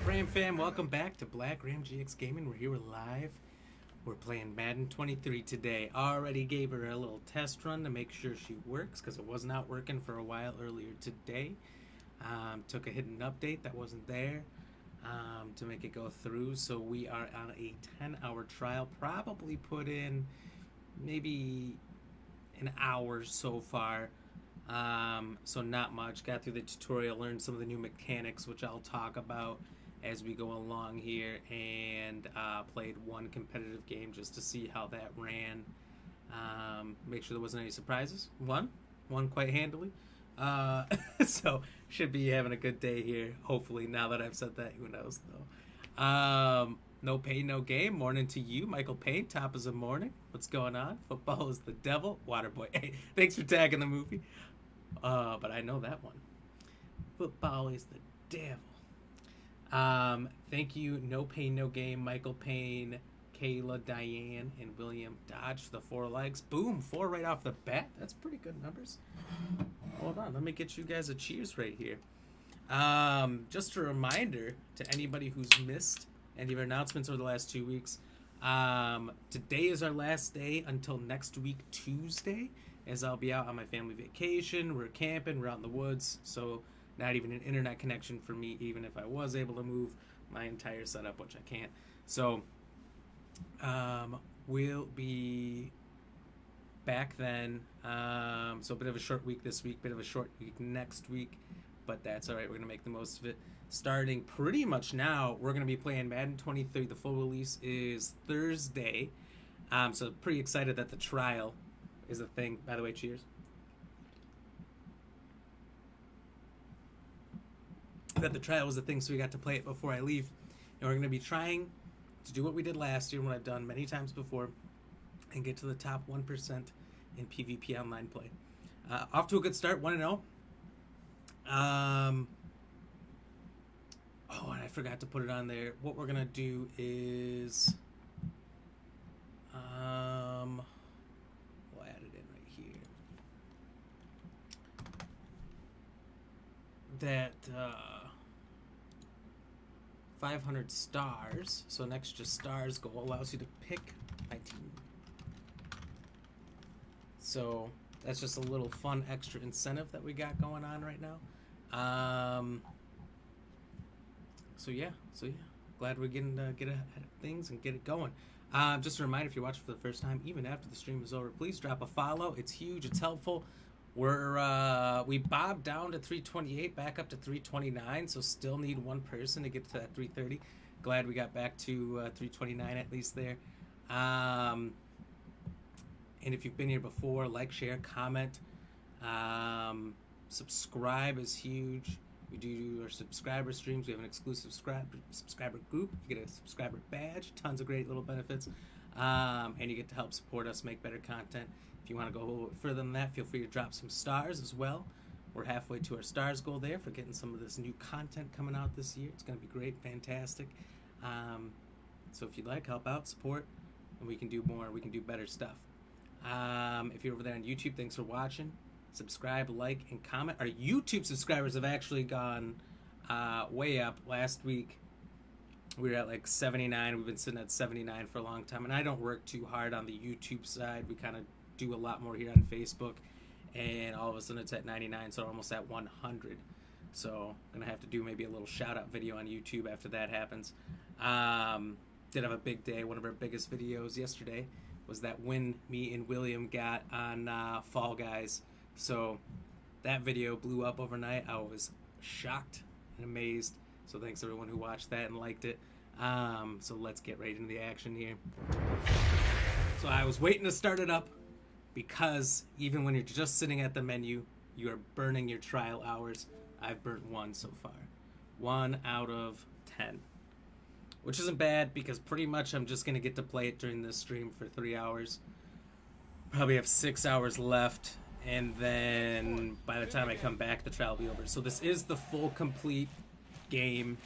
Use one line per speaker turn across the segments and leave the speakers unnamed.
Ram fam, welcome back to Black Ram GX Gaming. We're here live. We're playing Madden 23 today. Already gave her a little test run to make sure she works because it was not working for a while earlier today. Took a hidden update that wasn't there to make it go through. So we are on a 10-hour trial. Probably put in maybe an hour so far. So not much. Got through the tutorial, learned some of the new mechanics, which I'll talk about as we go along here, and played one competitive game just to see how that ran. Make sure there wasn't any surprises. Won quite handily. So should be having a good day here, hopefully. Now that I've said that, who knows though. No pain, no game. Morning to you, Michael Payne. Top is the morning. What's going on? Football is the devil. Waterboy. Hey, thanks for tagging the movie. But I know that one. Football is the devil. Thank you, No Pain, No Game, Michael Payne, Kayla, Diane, and William Dodge for the 4 likes. Boom, 4 right off the bat. That's pretty good numbers. Hold on, let me get you guys a cheers right here. Just a reminder to anybody who's missed any of our announcements over the last 2 weeks. Today is our last day until next week, Tuesday, as I'll be out on my family vacation. We're camping, we're out in the woods, so not even an internet connection for me, even if I was able to move my entire setup, which I can't. So we'll be back then. So a bit of a short week this week, bit of a short week next week, but that's all right. We're going to make the most of it. Starting pretty much now, we're going to be playing Madden 23. The full release is Thursday. So pretty excited that the trial is a thing. By the way, cheers. That the trial was a thing, so we got to play it before I leave. And we're going to be trying to do what we did last year, what I've done many times before, and get to the top 1% in PvP online play. Off to a good start, 1-0. Oh, and I forgot to put it on there. What we're going to do is... we'll add it in right here. That 500 stars, so an extra stars goal allows you to pick my team. So that's just a little fun extra incentive that we got going on right now. So yeah. Glad we're getting get ahead of things and get it going. Just a reminder, if you're watching for the first time, even after the stream is over, please drop a follow. It's huge. It's helpful. We bobbed down to 328, back up to 329, so still need one person to get to that 330. Glad we got back to 329 at least there. And if you've been here before, like, share, comment. Subscribe is huge. We do our subscriber streams. We have an exclusive subscriber group. You get a subscriber badge, tons of great little benefits, and you get to help support us make better content. If you want to go a little bit further than that, feel free to drop some stars as well. We're halfway to our stars goal there for getting some of this new content coming out this year. It's going to be great, fantastic. So if you'd like, help out, support, and we can do more. We can do better stuff. If you're over there on YouTube, thanks for watching. Subscribe, like, and comment. Our YouTube subscribers have actually gone way up. Last week, we were at like 79. We've been sitting at 79 for a long time. And I don't work too hard on the YouTube side. We kind of do a lot more here on Facebook. And all of a sudden, it's at 99, so we're almost at 100. So I'm going to have to do maybe a little shout-out video on YouTube after that happens. Did have a big day. One of our biggest videos yesterday was that win me and William got on Fall Guys. So that video blew up overnight. I was shocked and amazed. So thanks everyone who watched that and liked it. So let's get right into the action here. So I was waiting to start it up because even when you're just sitting at the menu, you are burning your trial hours. I've burnt 1 so far. 1 out of 10. Which isn't bad because pretty much I'm just going to get to play it during this stream for 3 hours. Probably have 6 hours left. And then by the time I come back, the trial will be over. So this is the full complete game.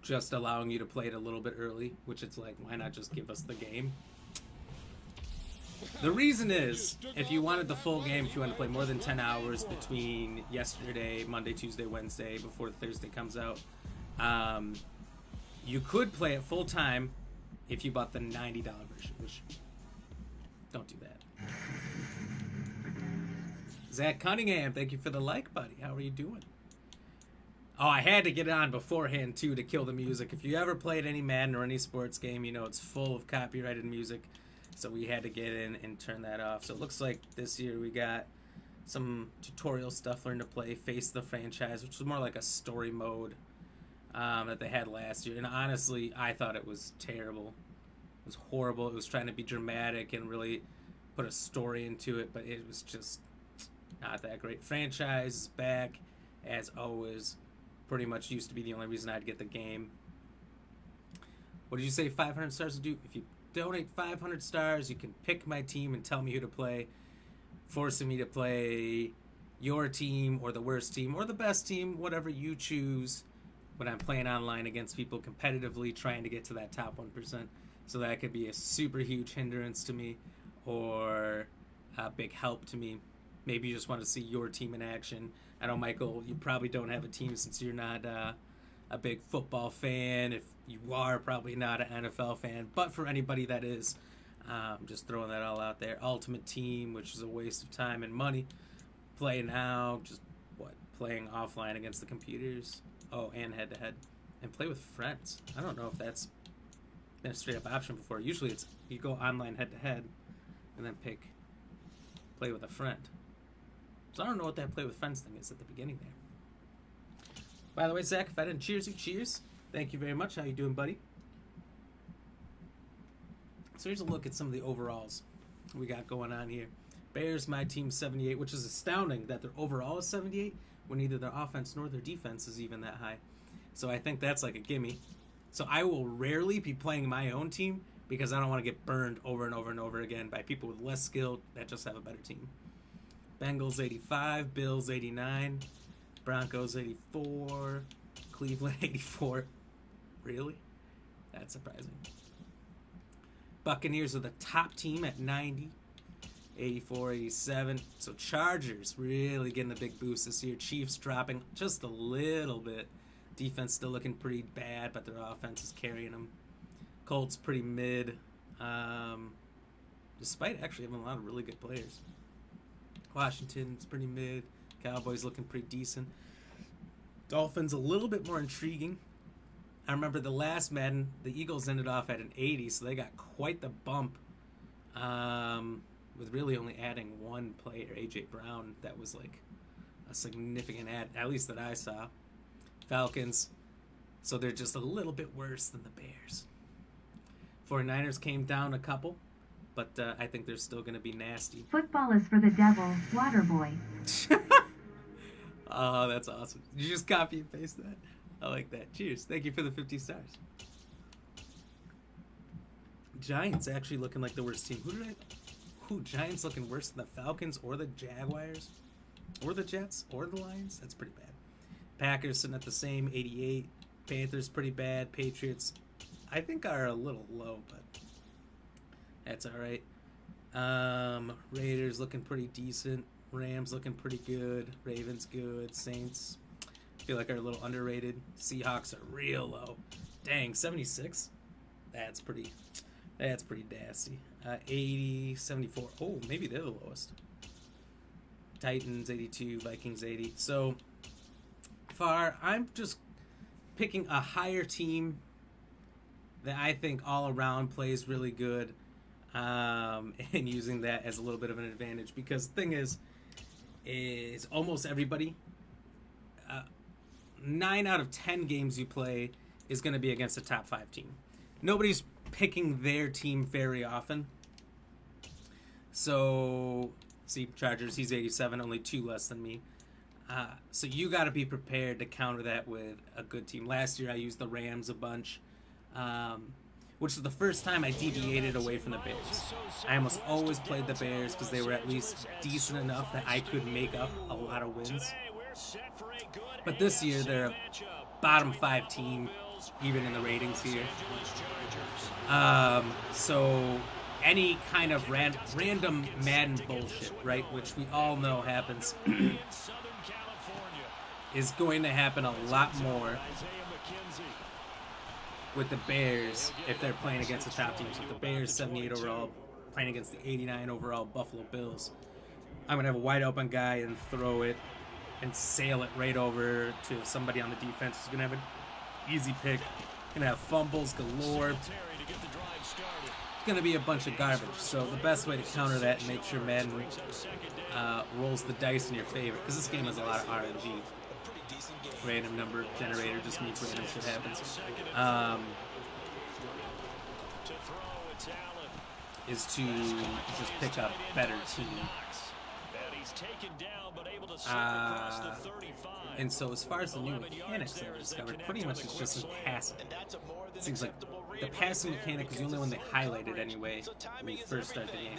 Just allowing you to play it a little bit early, which it's like, why not just give us the game? The reason is, if you wanted the full game, if you wanted to play more than 10 hours between yesterday, Monday, Tuesday, Wednesday, before Thursday comes out, you could play it full time if you bought the $90 version, which don't do that. Zach Cunningham, thank you for the like, buddy. How are you doing? Oh, I had to get it on beforehand, too, to kill the music. If you ever played any Madden or any sports game, you know it's full of copyrighted music. So we had to get in and turn that off. So it looks like this year we got some tutorial stuff, learn to play, Face the Franchise, which was more like a story mode that they had last year. And honestly, I thought it was terrible. It was horrible. It was trying to be dramatic and really put a story into it, but it was just not that great. Franchise is back, as always. Pretty much used to be the only reason I'd get the game. What did you say 500 stars would do? If you donate 500 stars, you can pick my team and tell me who to play, forcing me to play your team or the worst team or the best team, whatever you choose, when I'm playing online against people competitively trying to get to that top 1%. So that could be a super huge hindrance to me or a big help to me. Maybe you just want to see your team in action. I know, Michael, you probably don't have a team since you're not a big football fan. If you are, probably not an NFL fan. But for anybody that is, just throwing that all out there. Ultimate Team, which is a waste of time and money. Play now, just playing offline against the computers. Oh, and head-to-head. And play with friends. I don't know if that's been a straight-up option before. Usually it's you go online head-to-head and then play with a friend. So I don't know what that play with friends thing is at the beginning there. By the way, Zach, if I didn't cheers you, cheers. Thank you very much. How you doing, buddy? So here's a look at some of the overalls we got going on here. Bears, my team, 78, which is astounding that their overall is 78 when neither their offense nor their defense is even that high. So I think that's like a gimme. So I will rarely be playing my own team because I don't want to get burned over and over and over again by people with less skill that just have a better team. Bengals 85, Bills 89, Broncos 84, Cleveland 84. Really? That's surprising. Buccaneers are the top team at 90, 84, 87. So Chargers really getting a big boost this year. Chiefs dropping just a little bit. Defense still looking pretty bad, but their offense is carrying them. Colts pretty mid, despite actually having a lot of really good players. Washington's pretty mid. Cowboys looking pretty decent. Dolphins a little bit more intriguing. I remember the last Madden, the Eagles ended off at an 80, so they got quite the bump with really only adding one player, A.J. Brown. That was like a significant add, at least that I saw. Falcons, so they're just a little bit worse than the Bears. 49ers came down a couple. But I think they're still going to be nasty.
Football is for the devil, Waterboy.
Oh, that's awesome. Did you just copy and paste that? I like that. Cheers. Thank you for the 50 stars. Giants actually looking like the worst team. Giants looking worse than the Falcons or the Jaguars? Or the Jets? Or the Lions? That's pretty bad. Packers sitting at the same, 88. Panthers pretty bad. Patriots, I think, are a little low, but that's all right. Raiders looking pretty decent. Rams looking pretty good. Ravens good. Saints feel like are a little underrated. Seahawks are real low. Dang, 76? That's pretty nasty. 80, 74. Oh, maybe they're the lowest. Titans 82, Vikings 80. So far, I'm just picking a higher team that I think all around plays really good. And using that as a little bit of an advantage, because the thing is almost everybody, 9 out of 10 games you play is going to be against a top 5 team. Nobody's picking their team very often. So, see, Chargers, he's 87, only 2 less than me. So you got to be prepared to counter that with a good team. Last year I used the Rams a bunch. Which is the first time I deviated away from the Bears. I almost always played the Bears because they were at least decent enough that I could make up a lot of wins. But this year, they're a bottom 5 team, even in the ratings here. So any kind of random Madden bullshit, right? Which we all know happens, is going to happen a lot more with the Bears if they're playing against the top teams. With the Bears 78 overall playing against the 89 overall Buffalo Bills, I'm going to have a wide open guy and throw it and sail it right over to somebody on the defense who's going to have an easy pick. Going to have fumbles galore. It's going to be a bunch of garbage. So the best way to counter that and make sure Madden rolls the dice in your favor, because this game has a lot of RNG. Random number generator just means random shit happens. Is to just pick up better teams. And so as far as the new mechanics I've discovered, pretty much it's just in passing. It seems like the passing mechanic is the only one they highlighted anyway when you first start the game.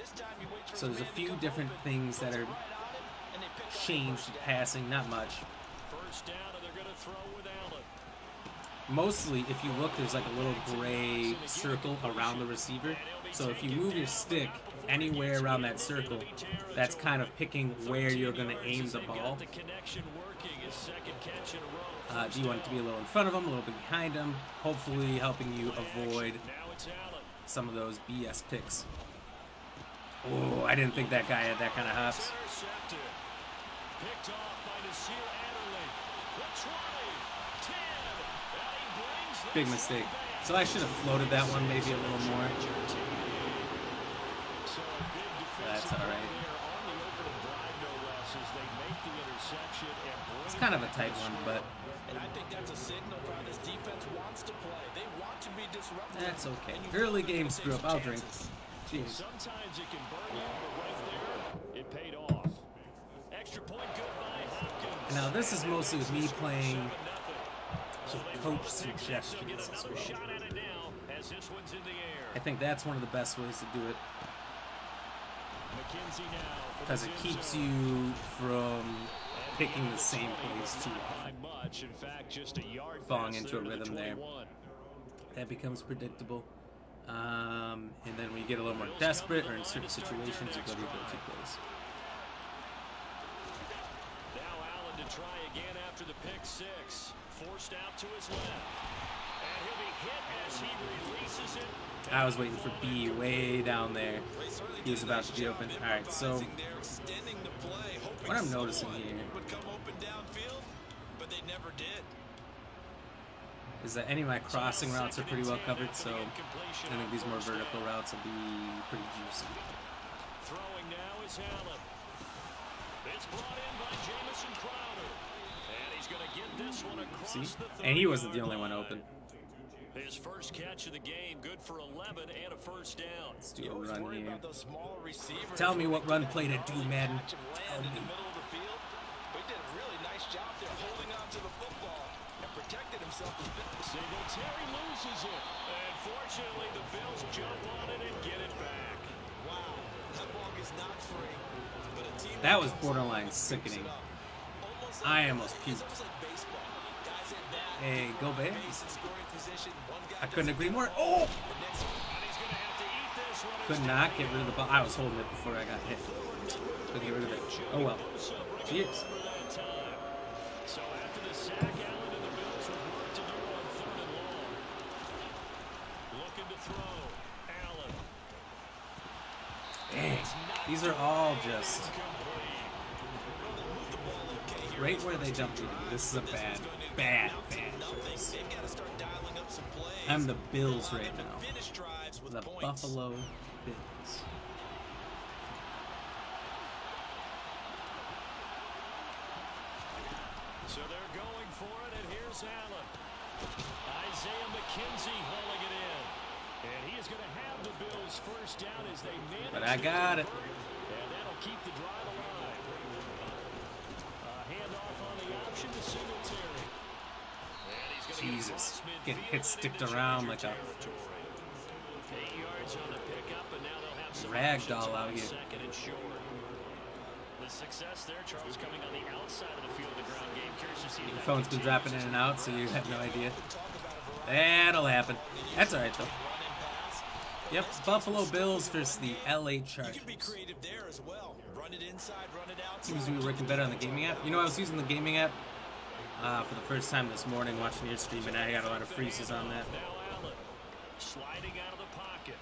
So there's a few different things that are changed in passing, not much. Mostly, if you look, there's like a little gray circle around the receiver. So if you move your stick anywhere around that circle, that's kind of picking where you're going to aim the ball. Do you want it to be a little in front of them, a little bit behind them, hopefully helping you avoid some of those BS picks. Oh, I didn't think that guy had that kind of hops. Big mistake. So I should have floated that one maybe a little more. That's all right. It's kind of a tight one, but that's okay. Early game screw up. I'll drink. Jeez. Now this is mostly with me playing coach suggestions as well. I think that's one of the best ways to do it, because it keeps you from picking the same place too often, falling into a rhythm there. That becomes predictable. And then when you get a little more desperate or in certain situations, you go to your go-to place.
Now Allen to try again after the pick six. Forced out to his left. And he'll be hit as he releases it.
I was waiting for B way down there. He was about to be open. Alright, so what I'm noticing here is that any of my crossing routes are pretty well covered, so I think these more vertical routes will be pretty juicy.
Throwing now is Allen. It's brought in by Jamison Crowder. And he's going to get this one across the 30.
And he wasn't the only one open.
His first catch of the game, good for 11 and a first down.
Let's do a run here. Tell me what run play to do, Madden. Tell me.
He did a really nice job there holding on to the football and protected himself. Singletary loses it. And fortunately, the Bills jump on it and get it back. Wow, that ball is not free.
That was borderline sickening. I almost puked. Hey, go Bears. I couldn't agree more. Oh! Could not get rid of the ball. I was holding it before I got hit. Couldn't get rid of it. Oh well. Cheers.
So after the sack, Allen and the Bills with work to do on 3rd and long. Looking to throw. Allen.
Dang. These are all just right where they dumped me. This is a bad choice. I'm the Bills right now. The Buffalo Bills.
So they're going for it, and here's Allen. Isaiah McKenzie hauling it in. And he is going to have the Bills first down as they manage.
But I got it.
And that'll keep the drive alive. Handoff on the option to Singletary.
Jesus. Getting hit sticked around like a ragdoll out here.
The success there, Charles, coming on the outside of the field of the ground game. Curious to see
Your phone's been dropping in and out, so you have no idea. That'll happen. That's alright though. Yep, Buffalo Bills versus the LA Chargers.
You can be creative there as well. Run it inside, run it outside.
Seems to be working better on the gaming app. You know, I was using the gaming app for the first time this morning watching your stream, and I got a lot of freezes on that.
Now Allen, sliding out of the pocket.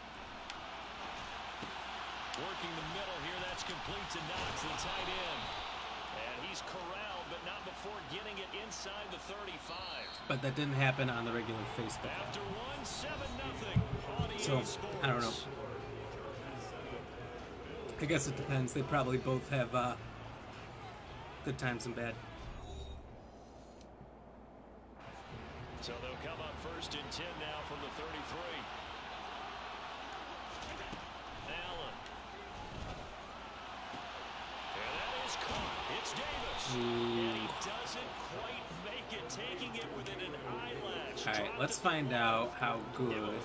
Working the middle here, that's complete to Knox, the tight end. And he's corralled, but not before getting it inside the 35.
But that didn't happen on the regular Facebook app.
After one, 7-0 on EA
So,
Sports.
I don't know. I guess it depends. They probably both have good times and bad.
So they'll come up 1st and 10 now from the 33. Allen. And that is caught. It's Davis. And he doesn't quite make it, taking it within an eyelash.
All right, let's find out how good.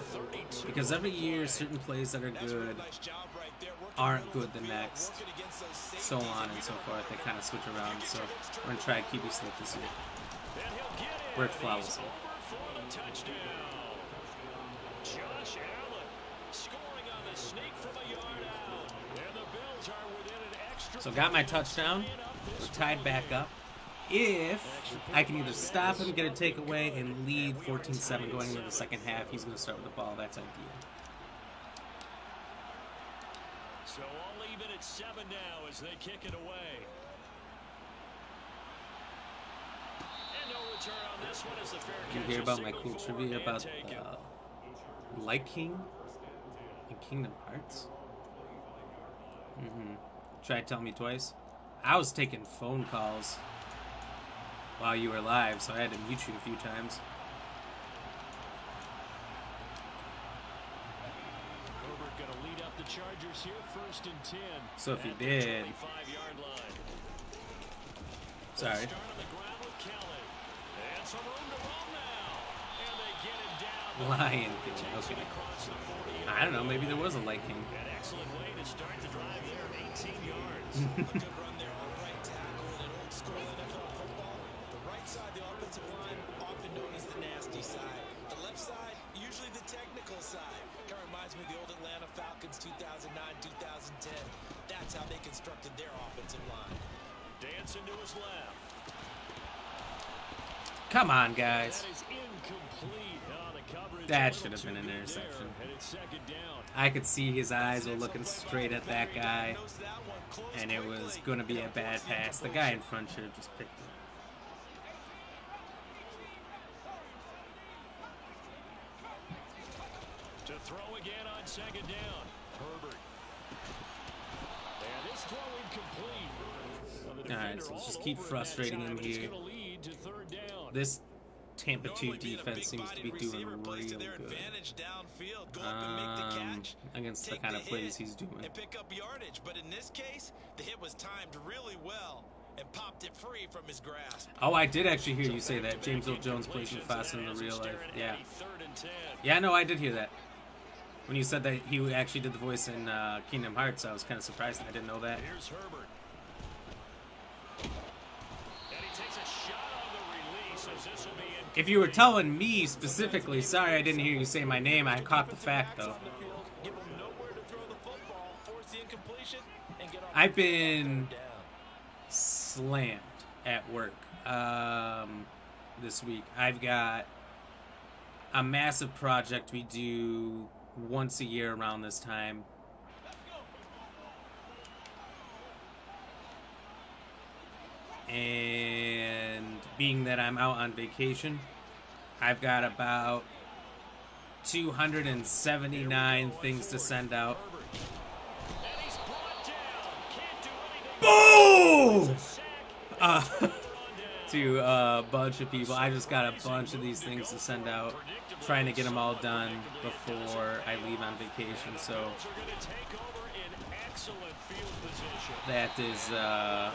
Because every year, certain plays that are good aren't good the next. So on and so forth. They kind of switch around. So we're going to try QB slip this year. Worked flawlessly.
For the touchdown. Josh Allen scoring on the sneak from a yard out. And the Bills are within an extra.
So got my touchdown. We're tied back up. If I can either stop him, get a takeaway, and lead 14-7 going into the second half, he's going to start with the ball. That's ideal.
So all even at 7 now as they kick it away. And no return on this one as the fair
Did you
catch
hear
is
about my
signaled
cool
for
trivia
and
about
taken.
Light King in Kingdom Hearts? Try to tell me twice. I was taking phone calls while you were live, so I had to mute you a few times.
Herbert going to lead up the Chargers here, 1st and 10.
So if you
at the
did-
25-yard line.
Sorry.
Start on the ground with Kelly. And some room to roam now. And they get it down.
Lion King,
Takes
okay.
it across the 40.
I don't know, maybe there was a Light King.
An excellent way to start the drive there, 18 yards.
A good run there on right tackle in an old school NFL football. The right side, the offensive line, often known as the nasty side. The left side, usually the technical side. Kind of reminds me of the old Atlanta Falcons 2009, 2010. That's how they constructed their offensive line.
Dancing to his left.
Come on, guys.
That is incomplete on the coverage.
That should have been an interception.
And it's 2nd down.
I could see his eyes were looking straight at that guy, and it was going to be a bad pass. The guy in front should have just picked it.
To throw again on 2nd down. Herbert. And this throw incomplete.
Alright, so let's just keep frustrating him here. This Tampa 2 defense seems to be doing real good against the kind of plays he's doing.
And pick up yardage, but in this case, the hit was timed really well and popped it free from his grasp.
Oh, I did actually hear you say that. James Earl Jones plays him faster in the real life. Yeah. Yeah, no, I did hear that. When you said that he actually did the voice in Kingdom Hearts, I was kind of surprised. I didn't know that.
Here's Herbert. And he takes a shot on the release as this will be in.
If you were telling me specifically, sorry I didn't hear you say my name, I caught the fact though.
Give him nowhere to throw the football, force the incompletion, and get off
I've
the field
been
down.
slammed at work this week. I've got a massive project we do once a year around this time. And being that I'm out on vacation, I've got about 279 things to send out.
And he's brought down. Can't do anything.
Boom! To a bunch of people. I just got a bunch of these things to send out, trying to get them all done before I leave on vacation. So
Are going to take over in excellent field position.
that is
Daylight,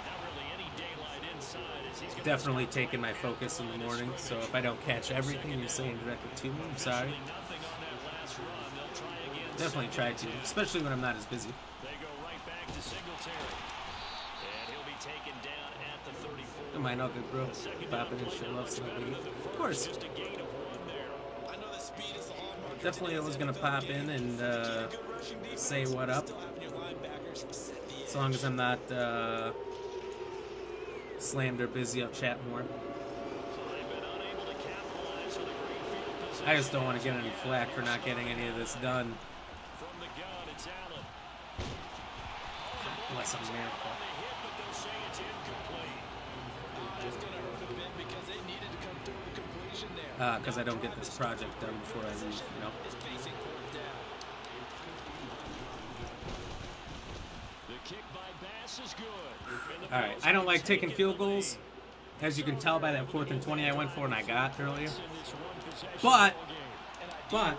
not really any daylight inside as he's gonna
definitely taking my focus in the morning. So if I don't catch everything you're saying directly to me, I'm sorry.
nothing on that last run. They'll try again.
Definitely try to, especially when I'm not as busy.
They go right back to Singletary. And he'll be taken down at the 34.
Don't mind all good, bro. Popping in shit, love celebrity. Of course.
Just a gain of 1 there.
I know that speed is the hallmark
definitely was gonna pop in and say what up. As long as I'm not slammed or busy, I'll chat more. I just don't want to get any flack for not getting any of this done. Unless I'm a miracle. Because I don't get this project done before I leave, you know. Alright, I don't like taking field goals. As you can tell by that 4th and 20 I went for and I got earlier. But
you want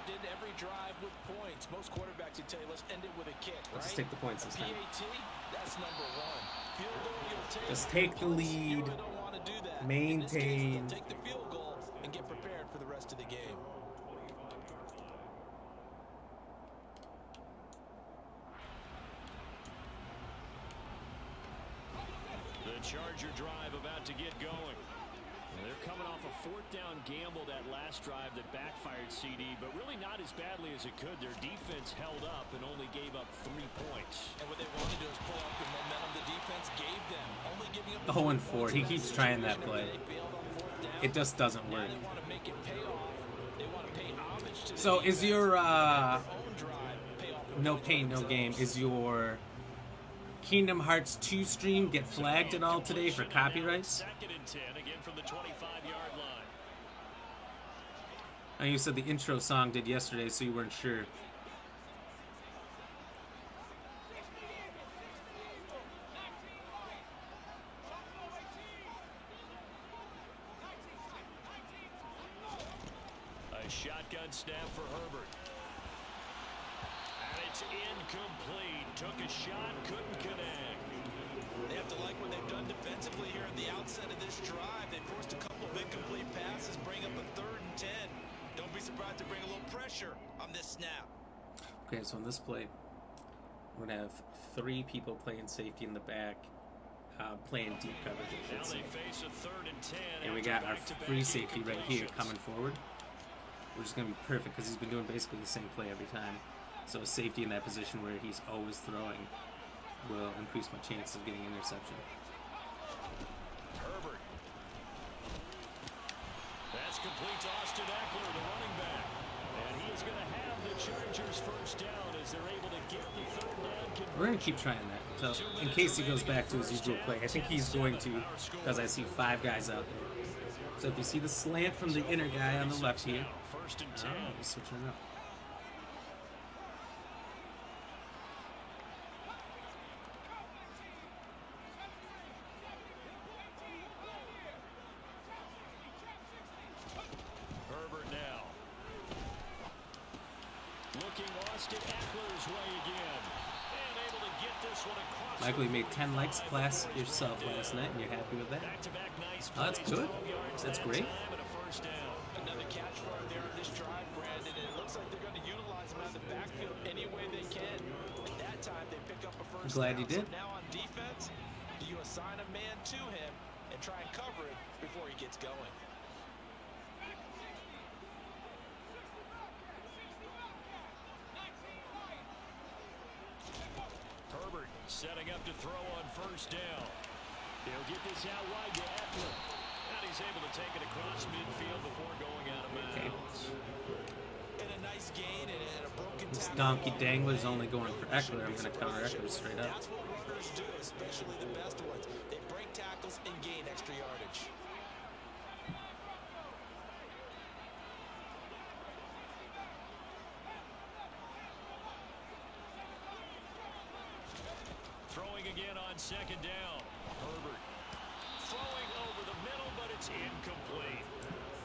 to end every drive with points. Most quarterbacks would tell you, let's end it with a kick, right?
Let's just take the points this time.
PAT, that's number one. Field goal, you'll take.
Just take the lead.
You really don't want to do that.
Maintain.
In this case, they'll take the field goal and get prepared for the rest of the game.
The Charger drive about to get going. They're coming off a 4th down gamble that last drive that backfired CD, but really not as badly as it could. Their defense held up and only gave up 3 points.
And what they want to do is pull up the momentum the defense gave them. Only giving up
0-4. He keeps trying that play. It just doesn't work.
They want to make it pay off. They want to pay homage to the
So is your
own
no pain, no game, is your Kingdom Hearts 2 stream get flagged at all today for copyrights?
2nd and 10 again from the 25-yard line.
I know you said the intro song did yesterday, so you weren't sure.
A shotgun snap for Herbert. And it's incomplete. Took a shot, couldn't connect.
They have to like what they've done defensively here at the outset of this drive. They forced a couple of incomplete passes, bring up a 3rd and 10. Don't be surprised to bring a little pressure on this snap.
Okay, so in this play, we're going to have 3 people playing safety in the back, playing deep coverage, I
Now
should say.
they face a 3rd and 10.
And we got our free safety right here coming forward. Which is going to be perfect because he's been doing basically the same play every time. So a safety in that position where he's always throwing will increase my chances of getting an interception.
Herbert. That's complete to Austin Eckler, the running back. And he is going to have the Chargers first down as they're able to get the 3rd down conversion.
We're going to keep trying that. So in case he goes back to his usual play, I think he's going to, because I see 5 guys out there. So if you see the slant from the inner guy on the left here,
First and 10.
he's switching it up.
Herbert now. Looking Austin Eckler's way again. And able to get this one across.
Michael, you made 10 likes class yourself last night, and you're happy with that?
Back-to-back nice
Oh, that's
plays,
good.
12 yards
That's
that
great.
time and a first down.
Another catch for him there on this drive, Brandon. And it looks like they're going to utilize him out of the backfield any way they can. At that time, they pick up a first
Glad
down.
you did.
So now on defense, do you assign a man to him and try and cover it before he gets going?
Herbert setting up to throw on first down. He'll get this out wide to Eckler. And he's able to take it across midfield before going out of bounds.
And a nice gain and a broken
This
tackle.
donkey dangler's only going for Eckler. I'm going to cover Eckler straight up.
That's what runners do, especially the best ones. They break tackles and gain extra yardage.
Throwing again on second down. Herbert throwing over the middle, but it's incomplete.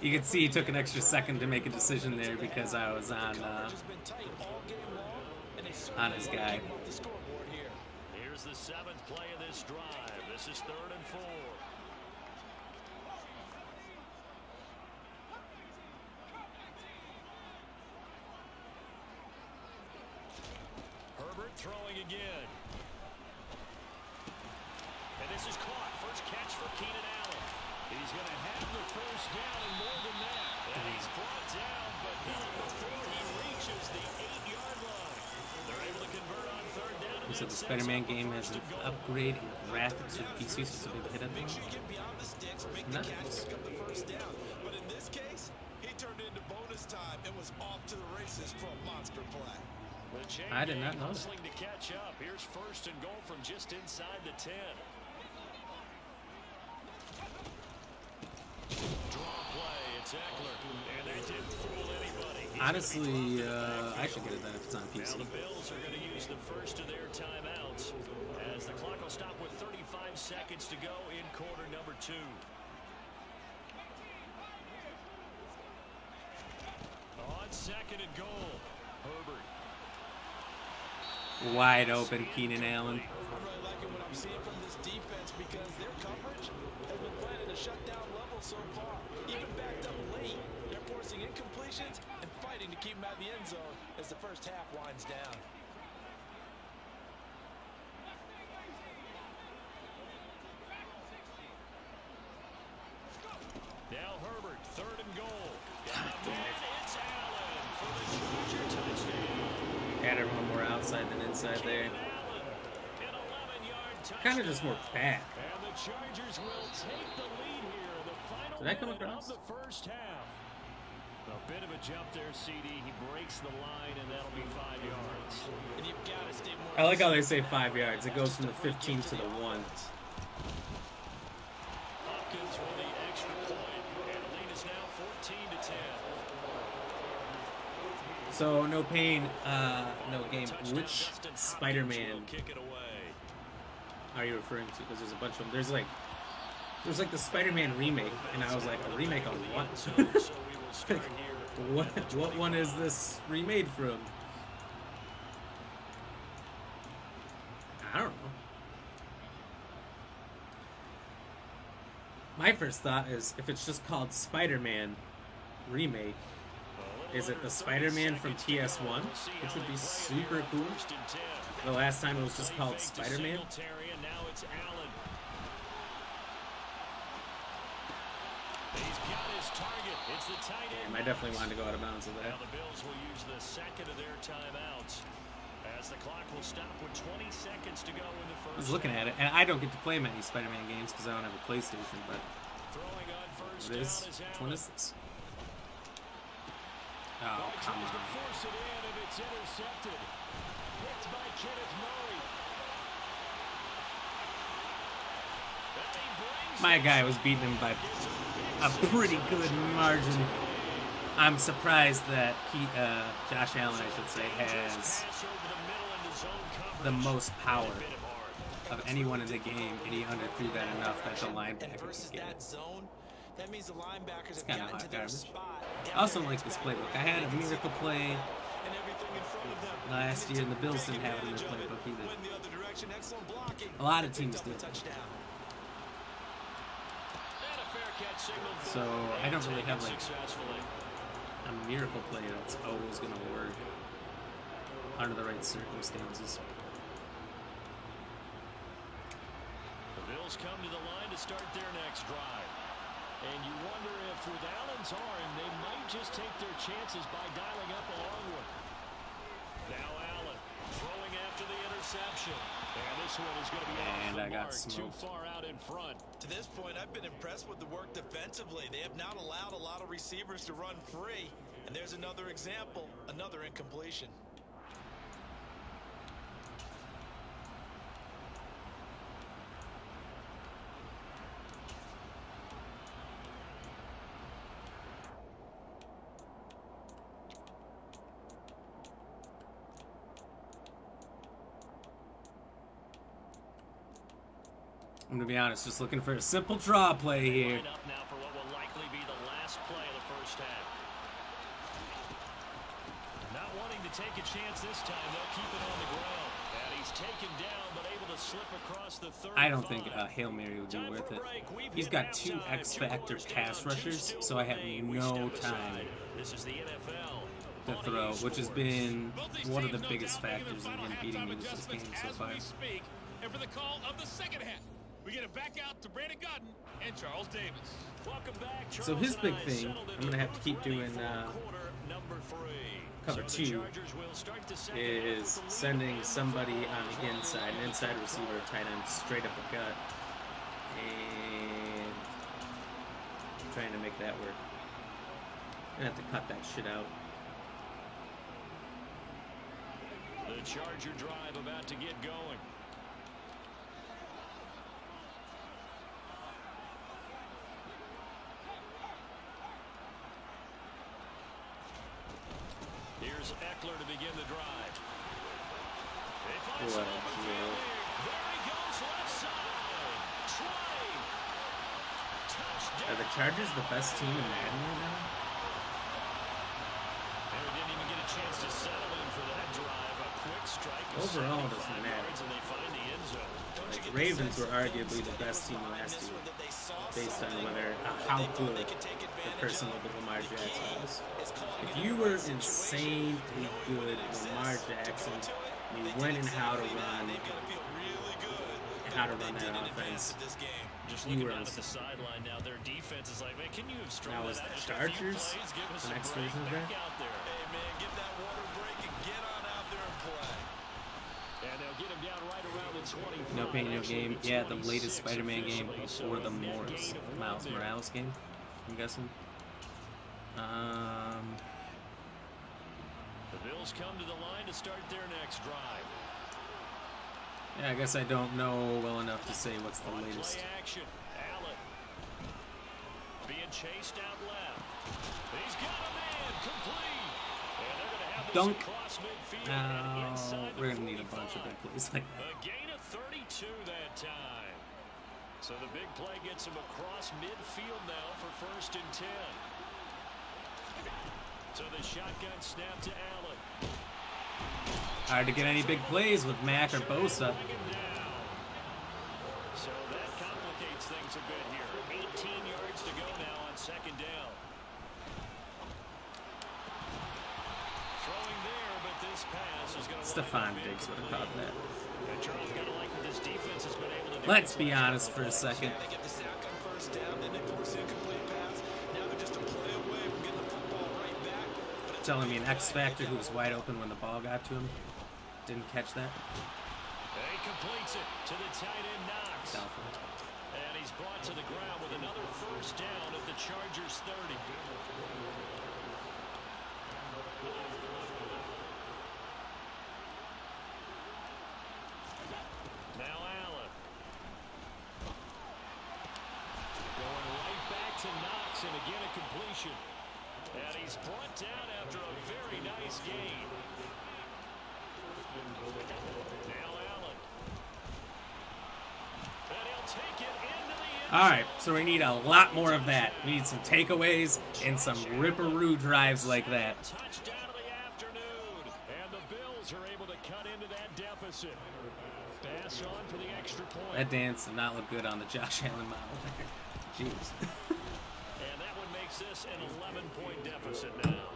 You can see he took an extra second to make a decision there because I was on
Has been tight all game long, and they certainly
on his guy.
came off the scoreboard here.
Here's the 7th play of this drive. This is 3rd and 4. Herbert throwing again. And this is caught. First catch for Keenan Allen. He's going to have the first down and more than that. He's brought down, but not before he reaches the 8-yard line. They're able to convert on third down.
So the Spider-Man game has an upgrade in graphics for PC, so it's a big hit at the
Make
moment.
sure you get beyond the sticks, make the catch,
Nice.
pick up the first down. But in this case, he turned it into bonus time and was off to the races for a monster play.
The chain
I did not
gang
know that.
hustling to catch up. Here's first and goal from just inside the 10. Draw play. It's Eckler. And they didn't fool anybody. He's
Honestly, I should get it then if it's on
Now
PC.
the Bills are going to use the first of their timeouts as the clock will stop with 35 seconds to go in quarter number 2. On second and goal, Herbert.
Wide open, Keenan Allen.
I'm really liking what I'm seeing from this defense because their coverage has been playing at a shutdown level so far. Even backed up late, they're forcing incompletions and fighting to keep them out of the end zone as the first half winds down.
Now Herbert, third and goal. And it's Allen for the Charger touchdown.
Gotta run more outside than inside there.
Allen, an 11-yard touchdown.
Kind of just more back.
And the Chargers will take the lead here. The final
Did that come
minute
across?
of the first half. A bit of a jump there, CD. He breaks the line, and that'll be 5 yards.
And you've got to stay more.
I like how they say 5 yards. It goes from the 15 to the 1.
Hopkins with the extra point, and the lead is now 14-10.
So no pain, no game. Which
Justin Hopkins
Spider-Man
will kick it away.
are you referring to? Because there's a bunch of them. There's like the Spider-Man remake, and I was like, a remake on what?
So we will start here.
what one is this remade from? I don't know. My first thought is if it's just called Spider-Man remake, is it the Spider-Man from PS1, which would be super cool? The last time it was just called Spider-Man.
And now it's Allen. He's got his target. It's the tight end.
I definitely wanted to go out of bounds with that.
Now the Bills will use the second of their timeouts as the clock will stop with 20 seconds to go in the first.
I was looking at it, and I don't get to play many Spider-Man games because I don't have a PlayStation, but
Throwing on first
it
down
is.
is
Which one
Allen.
is this? Oh, come
Tries to
on.
force it in, and it's intercepted. Picked by Kenneth Murray. And he brings
My
it.
guy was beating him by a pretty good margin. I'm surprised that Josh Allen, I should say, has
Pass over the middle into zone coverage.
the most power
Bit him hard.
of anyone in the game, and he underthrew that enough that the
And
linebacker
versus
could get
that
it.
zone, that means the linebackers have
kinda
gotten
hot
to their
garbage.
spot.
I also like this playbook. I had a miracle play
And everything in front of them.
last year, and the Bills didn't have it in their playbook either. A lot of teams did.
And a fair catch signal.
So, I don't really have, like,
Successfully.
A miracle play that's always going to work under the right circumstances.
The Bills come to the line to start their next drive. And you wonder if with Allen's arm, they might just take their chances by dialing up a long one. Now Allen throwing after the interception. And this one is going to be off the
I got
mark, too
smoked.
far out in front.
To this point, I've been impressed with the work defensively. They have not allowed a lot of receivers to run free. And there's another example, another incompletion.
I'm going to be honest, just looking for a simple draw play here.
Line up now for what will likely be the last play of the first half. Not wanting to take a chance this time, they'll keep it on the ground. And he's taken down, but able to slip across the 35.
I don't think a Hail Mary would be worth it. He's got 2 X-Factor pass rushers, so I have no time
This is the NFL.
to throw, which has been one of the biggest factors in him beating me this game so far.
And for the call of the second half,
We get it back out to Brandon Gordon and Charles Davis. Welcome back, Charles.
So his big thing, I'm going to have to keep doing cover 2, is sending somebody on the inside, an inside receiver, a tight end, straight up the gut, and trying to make that work. I'm going to have to cut that shit out.
The Charger drive about to get going. Here's Eckler to begin the drive. They find some open field here. There he goes, left side. Trey. Touchdown.
Are the Chargers the best team in Madden right now?
And we didn't even get a chance to settle in for that drive. A quick strike.
Overall, it doesn't matter.
And they find the end zone.
Like, Ravens were arguably the best team last year, based on how good the person with Lamar Jackson was. If you were insanely good with Lamar Jackson, you went in how to run that offense,
Just
you
looking
were
down at the sideline now, their defense is like, man, can you have strung
now
that
is
out
the
just a few
Chargers
plays? Give us
the
a
next
break.
version of
Back
that?
out there.
Hey, man, give that water a break and get on out there and play.
And they'll get him down right around the 25.
No Pain, No
Actually,
Game.
the
Yeah, the
26
latest Spider-Man game
officially, so
before the
a net gain of 1
Miles
there.
Morales game, I'm guessing.
The Bills come to the line to start their next drive.
Yeah, I guess I don't know well enough to say what's the
On
latest.
play action, Allen being chased out left. He's got a man complete. And they're going to have this
Dunk.
across midfield
Oh,
and inside
we're
the
gonna need a bunch of
45.
big plays like that.
A gain of 32 that time. So the big play gets him across midfield now for 1st and 10. So the shotgun snap to Allen.
Hard to get any big plays with Mac or Bosa.
So that complicates things a bit here. 18 yards to go now on 2nd down. Throwing there, but this pass is going to
Stephon Diggs would have caught that.
And Charles got to like what this defense has been able to do.
Let's be honest for a second.
They get the sack on 1st down, then they force an incomplete pass. Now they're just a play away from getting the football right back. But it's
Telling me an X Factor who was wide open when the ball got to him didn't catch that.
He completes it to the tight end Knox.
Doubtful.
And he's brought to the ground with another 1st down at the Chargers 30. Now Allen. Going right back to Knox, and again a completion. And he's brought down after a very nice gain. Now Allen. And he'll take it into the end
All right, so we need a lot more of that. We need some takeaways and some ripperoo drives like that.
Touchdown of the afternoon. And the Bills are able to cut into that deficit. Pass on for the extra point.
That dance did not look good on the Josh Allen model there. Jeez.
And that one makes this an 11-point deficit now.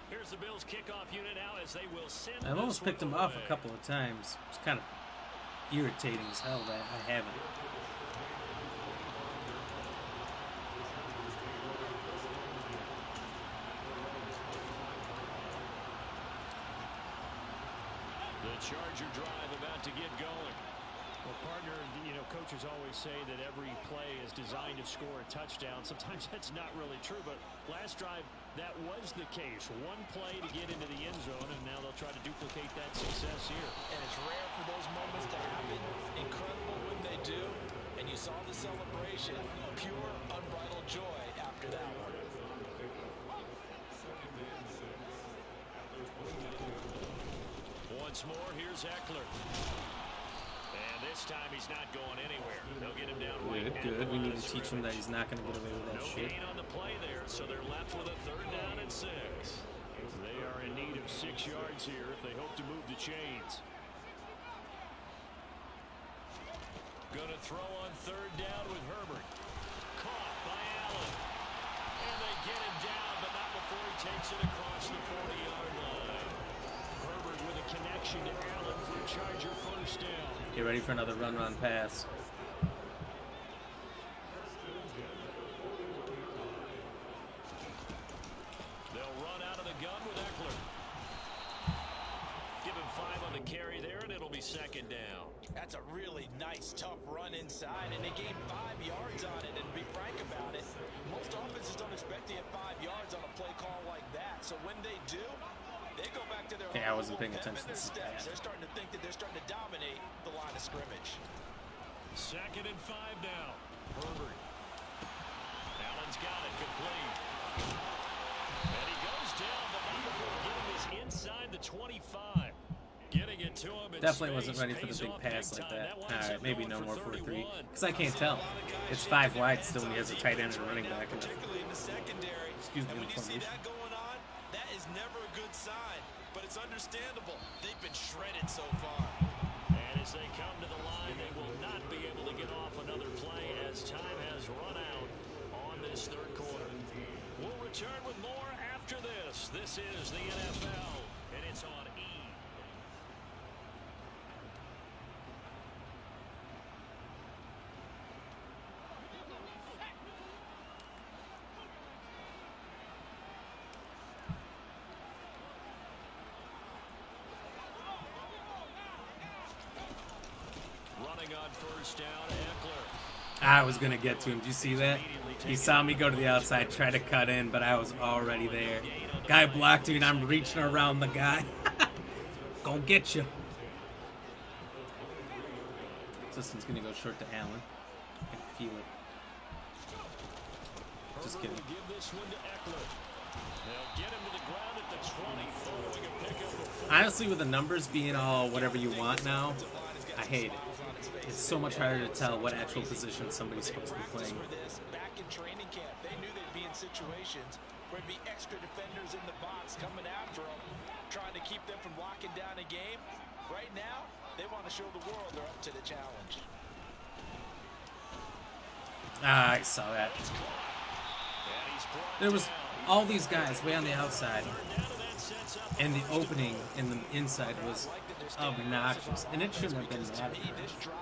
Here's the Bills kickoff unit now as they will send
I've almost
this one
picked him off a
away.
couple of times. It's kind of irritating as hell that I haven't.
The Charger drive about to get going. Well, partner, coaches always say that every play is designed to score a touchdown. Sometimes that's not really true, but last drive, that was the case. One play to get into the end zone, and now they'll try to duplicate that success here.
And it's rare for those moments to happen. Incredible when they do. And you saw the celebration. Pure, unbridled joy after that one.
Once more, here's Eckler. And this time he's not going anywhere. They'll get him down right at
Good.
the
We need
line
to
of
teach him that
scrimmage.
he's not going to get away with that
No
shit.
gain on the play there, so they're left with a 3rd down and 6. They are in need of 6 yards here if they hope to move the chains. Going to throw on 3rd down with Herbert. Caught by Allen. And they get him down, but not before he takes it across the 40-yard line. Herbert with a connection to Allen for a Charger first down.
Get ready for another run pass.
They'll run out of the gun with Eckler. Give him 5 on the carry there, and it'll be second down.
That's a really nice, tough run inside, and they gained 5 yards on it. And to be frank about it, most offenses don't expect to get 5 yards on a play call like that. So when they do, they go back to their
Okay, I wasn't paying attention.
their steps. They're starting to think that they're starting to dominate the line of scrimmage.
Second and 5 now. Herbert. Allen's got it complete. And he goes down, but not before getting this inside the 25. Getting it to him in
Definitely
space,
wasn't ready for the
pays
big
off
pass
big
like
time.
that.
winds
All right,
up
maybe
going
no more
for
4-3.
31.
Because I can't tell. It's 5 wide still when he has a tight end and a running back. And
Particularly in the secondary.
Excuse me,
And when
in
you see
formation.
that going on, that is never a good sign. But it's understandable. They've been shredded so far.
And as they come to the line, they will not be able to get off another play as time has run out on this third quarter. We'll return with more after this. This is the NFL, and it's on E! Running on first down, Eckler.
I was going to get to him. Did you see that? He saw me go to the outside, try to cut in, but I was already there. Guy blocked me, and I'm reaching around the guy. Gonna get you. So this one's going to go short to Allen. I can feel it. Just kidding.
Herbert will give this one to Eckler. They'll get him to the ground at the 20, following a pickup of 4.
Honestly, with the numbers being all whatever you want now, I hate it. It's so much harder to tell what actual position somebody's supposed to be playing.
For this back in training camp, they knew they'd be in situations where there'd be extra defenders in the box coming after them, trying to keep them from locking down a game. Right now, they want to show the world they're up to the challenge.
Ah, I saw that.
And he's brought
There was
down.
all these guys way on the outside, and the opening in the inside was obnoxious, and it shouldn't have been that.
To me, this drive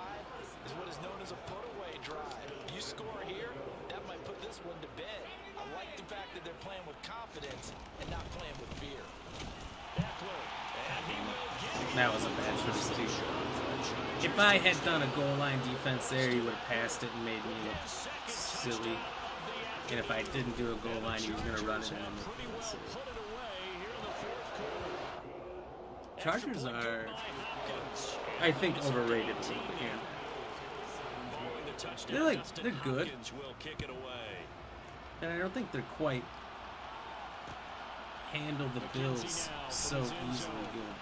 is what is known as a put-away drive. You score here, that might put this one to bed. I like the fact that they're playing with confidence and not playing with fear.
Eckler, and he will get it.
That was a bad choice too. If I had done a goal line defense there, he would have passed it and made me look silly. And if I didn't do a goal line, he was going to run it and make me look silly.
Put it away here in the fourth quarter.
Chargers are, I think, overrated a little bit here.
Following the touchdown,
They're good,
Hopkins will kick it away.
and I don't think they're quite handle the Bills so easily good.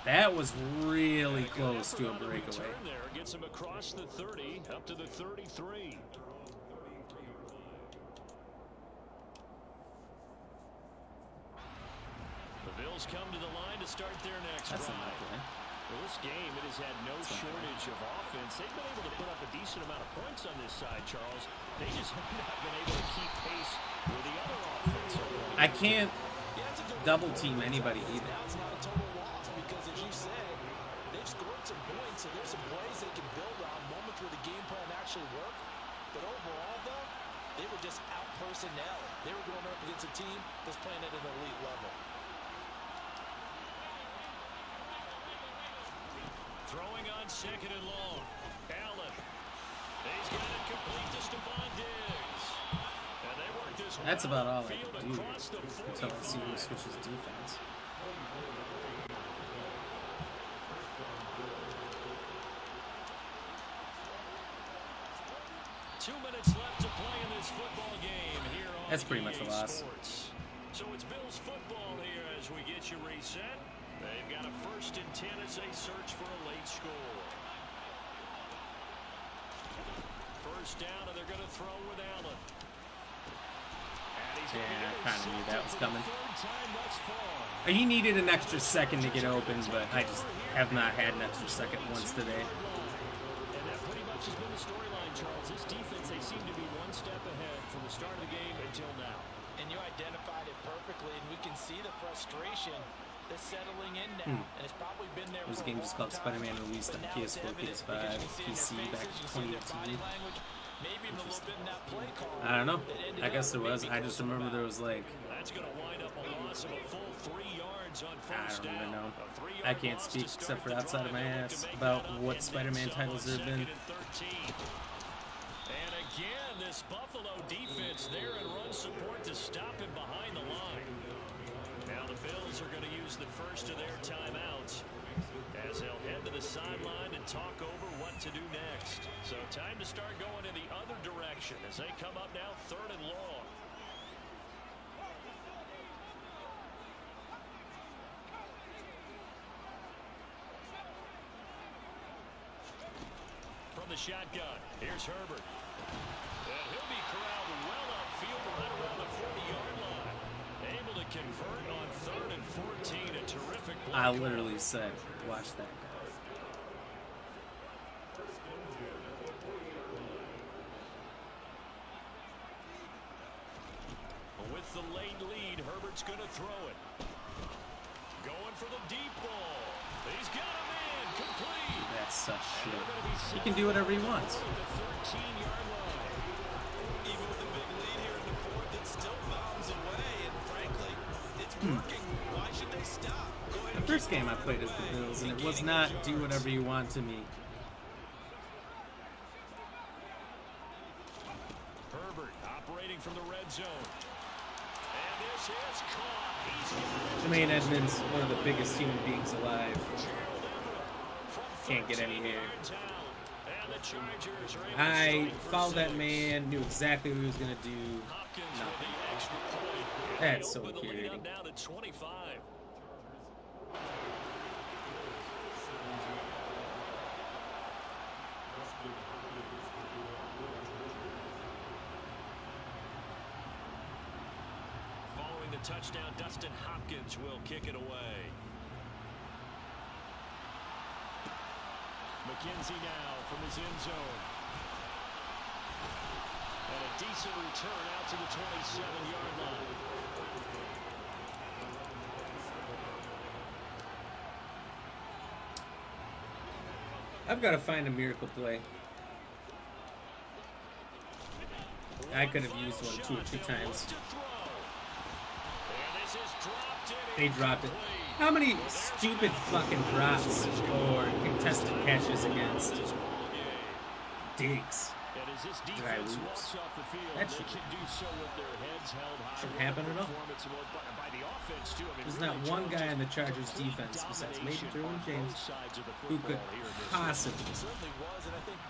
That was really close to a breakaway.
There gets him across the 30 up to the 33. The Bills come to the line to start their next
That's not
drive.
good.
Well, this game, it has had no shortage of offense. They've been able to put up a decent amount of points on this side, Charles. They just have not been able to keep pace with the other offense.
I can't double team anybody either.
Now it's not a total loss because, as you said, they've scored some points, so there's some plays they can build on, moments where the game plan actually worked. But overall, though, they were just out personnel. They were going up against a team that's playing at an elite level.
Throwing on second and long. Allen. He's got it complete to Stephon Diggs. And they work this
That's about all I
field
can do
across the
until I see him switch his defense.
Two minutes left to play in this football game here on
That's pretty much a
EA
loss.
Sports. So it's Bills football here as we get you reset. They've got a 1st and 10 as they search for a late score. First down, and they're going to throw with Allen. And he's gonna
Yeah, I
get
kind of knew that was coming.
third time thus far.
He needed an extra second to get open, but I just have not had an extra second once today.
And that pretty much has been the storyline Charles, this defense, they seem to be one step ahead from the start of the game until now.
And you identified it perfectly, and we can see the frustration that's settling in now. And it's probably been there
There's a
for
game just called Spider-Man, released on PS4, PS5, PC back in 2018. I don't know. I guess there was. I just remember there was like,
That's going to wind up a loss of a full 3 yards on
I
first
don't even
down.
know.
A 3-yard
I can't
loss
speak
to
except
start
for
the
outside of my
drive and look
ass
to make
about
that up,
what
and
Spider-Man
then
titles there have been.
second and 13. And again, this Buffalo defense there in run support to stop him behind the line. Now the Bills are going to use the first of their timeouts as they'll head to the sideline and talk over what to do next. So time to start going in the other direction as they come up now 3rd and long. From the shotgun, here's Herbert. And he'll be corralled well upfield right around the 40-yard line. Able to convert on 3rd and 14. A terrific play.
I literally said, watch that guy.
With the late lead, Herbert's going to throw it. Going for the deep ball. He's got him in. Complete.
That's such
And
shit.
they're going to be
He can do whatever he wants.
at the 13-yard line.
Even with a big lead here in the fourth, it still bounds away. And frankly, it's working. Why should they stop? Go ahead
The
and
first game I played as the Bills, and it was not do whatever you want to me.
Herbert operating from the red zone. And this is caught. He's got it.
Jermaine Edmonds, one of the biggest human beings alive.
Gerald Everett from
Can't get any
13
hair.
yards out. And the Chargers are able to
I
strike for
followed that
6.
man, knew exactly what he was going to do.
Hopkins with
Nothing.
the extra point.
That's
They
so
open the lead
infuriating.
up now to 25. Following the touchdown, Dustin Hopkins will kick it away. McKenzie now from his end zone. And a decent return out to the 27-yard line.
I've got to find a miracle play. I could have used one 2 or 3 times. They dropped it. How many stupid fucking drops or contested catches against Diggs did I lose? That shouldn't happen at all. There's not one guy on the Chargers defense besides maybe Derwin James who could possibly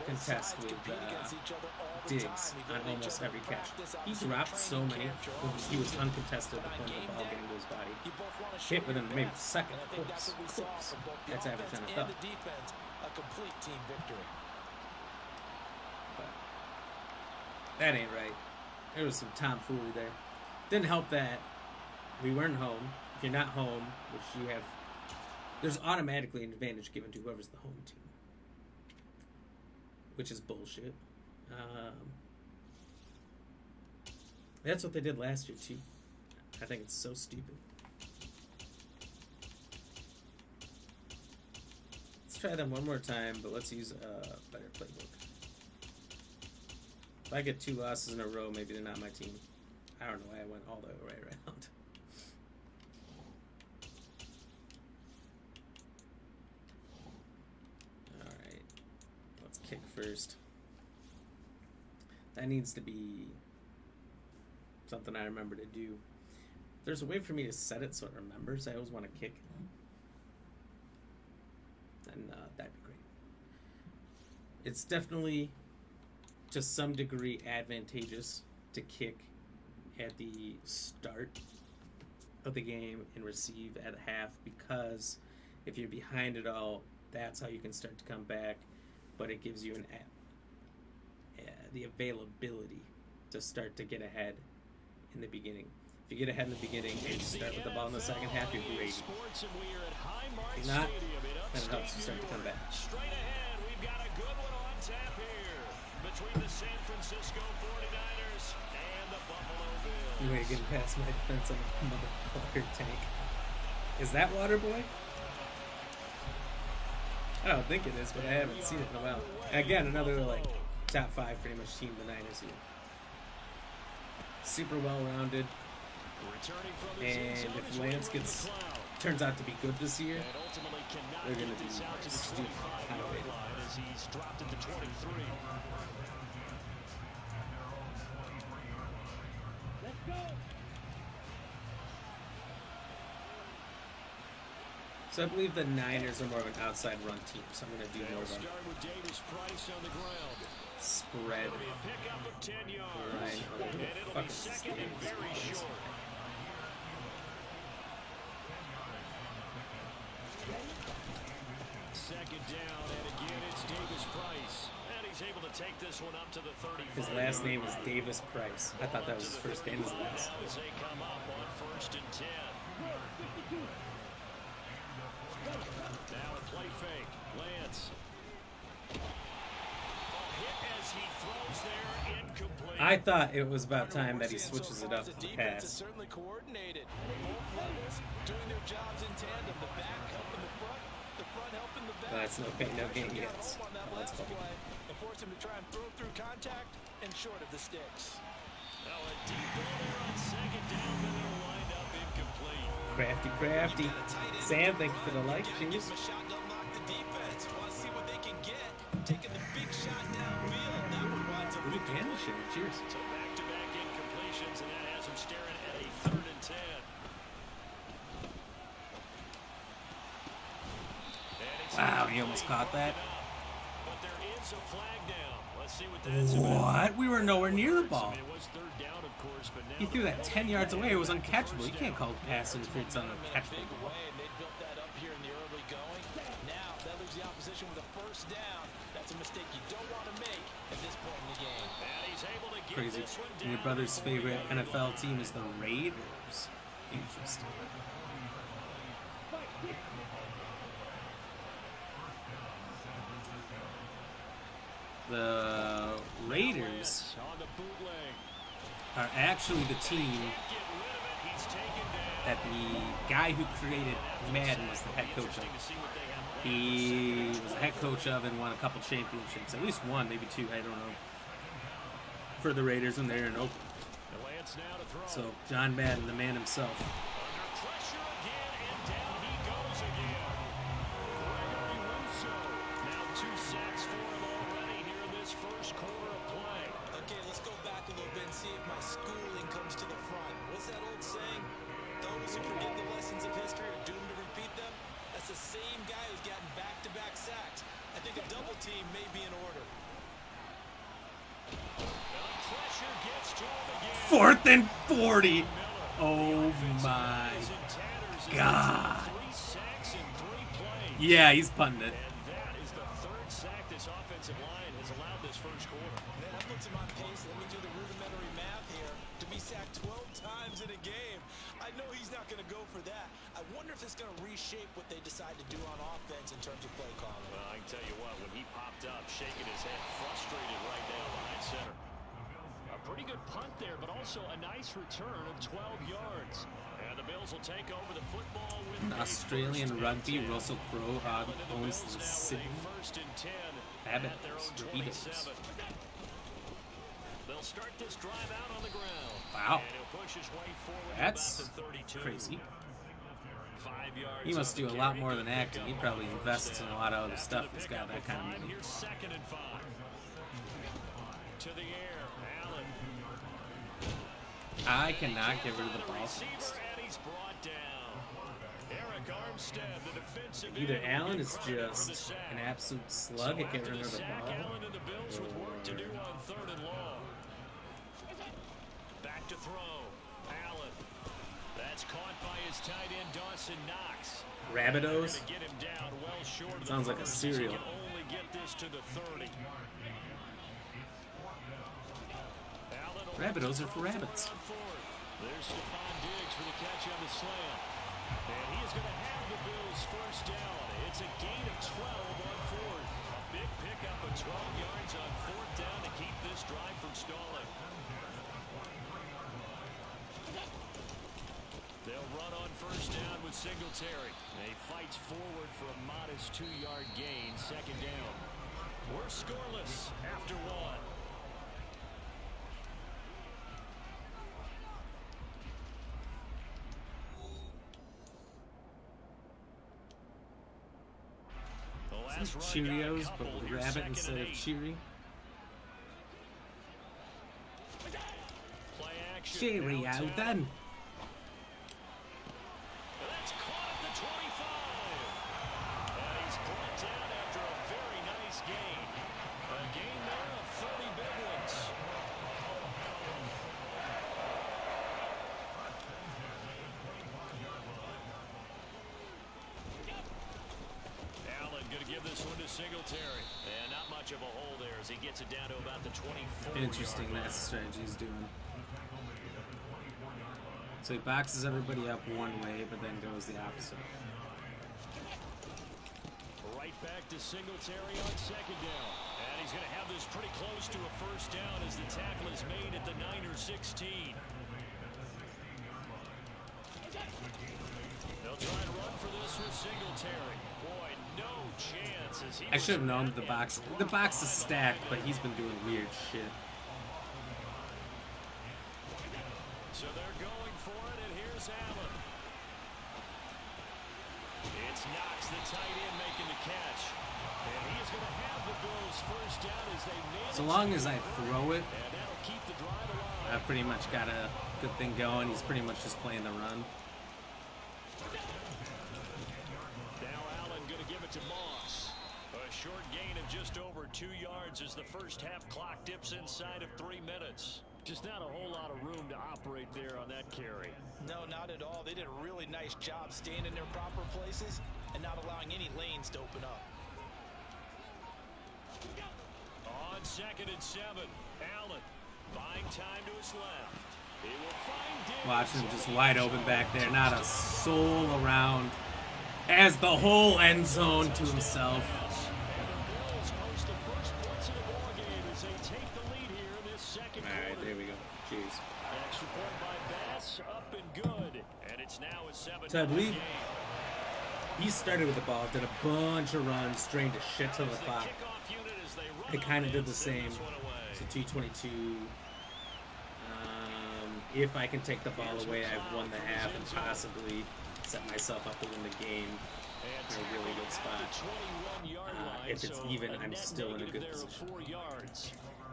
contest with Diggs on almost every catch. He dropped so many when he was uncontested at the point of the ball getting to his body. Hit within maybe a second, of course. That's average NFL.
A complete team victory.
But that ain't right. There was some tomfoolery there. Didn't help that we weren't home. If you're not home, which you have, there's automatically an advantage given to whoever's the home team, which is bullshit. That's what they did last year too. I think it's so stupid. Let's try them one more time, but let's use a better playbook. If I get 2 losses in a row, maybe they're not my team. I don't know why I went all the way around. Alright. Let's kick first. That needs to be something I remember to do. If there's a way for me to set it so it remembers I always want to kick, then that'd be great. It's definitely, to some degree, advantageous to kick at the start of the game and receive at half, because if you're behind it all, that's how you can start to come back, but it gives you the availability to start to get ahead in the beginning. If you get ahead in the beginning and you start with the ball in the second half, you're great. If not, then it helps you start to come back.
Straight ahead, we've got a good one on tap here between the San Francisco 49ers and the Buffalo Bills.
You ain't getting past my defense on a motherfucker tank. Is that Waterboy? I don't think it is, but I haven't seen it in a while. Again, another like top 5 pretty much team, the Niners here. Super well-rounded. And if Lance turns out to be good this year, they're going to be stupid high-rated.
As he's dropped it to 23. Let's go.
So I believe the Niners are more of an outside run team, so I'm going to do more of a spread line. Oh, fucking stand this short.
Second down, and again it's Davis Price. And he's able to take this one up to the 35.
His last name is Davis Price. I thought that was his first and his last.
As they come up on 1st and 10. Now a play fake. Lance. A hit as he throws there, incomplete.
I thought it was about time that he switches it up to the pass.
Certainly coordinated. Both levels doing their jobs in tandem. The back helping the front helping the back.
That's no pain, no gain yet. That's fine.
And force him to try and throw through contact and short of the sticks.
Now a deep ball there on 2nd down, but it'll wind up incomplete.
Crafty. Sam, thank you for the like. Cheers. Ooh, candy share. Cheers.
So back-to-back incompletions, and that has him staring at a 3rd and 10.
Wow, he almost caught that.
But there is a flag down. Let's see what that's about.
What? We were nowhere near the ball.
I mean, it was 3rd down, of course, but now
He threw that 10 yards away. It was uncatchable. You can't call pass interference on uncatchable.
Big way, and they built that up here in the early going. Now that leaves the opposition with a 1st down. That's a mistake you don't want to make at this point in the game.
and he's able to get
Crazy.
this one
And your
down
brother's
to the
favorite
40.
NFL team is the Raiders. Interesting. The Raiders
On the bootleg.
are actually the team
Get rid of it. He's taken down.
that the guy who created Madden was the head coach of.
To see what they have planned.
He was the head coach of and won a couple championships, at least one, maybe 2, I don't know, for the Raiders when they were in Oakland.
The Lance now to throw.
So John Madden, the man himself.
Under pressure again, and down he goes again. Gregory Rousseau. Now 2 sacks for him already here in this 1st quarter of play.
Okay, let's go back a little bit and see if my schooling comes to the front. What's that old saying? Those who forget the lessons of history are doomed to repeat them. That's the same guy who's gotten back-to-back sacks. I think a double team may be in order.
Pressure gets to him again.
4th and 40. Oh my God.
3 sacks in 3 plays.
Yeah, he's punting it.
And that is the 3rd sack this offensive line has allowed this 1st quarter.
Man, that puts him on pace. Let me do the rudimentary math here. To be sacked 12 times in a game. I know he's not going to go for that. I wonder if it's going to reshape what they decide to do on offense in terms of play calling.
Well, I can tell you what, when he popped up, shaking his head, frustrated right now behind center. A pretty good punt there, but also a nice return of 12 yards. And the Bills will take over the football with
Australian rugby, Russell Crowe owns the Sydney
1st and 10
Rabbitohs.
at their own 27. They'll start this drive out on the ground.
Wow.
And he'll push his way forward
That's
about the 32.
crazy.
5 yards
He must
on
do
the
a lot
carry.
more than
Good
acting. He
pickup
probably
on
invests in a lot of other
After
stuff.
the
He's got
pickup
that kind of
five,
money.
Here's 2nd and 5. To the air, Allen.
I cannot get rid of the ball
Receiver,
fast.
and he's brought down. Eric Armstead, the defensive
Either
end,
Allen
will
is
get credit for the
just
sack.
an absolute
So
slug at
after
getting rid
the
of the
sack,
ball.
Allen and the Bills with work to do on 3rd and long. Back to throw. Allen. That's caught by his tight end, Dawson Knox.
Rabbitohs.
Gonna get him down well short of
Sounds
the
like a
1st, as he
cereal.
can only get this to the 30. Allen will
Rabbitohs are for
throw
rabbits.
on 4th. There's Stephon Diggs for the catch on the slam. And he is going to have the Bills 1st down. It's a gain of 12 on 4th. Big pickup of 12 yards on 4th down to keep Singletary. And he fights forward for a modest 2-yard gain. Second down. We're scoreless after one.
Cheerios, but with rabbit instead of cheery. Cheerio, then.
That's caught at the 25. And he's brought down after a very nice gain. A gain there of 30 big ones. Allen going to give this one to Singletary. And not much of a hole there as he gets it down to about the 24.
Interesting, that's the strategy he's doing. So he boxes everybody up one way, but then goes the opposite.
Right back to Singletary on second down. And he's going to have this pretty close to a first down as the tackle is made at the Niners 16. They'll try and run for this with Singletary. Boy, no chance as he
I should have known that the box is stacked, but he's been doing weird shit.
So they're going for it, and here's Allen. It's Knox, the tight end, making the catch. And he is going to have the Bills first down as they manage.
So long as I throw it,
And that'll keep the drive alive.
I've pretty much got a good thing going. He's pretty much just playing the run.
Now Allen going to give it to Moss. A short gain of just over 2 yards as the first half clock dips inside of 3 minutes. Just not a whole lot of room to operate there on that carry.
No, not at all. They did a really nice job staying in their proper places and not allowing any lanes to open up.
On 2nd and 7, Allen buying time to his left. He will find Diggs.
Watching him just wide open back there. Not a soul around. Has the whole end zone to himself.
And the Bills post the first points of the ball game as they take the lead here in this second quarter.
Alright, there we go. Jeez.
Extra point by Bass, up and good. And it's now a 7-0
So I believe
game.
he started with the ball, did a bunch of runs, drained a shit ton of the clock.
Kickoff unit as they run
It kind of did the
offense, send
same.
this one away.
So 222. If I can take the ball away, I've won the half and possibly set myself up to win the game in a really good spot. If it's even, I'm still in a good position.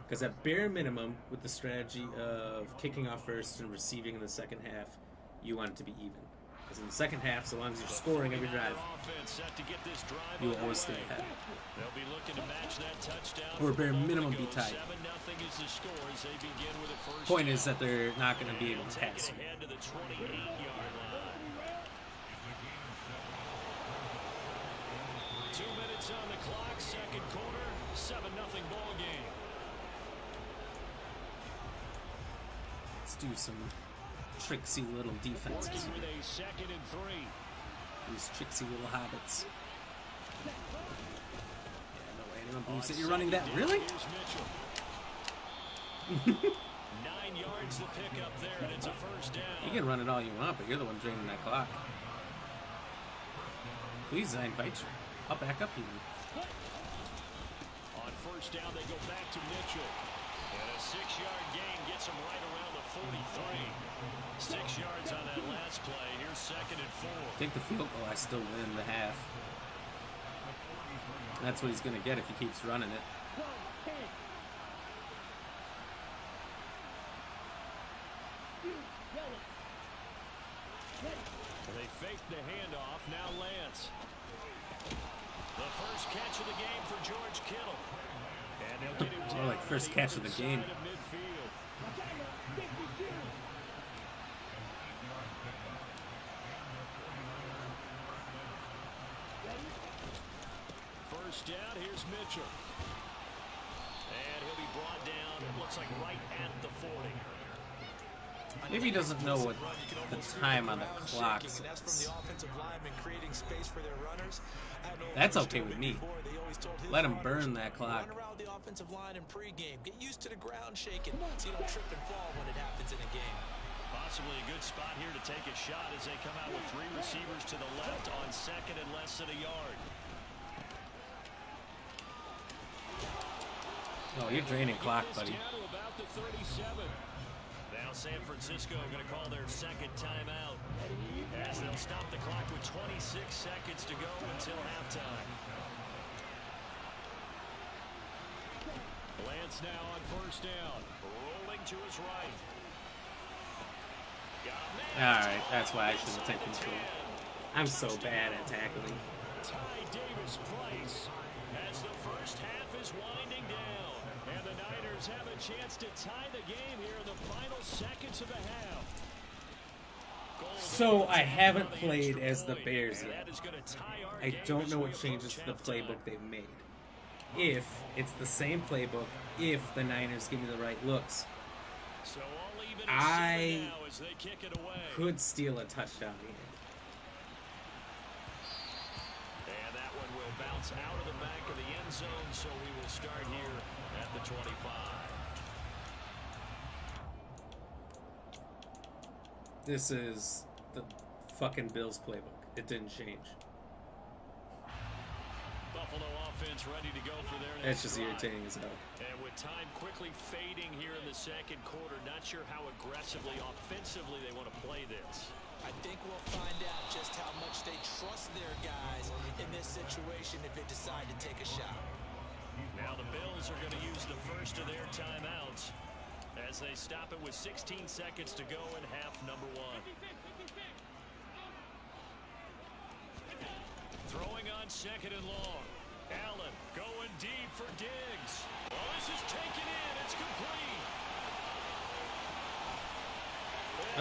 Because at bare minimum, with the strategy of kicking off first and receiving in the second half, you want it to be even. Because in the second half, so long as you're scoring every drive, you will always stay ahead.
They'll be looking to match that touchdown.
Or bare minimum be tight.
7-0 is the score as they begin with a first
Point
down.
is that they're not going to be able to
Take
pass
it
you.
ahead to the 28-yard line. 2 minutes on the clock, second quarter, 7-0 ball game.
Let's do some tricksy little defenses.
Working with a 2nd and 3.
These tricksy little hobbits. Yeah, no way anyone believes that you're running that. Really?
Here's Mitchell. 9 yards to pick up there, and it's a first down.
You can run it all you want, but you're the one draining that clock. Please, I invite you. I'll back up even.
On first down, they go back to Mitchell. And a 6-yard gain gets him right around the 43. 6 yards on that last play. Here's 2nd and 4.
Take the field goal, I still win the half. That's what he's going to get if he keeps running it.
They fake the handoff. Now Lance. The first catch of the game for George Kittle. And they'll get him
More like first catch of the game.
midfield. First down, here's Mitchell. And he'll be brought down, it looks like right at the 40.
Maybe he doesn't know what the time on the clock
That's from
says.
the offensive lineman creating space for their runners.
That's okay with me. Let him burn that clock.
Run around the offensive line in pregame. Get used to the ground shaking so you don't trip and fall when it happens in a game.
possibly a good spot here to take a shot as they come out with 3 receivers to the left on second and less than a yard.
Oh, you're draining clock, buddy.
Down to about the 37. Now San Francisco going to call their second timeout as they'll stop the clock with 26 seconds to go until halftime. Lance now on first down, rolling to his right.
All right, that's why I shouldn't take control. I'm so bad at tackling.
Ty Davis place as the first half is winding down. And the Niners have a chance to tie the game here in the final seconds of the half.
So I haven't played as the Bears yet. I don't know what changes to the playbook they've made. If it's the same playbook, if the Niners give me the right looks, I could steal a touchdown here.
And that one will bounce out of the back of the end zone, so we will start here at the 25.
This is the fucking Bills playbook. It didn't change.
Buffalo offense ready to go for their
It's
next
just
drive.
irritating as hell.
And with time quickly fading here in the second quarter, not sure how aggressively, offensively they want to play this.
I think we'll find out just how much they trust their guys in this situation if they decide to take a shot.
Now the Bills are going to use the first of their timeouts as they stop it with 16 seconds to go in half number 1. Throwing on second and long. Allen going deep for Diggs. Oh, this is taken in. It's complete.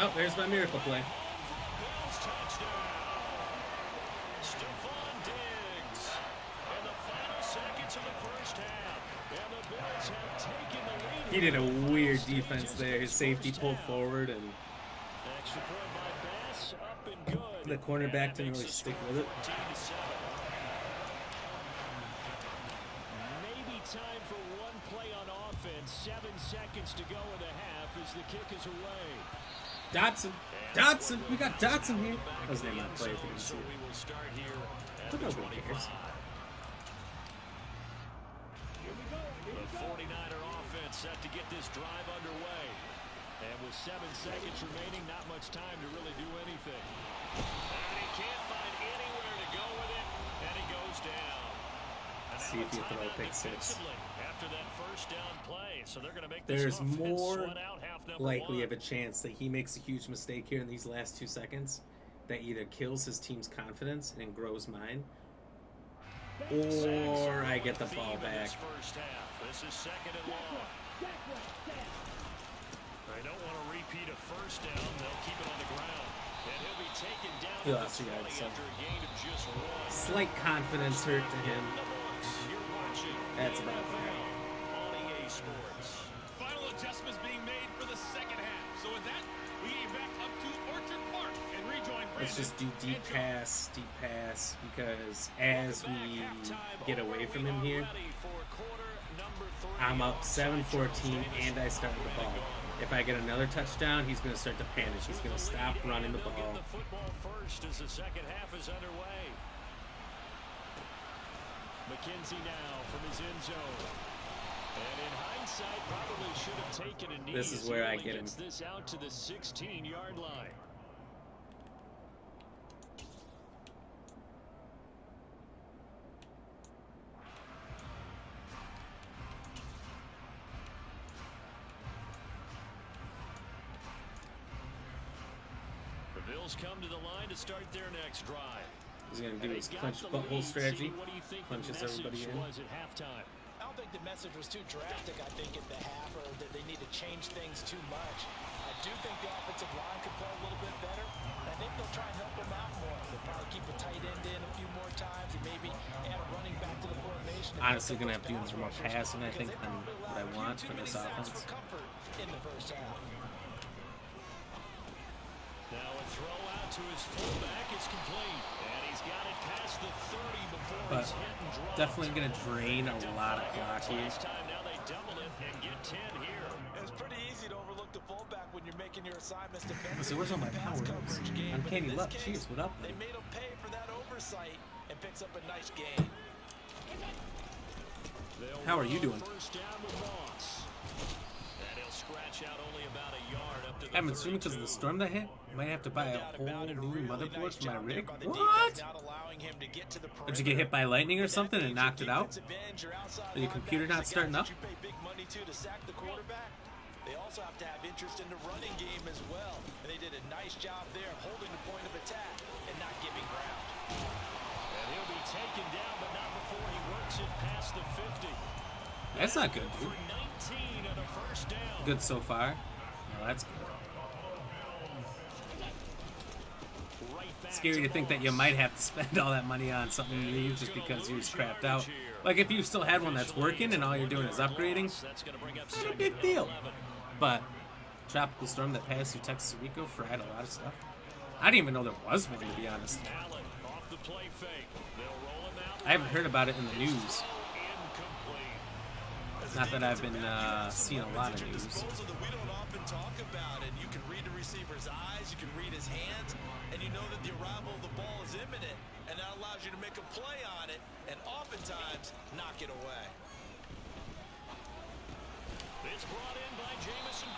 Oh, there's my miracle play.
Bills touchdown. Stephon Diggs. In the final seconds of the first half. And the Bills have taken the lead.
He did a weird defense there. His safety pulled forward, and
Extra point by Bass, up and good.
the cornerback didn't really stick with it.
14-7. Maybe time for one play on offense. 7 seconds to go in the half as the kick is away.
Dotson. Dotson. We got Dotson here. That was the name of my play if you didn't see
So
it.
we will start here at
But
the
nobody
25.
cares.
The 49er offense set to get this drive underway. And with 7 seconds remaining, not much time to really do anything. And he can't find anywhere to go with it, and he goes down. And
See if
now
you throw a
timeout
pick six.
defensively after that first down play. So they're going to make this
There's
offense
more
sweat out half number
likely
1.
of a chance that he makes a huge mistake here in these last 2 seconds that either kills his team's confidence and grows mine, or I get the ball back.
First half. This is second and long. They don't want to repeat a first down. They'll keep it on the ground. And he'll be taken down
He
at
lost
the
2 yards,
20
so.
after a gain of just 1.
Slight confidence hurt to him.
You're watching
That's about fair.
on EA Sports.
Final adjustments being made for the second half. So with that, we get back up to Orchard Park and rejoin Brandon.
Let's just do deep pass, because as we get away from him here, I'm up 7-14 and I start the ball. If I get another touchdown, he's going to start to panic. He's going to stop running the ball.
The football first as the second half is underway. McKenzie now from his end zone. And in hindsight, probably should have taken a knee.
This is
as
where
he
I
only
get him.
gets this out to the 16-yard line. The Bills come to the line to start their next drive.
He's going to do
And
his
they got
punch
the
butthole
lead.
strategy.
What do you think
Punches
the message
everybody in.
was at halftime?
I don't think the message was too drastic, I think, at the half, or that they need to change things too much. I do think the offensive line could play a little bit better. And I think they'll try and help them out more. They'll probably keep a tight end in a few more times and maybe add a running back to the formation.
Honestly, going to have to do some more passing, I think, than what I want for this offense.
For comfort in the first half.
Now a throw out to his fullback. It's complete. And he's got it past the 30 before
But
he's hit and dropped.
definitely going to drain a lot of clock here.
Last time, now they doubled it and get 10 here.
It's pretty easy to overlook the fullback when you're making your assignments defensively.
So where's all my
Pass
power-ups?
coverage game,
Uncanny
but in
luck.
this
Cheers,
case,
what up,
They
buddy?
made him pay for that oversight and picks up a nice gain.
How are you doing? I'm assuming because of the storm that hit, I might have to buy a whole new motherboard for my rig. What? Did you get hit by lightning or something and knocked it out? Or your computer not starting up?
They also have to have interest in the running game as well. And they did a nice job there holding the point of attack and not giving ground.
And he'll be taken down, but not before he works it past the 50.
That's not good, dude.
For 19 and a first down.
Good so far. Oh, that's good. Scary to think that you might have to spend all that money on something new just because yours crapped out. Like if you still had one that's working and all you're doing is upgrading, not a big deal. But tropical storm that passed through Texas and Rico fried a lot of stuff. I didn't even know there was one, to be honest. I haven't heard about it in the news. Not that I've been seeing a lot of news.
We don't often talk about it. You can read the receiver's eyes, you can read his hands, and you know that the arrival of the ball is imminent, and that allows you to make a play on it, and oftentimes knock it away.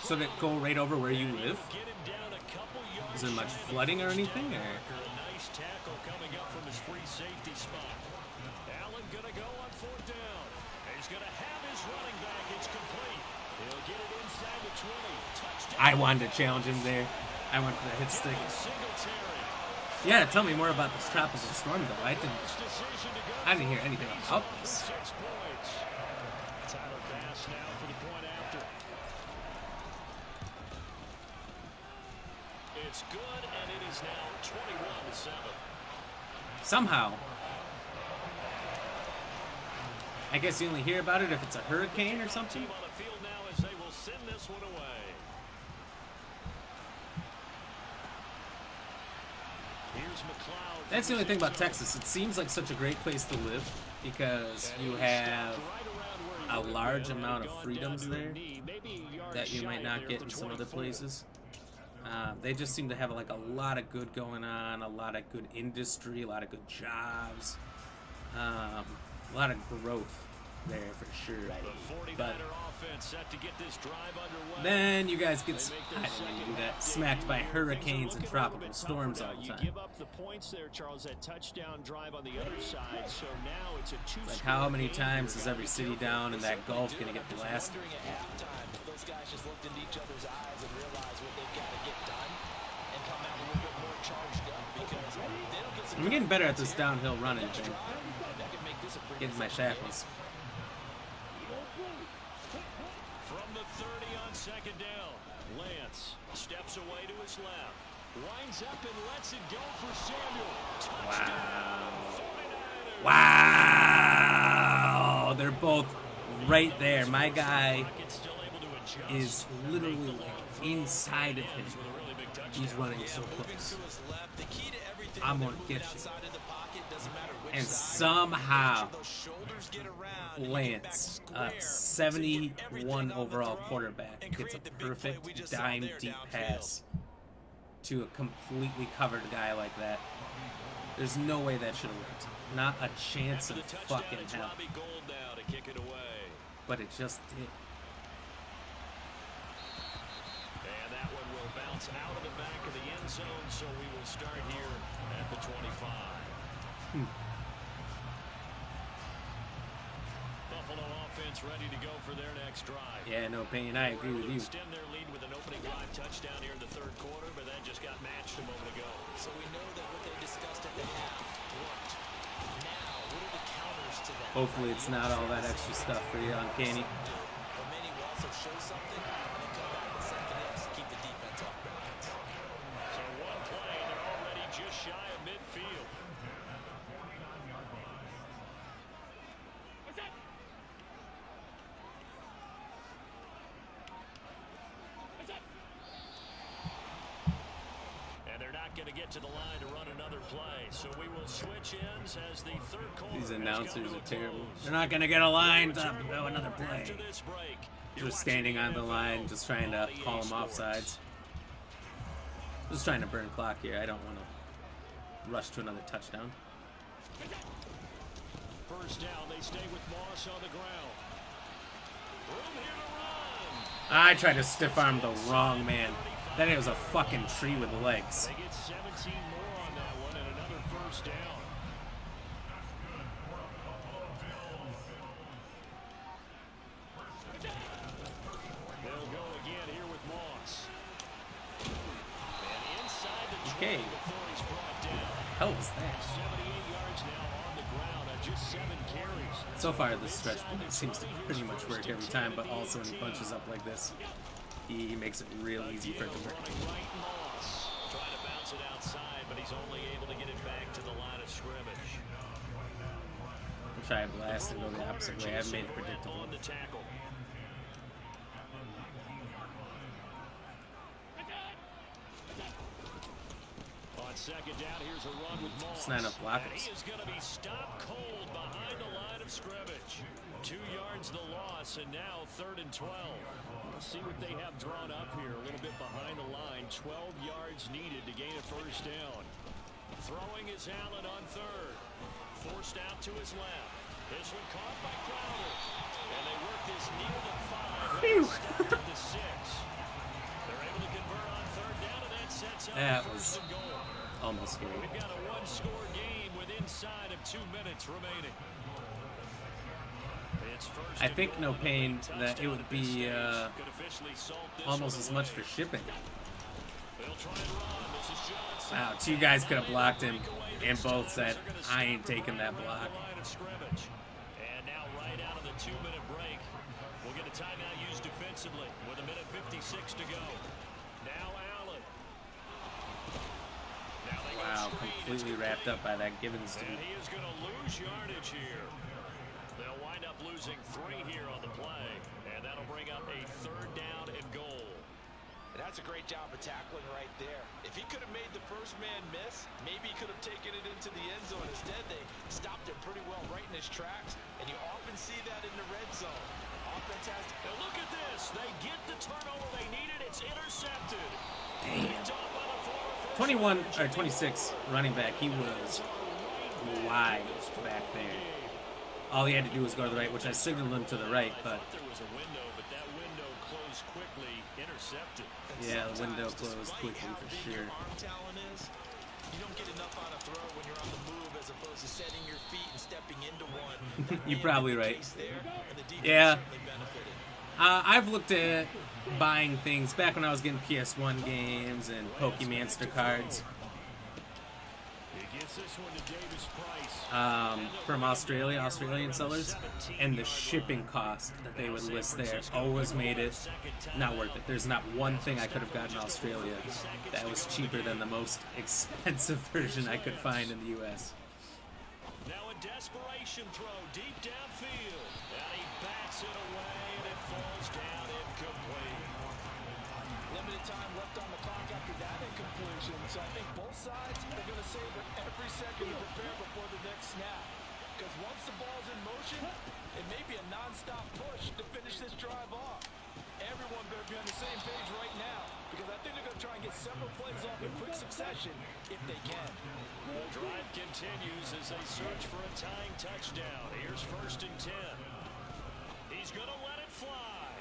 So did it go right over where you live? Is there much flooding or anything? Or?
Nice tackle coming up from his free safety spot. Allen gonna go on fourth down. He's gonna have his running back. It's complete. He'll get it inside the 20. Touchdown.
I wanted to challenge him there. I went for the hit stick. Yeah, tell me more about this tropical storm, though. I didn't hear anything about this.
6 points. Tyler Bass now for the point after. It's good, and it is now 21-7.
Somehow. I guess you only hear about it if it's a hurricane or something.
On the field now as they will send this one away. Here's McLeod.
That's the only thing about Texas. It seems like such a great place to live because you have a large amount of freedoms there that you might not get in some other places. They just seem to have like a lot of good going on, a lot of good industry, a lot of good jobs, a lot of growth there for sure. But then you guys get, I didn't mean to do that, smacked by hurricanes and tropical storms all the time.
Give up the points there, Charles. That touchdown drive on the other side. So now it's a
Like how many times is every city down in that Gulf going to get blasted?
Those guys just looked into each other's eyes and realized what they've got to get done and come out a little bit more charged up because they don't get some.
I'm getting better at this downhill running thing. Getting my shackles.
From the 30 on second down, Lance steps away to his left, winds up and lets it go for Samuel. Touchdown, 49ers.
Wow! They're both right there. My guy is literally like inside of him. He's running so close. I'm gonna get you. And somehow Lance, 71 overall quarterback, gets a perfect dime deep pass to a completely covered guy like that. There's no way that should have worked. Not a chance in fucking hell. But it just did.
And that one will bounce out of the back of the end zone, so we will start here at the 25. Buffalo offense ready to go for their next drive.
Yeah, no pain. I agree with you.
Extend their lead with an opening drive touchdown here in the third quarter, but that just got matched a moment ago.
So we know that what they discussed at the half worked. Now, what are the counters to that?
Hopefully it's not all that extra stuff for you, Uncanny.
But many will also show something and then come back with something else to keep the defense off balance.
So one play, they're already just shy of midfield. And they're not going to get to the line to run another play. So we will switch ends as the third quarter.
These announcers are terrible. They're not going to get a line to go another play. Just standing on the line, just trying to call them offsides. Just trying to burn clock here. I don't want to rush to another touchdown.
First down, they stay with Moss on the ground. Room here to run.
I tried to stiff arm the wrong man. Then it was a fucking tree with legs.
They get 17 more on that one and another first down. They'll go again here with Moss. And inside the 20 before he's brought down.
Hell was that?
78 yards now on the ground on just 7 carries.
So far, this stretch play seems to pretty much work every time, but also when he bunches up like this, he makes it real easy for it to work.
Right, Moss trying to bounce it outside, but he's only able to get it back to the line of scrimmage.
I'll try a blast and go the opposite way. I've made it predictable.
On the tackle. On second down, here's a run with Moss.
It's not enough blockers.
He is going to be stopped cold behind the line of scrimmage. 2 yards the loss, and now 3rd and 12. Let's see what they have drawn up here. A little bit behind the line. 12 yards needed to gain a first down. Throwing is Allen on 3rd. Forced out to his left. This one caught by Crowder. And they work this near the 5. To the 6. They're able to convert on 3rd down, and that sets up
That
first
was
and goal.
almost scary.
We've got a one-score game with inside of 2 minutes remaining. It's first
I think no pain that it would be
could officially salt this
almost
one
as much
away.
for shipping.
They'll try and run. This is Johnson.
Wow, 2 guys could have blocked him, and both said, I ain't taking that block.
Line of scrimmage. And now right out of the 2-minute break, we'll get a timeout used defensively with 1:56 to go. Now Allen. Now they go
Wow,
screen.
completely wrapped up by that Givens dude.
And he is going to lose yardage here. They'll wind up losing 3 here on the play, and that'll bring up a 3rd down and goal.
And that's a great job of tackling right there. If he could have made the first man miss, maybe he could have taken it into the end zone. Instead, they stopped him pretty well right in his tracks, and you often see that in the red zone. Offense has to...
Now look at this. They get the turnover they needed. It's intercepted.
Damn.
Picked up by the former
21 or 26 running back. He was wide back there. All he had to do was go to the right, which I signaled him to the right, but
There was a window, but that window closed quickly. Intercepted.
yeah, the window
Sometimes,
closed
despite
quickly
how
for
big
sure.
your arm talent is, you don't get enough on a throw when you're on the move as opposed to setting your feet and stepping into one.
You're probably right.
There, and the defense
Yeah.
certainly benefited.
I've looked at buying things back when I was getting PS1 games and Pokemonster cards
He gets this one to Davis Price.
from Australian sellers, and the shipping cost that they would list there always made it not worth it. There's not one thing I could have gotten in Australia that was cheaper than the most expensive version I could find in the U.S.
Now a desperation throw deep downfield. And he bats it away, and it falls down incomplete.
Limited time left on the clock after that incompletion, so I think both sides are going to savor every second to prepare before the next snap. Because once the ball's in motion, it may be a non-stop push to finish this drive off. Everyone better be on the same page right now, because I think they're going to try and get several plays off in quick succession if they can.
The drive continues as they search for a tying touchdown. Here's 1st and 10. He's going to let it fly.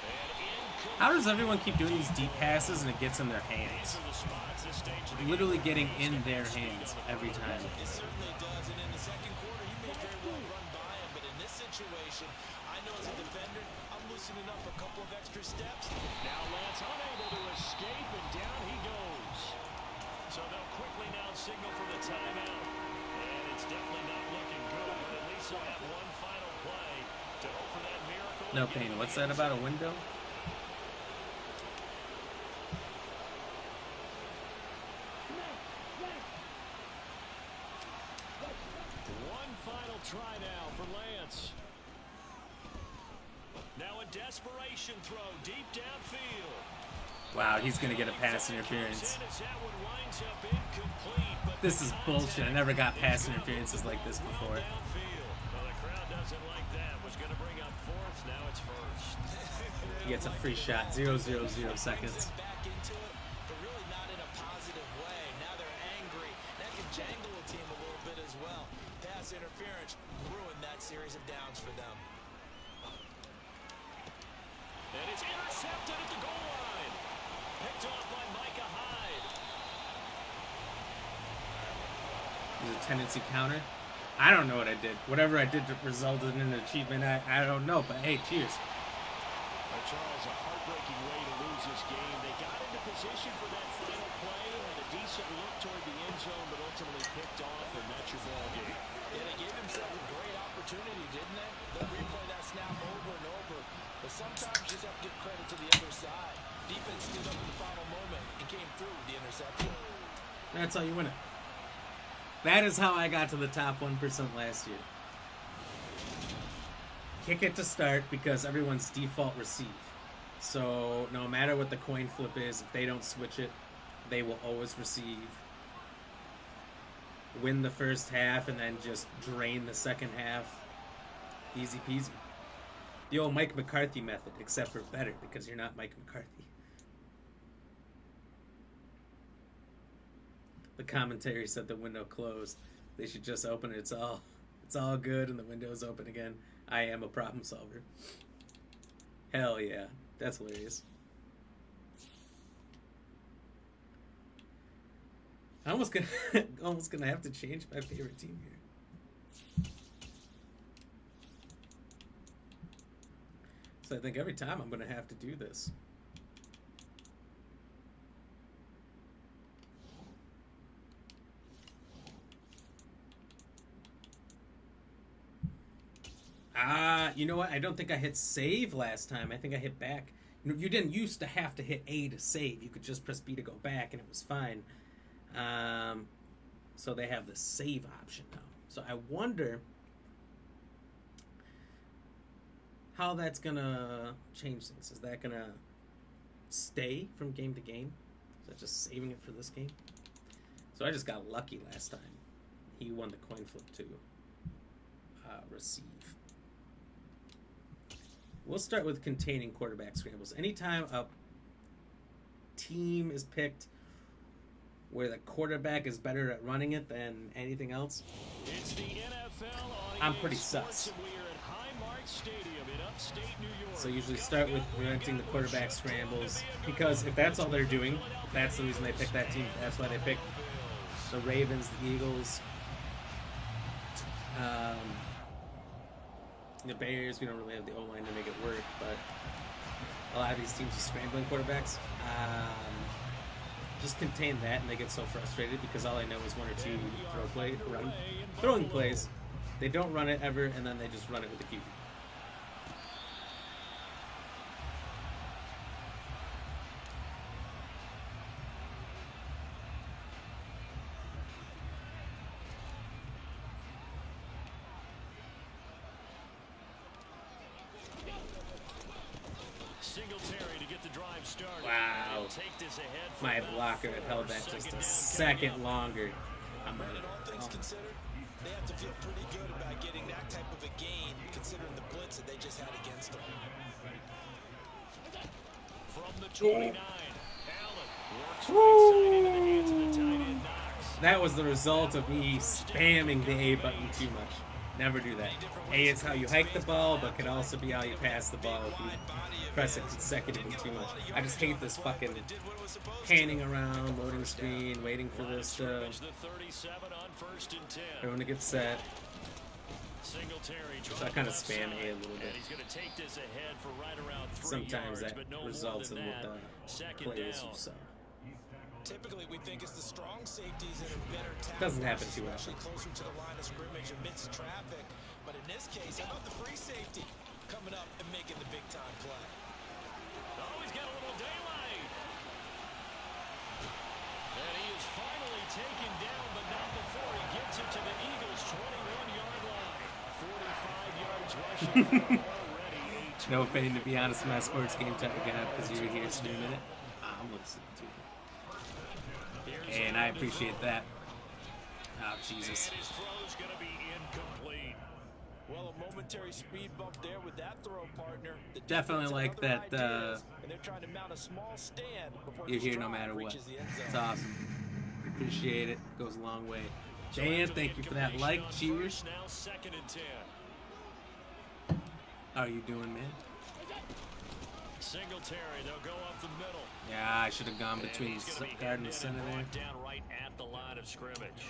And incomplete.
How does everyone keep doing these deep passes and it gets in their hands?
These are the spots this stage of the
Literally getting in their hands every time.
It certainly does, and in the second quarter, he may very well run by him, but in this situation, I know as a defender, I'm loosening up a couple of extra steps.
Now Lance unable to escape, and down he goes. So they'll quickly now signal for the timeout. And it's definitely not looking good, but at least they'll have one final play to hope for that miracle.
No pain. What's that about a window?
One final try now for Lance. Now a desperation throw deep downfield.
Wow, he's going to get a pass interference.
And as that one winds up incomplete, but
This is bullshit. I never got pass interferences like this before.
downfield. Well, the crowd doesn't like that. Was going to bring up 4th. Now it's 1st.
He gets a free shot. 0.000 seconds.
Back into it. The real pass interference ruined that series of downs for them.
And it's intercepted at the goal line. Picked off by Micah Hyde.
There's a tendency counter. I don't know what I did. Whatever I did resulted in an achievement. I don't know, but hey, cheers.
Charles, a heartbreaking way to lose this game. They got into position for that final play, had a decent look toward the end zone, but ultimately picked off, and that's your ball game.
Yeah, they gave themselves a great opportunity, didn't they? They'll replay that snap over and over. But sometimes you just have to give credit to the other side. Defense stood up in the final moment and came through with the interception.
That's how you win it. That is how I got to the top 1% last year. Kick it to start because everyone's default receive. So no matter what the coin flip is, if they don't switch it, they will always receive. Win the first half and then just drain the second half. Easy peasy. The old Mike McCarthy method, except for better because you're not Mike McCarthy. The commentary said the window closed. They should just open it. It's all good and the window's open again. I am a problem solver. Hell yeah. That's hilarious. I'm almost gonna have to change my favorite team here. So I think every time I'm gonna have to do this. You know what? I don't think I hit save last time. I think I hit back. You didn't used to have to hit A to save. You could just press B to go back, and it was fine. So they have the save option now. So I wonder how that's going to change things. Is that going to stay from game to game? Is that just saving it for this game? So I just got lucky last time. He won the coin flip to receive. We'll start with containing quarterback scrambles. Anytime a team is picked where the quarterback is better at running it than anything else,
It's the NFL on
I'm pretty
EA Sports,
sus.
and we are at Highmark Stadium in upstate New York.
So usually start with preventing the quarterback scrambles, because if that's all they're doing, if that's the reason they pick that team, that's why they pick the Ravens, the Eagles, the Bears. We don't really have the O-line to make it work, but a lot of these teams are scrambling quarterbacks. Just contain that, and they get so frustrated because all I know is one or two throwing plays. They don't run it ever, and then they just run it with the QB.
Singletary to get the drive started.
Wow.
Take this ahead for
My
about
blocker had held that just a second longer. I'm
And all things considered, they have to feel pretty good about getting that type of a gain, considering the blitz that they just had against them.
From the 29, Allen works right side into the hands of the tight end. Knox.
That was the result of me spamming the A button too much. Never do that. A is how you hike the ball, but can also be how you pass the ball if you press it consecutively too much. I just hate this fucking panning around, loading screen, waiting for this
The 37 on 1st and 10.
everyone to get set.
Singletary
So I kind of spam A a little
and
bit.
he's going to take this ahead for right around 3
Sometimes
yards,
that
but no
results in
more than
what
that.
the
Second
players
down.
you saw.
Typically, we think it's the strong safeties that are better tackled,
Doesn't happen too
especially
often.
closer to the line of scrimmage amidst traffic. But in this case, how about the free safety coming up and making the big-time play?
Oh, he's got a little daylight. And he is finally taken down, but not before he gets it to the Eagles' 21-yard line. 45 yards rushing for already.
No pain, to be honest, my sports game type of guy, because you're here streaming it. I'm listening to you. And I appreciate that. Oh, Jesus.
And his throw's going to be incomplete.
Well, a momentary speed bump there with that throw partner. The
Definitely
defense
like
had
that,
other ideas, and they're trying to mount a small stand before
You're
this
here no
drive
matter what.
reaches the end zone.
It's awesome. Appreciate it. Goes a long way. Dan, thank you for that like. Cheers.
Now 2nd and 10.
How are you doing, man?
Singletary, they'll go up the middle.
Yeah, I should have gone between
And he's
the
gonna be
guard and the
headed
center
and
there.
brought down right at the line of scrimmage.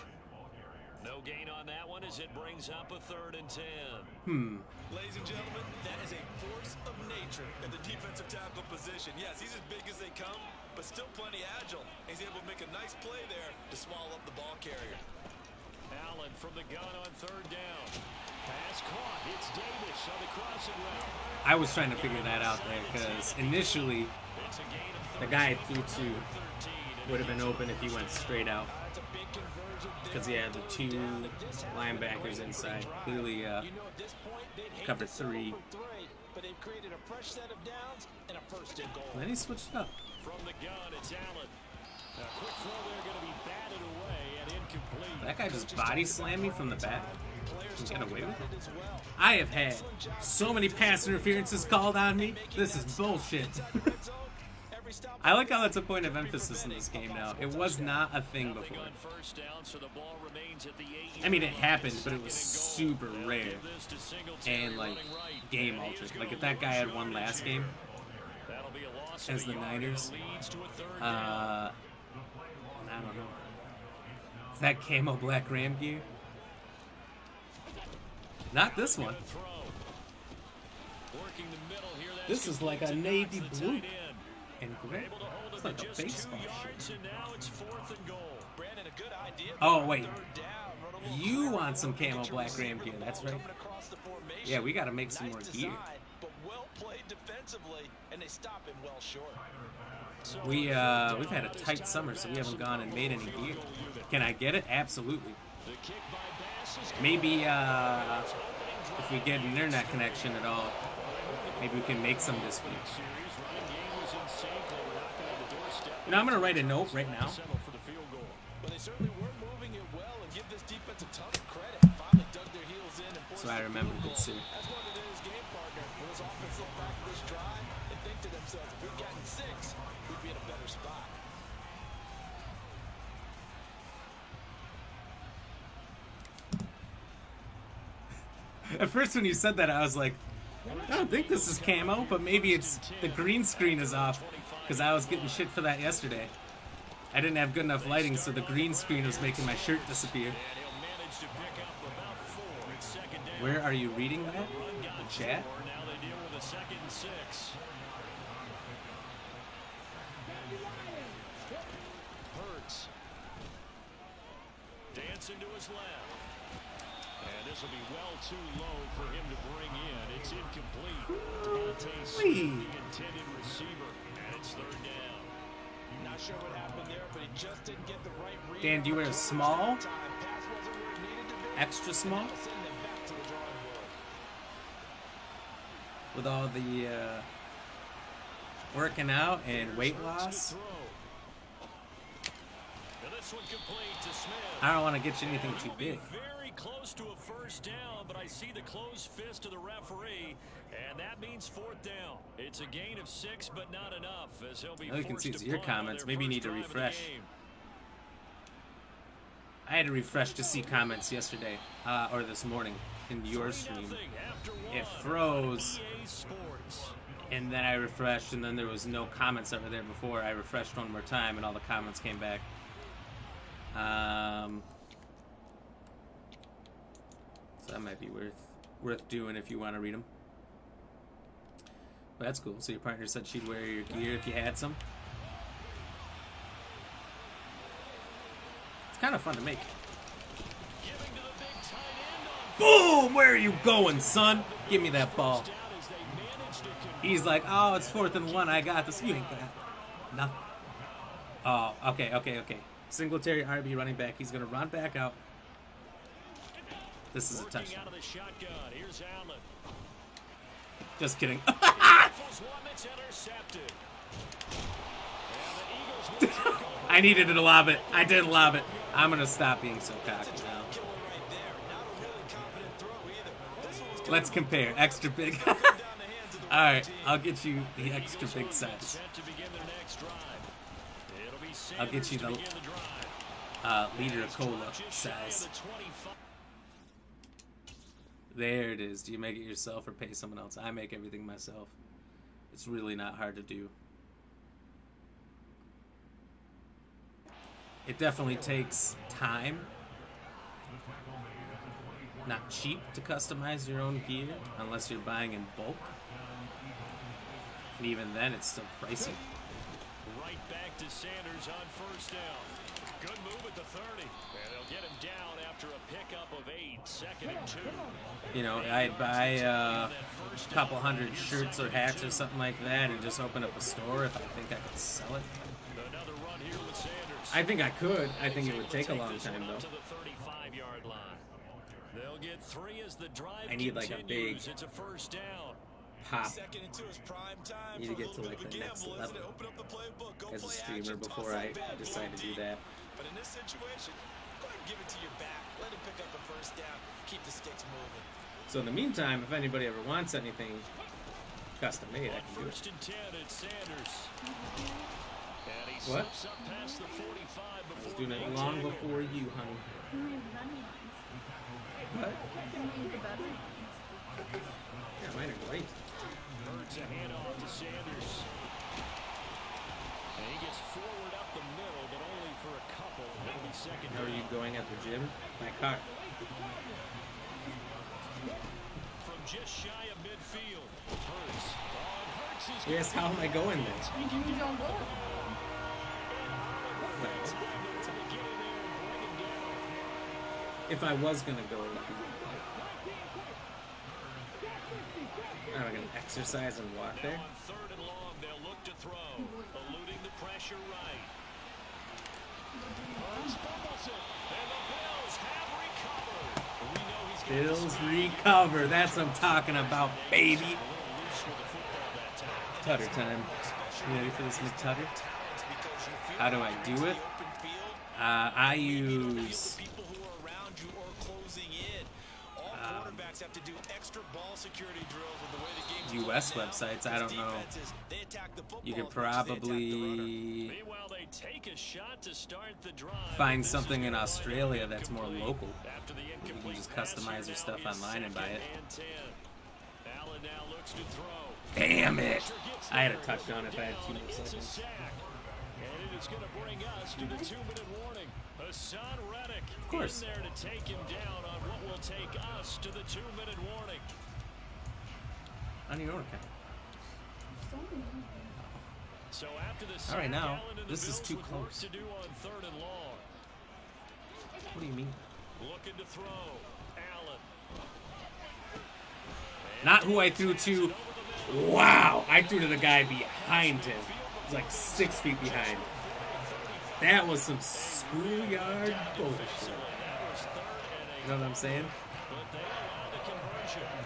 No gain on that one as it brings up a 3rd and 10.
Ladies and gentlemen, that is a force of nature in the defensive tackle position. Yes, he's as big as they come, but still plenty agile. He's able to make a nice play there to swallow up the ball carrier.
Allen from the gun on 3rd down. Pass caught. It's Davis on the crossing route.
I was trying to figure that out there because initially
It's a gain of
the guy I threw to would have been open if he went straight out
It's a big conversion there.
because he had the 2 linebackers inside. Clearly
You know, at this point, they'd hate
covered
to settle
3.
for 3, but they've created a fresh set of downs and a 1st and goal.
Then he switched it up.
From the gun, it's Allen. A quick throw there going to be batted away and incomplete.
That guy just body slammed me from the back.
Players
Get away with
talk about it as well.
I have had so many pass interferences called on me. This is bullshit.
Every stop
I like how that's a point of emphasis in this game now. It was not a thing
Nothing
before.
on 1st down, so the ball remains at the 8.
I mean, it happened, but it was super rare
Give this to Singletary
and like
running right.
game
And he is
altered.
gonna
Like if that guy had won last game
That'll be a loss
as
of
the
a yard,
Niners,
and it leads to a 3rd down.
I don't know. Is that camo black ram gear? Not this one.
Throw. Working the middle here, that's
This is like a
complete to
navy
Knox, the
blue
tight end.
and gray.
Able to hold
It's
him
like
to
a
just 2
baseball
yards,
shirt.
and now it's 4th and goal.
Brandon, a good idea.
Oh wait,
3rd down, run a little
you
clearer,
want some
get
camo
your
black
receiver
ram
the
gear?
ball
That's right.
coming across the formation.
Yeah, we got to make some
Nice
more
design,
gear.
but well played defensively, and they stop him well short.
So
We've
on 3rd
had a
down, it's
tight
time
summer,
to
so we
pass
haven't
the
gone and made any
field
gear.
goal unit.
Can I get it? Absolutely.
The kick by Bass is good.
Maybe if we get an internet connection at all, maybe we can make some this week.
Series running game was in sync. They were knocking on the doorstep.
You know, I'm gonna write a note right now.
Settle for the field goal.
But they certainly were moving it well, and give this defense a ton of credit. Finally dug their heels in and forced
So I
the
remember
field
good
goal.
too.
That's one of his game partner. When his offense look back at this drive and think to themselves, if we'd gotten 6, we'd be in a better spot.
At first, when you said that, I was like, I don't think this is camo, but maybe it's the green screen is off because I was getting shit for that yesterday. I didn't have good enough lighting, so the green screen was making my shirt disappear.
And he'll manage to pick up about 4. It's 2nd down.
Where are you reading that?
Run
The
got
chat?
4. Now they deal with a 2nd and 6. Hurts. Dancing to his left. And this will be well too low for him to bring in. It's incomplete. Devontae Smith, the intended receiver. And it's 3rd down.
Not sure what happened there, but he just didn't get the right read.
Dan, do you wear a small?
Pass wasn't where it needed to be.
Extra small?
Now send them back to the drawing board.
With all the working out and weight loss,
Throw. And this one complete to Smith.
I don't want to get you anything too
He'll be
big.
very close to a 1st down, but I see the closed fist of the referee, and that means 4th down. It's a gain of 6, but not enough, as he'll be
All you can
forced
see
to
is your
punt on
comments.
their
Maybe you
first
need to
drive of the
refresh.
game.
I had to refresh to see comments yesterday or this morning in your stream.
3-0 after
It
one.
froze,
EA Sports.
and then I refreshed, and then there was no comments that were there before. I refreshed one more time, and all the comments came back. So that might be worth doing if you want to read them. But that's cool. So your partner said she'd wear your gear if you had some. It's kind of fun to make.
Giving to the big tight end on
Boom! Where are you going, son? Give me that ball.
down as they manage to convert.
He's like, oh, it's 4th and 1. I got this. You ain't got nothing. Oh, okay. Singletary RB running back. He's going to run back out. This is a
Working
touchdown.
out of the shotgun. Here's Allen.
Just kidding.
Rifles one that's intercepted. And the Eagles will take over.
I needed to lob it. I didn't lob it. I'm going to stop being so cocky now.
Killer right there. Not a really confident throw either. This one was
Let's compare. Extra big.
down the hands of the
All right,
team.
I'll get you the extra big size.
Set to begin their next drive. It'll be
I'll get you
Sanders to
the-
begin the drive.
liter cola size. There it is. Do you make it yourself or pay someone else? I make everything myself. It's really not hard to do. It definitely takes time. Not cheap to customize your own gear unless you're buying in bulk. And even then, it's still pricey.
Right back to Sanders on first down. Good move at the 30. And they'll get him down after a pickup of 8, 2nd and 2.
You know, I'd buy a couple hundred shirts or hats or something like that and just open up a store if I think I could sell it.
Another run here with Sanders.
I think I could. I think it would take a long time, though.
To the 35-yard line. They'll get 3 as the drive
I need like a big
It's a first down.
pop.
2nd and 2 is prime time.
Need to get to like the next level as a streamer before I decide to do that.
But in this situation, go ahead and give it to your back. Let him pick up the first down. Keep the sticks moving.
So in the meantime, if anybody ever wants anything custom made, I can do it.
First and 10 at Sanders. And he
What?
slips up past the 45
I was
before
doing it long before you, honey. What? Yeah, mine are great.
Hurts a handoff to Sanders. And he gets forward up the middle, but only for a couple. That'll be second
How are you
down.
going at the gym? My car.
From just shy of midfield. Hurts. Hurts is
Yes, how am I going then? If I was gonna go, am I gonna exercise and walk there?
on 3rd and long, they'll look to throw. Eluding the pressure right. Hurts fumbles it. And the Bills have recovered. We know he's got
Bills
the speed.
recover. That's what I'm talking about, baby.
A little loose with the football that time.
Tutter time. You ready for this McTutter? How do I do it? I use
People who are around you or closing in. All quarterbacks have to do extra ball security drills with the way the game's
US
going now.
websites. I don't know.
Defenses, they attack the football
You could
as much as they attack the runner.
probably
Meanwhile, they take a shot to start the drive.
find
This is
something in
gonna
Australia
land
that's more
incomplete.
local.
After the
You can
incomplete
just
pass,
customize your
here
stuff
now is
online and buy it.
2nd and 10. Allen now looks to throw.
Damn it!
Pressure gets
I had a
there.
touchdown if I had 2 more
It's a
seconds.
sack. And it is going to bring us to the 2-minute warning. Hassan Reddick
Of course.
in there to take him down on what will take us to the 2-minute warning.
On your own account.
So after the
All
sack,
right, now,
Allen and the
this is
Bills
too
with work
close.
to do on 3rd and long.
What do you mean?
Looking to throw. Allen.
Not who I threw to. Wow! I threw to the guy behind him. He was like 6 feet behind. That was some schoolyard bullshit. You know what I'm saying?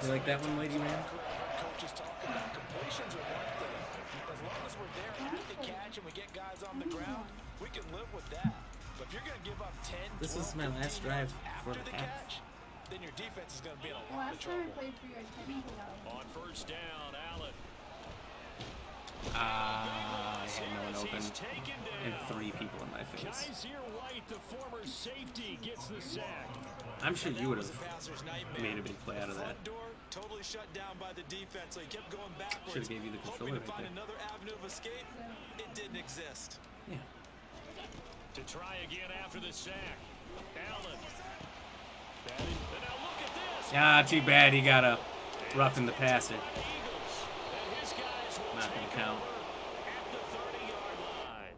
You like that one, lady man?
Coaches talk about completions are one thing. As long as we're there at the catch and we get guys on the ground, we can live with that. But if you're going to give up 10,
This is
12,
my last
15
drive
yards
for
after
the
the
half.
catch, then your defense is going to be in a lot of
Last time I
trouble.
played for you, I technically got
On first down, Allen.
I had no one open
He's taken
and
down.
3 people in my face.
Kaiser White, the former safety, gets the sack.
I'm sure you would have
Passer's nightmare.
made a big play out of that.
Front door totally shut down by the defense, so he kept going backwards.
Should've gave you the controller
hoping to
right
find
there.
another avenue of escape. It didn't exist.
Yeah.
To try again after the sack. Allen. And now look at this.
Ah, too bad he got a rough in the passer.
Eagles. And his guys will
Not gonna
take
count.
over at the 30-yard line.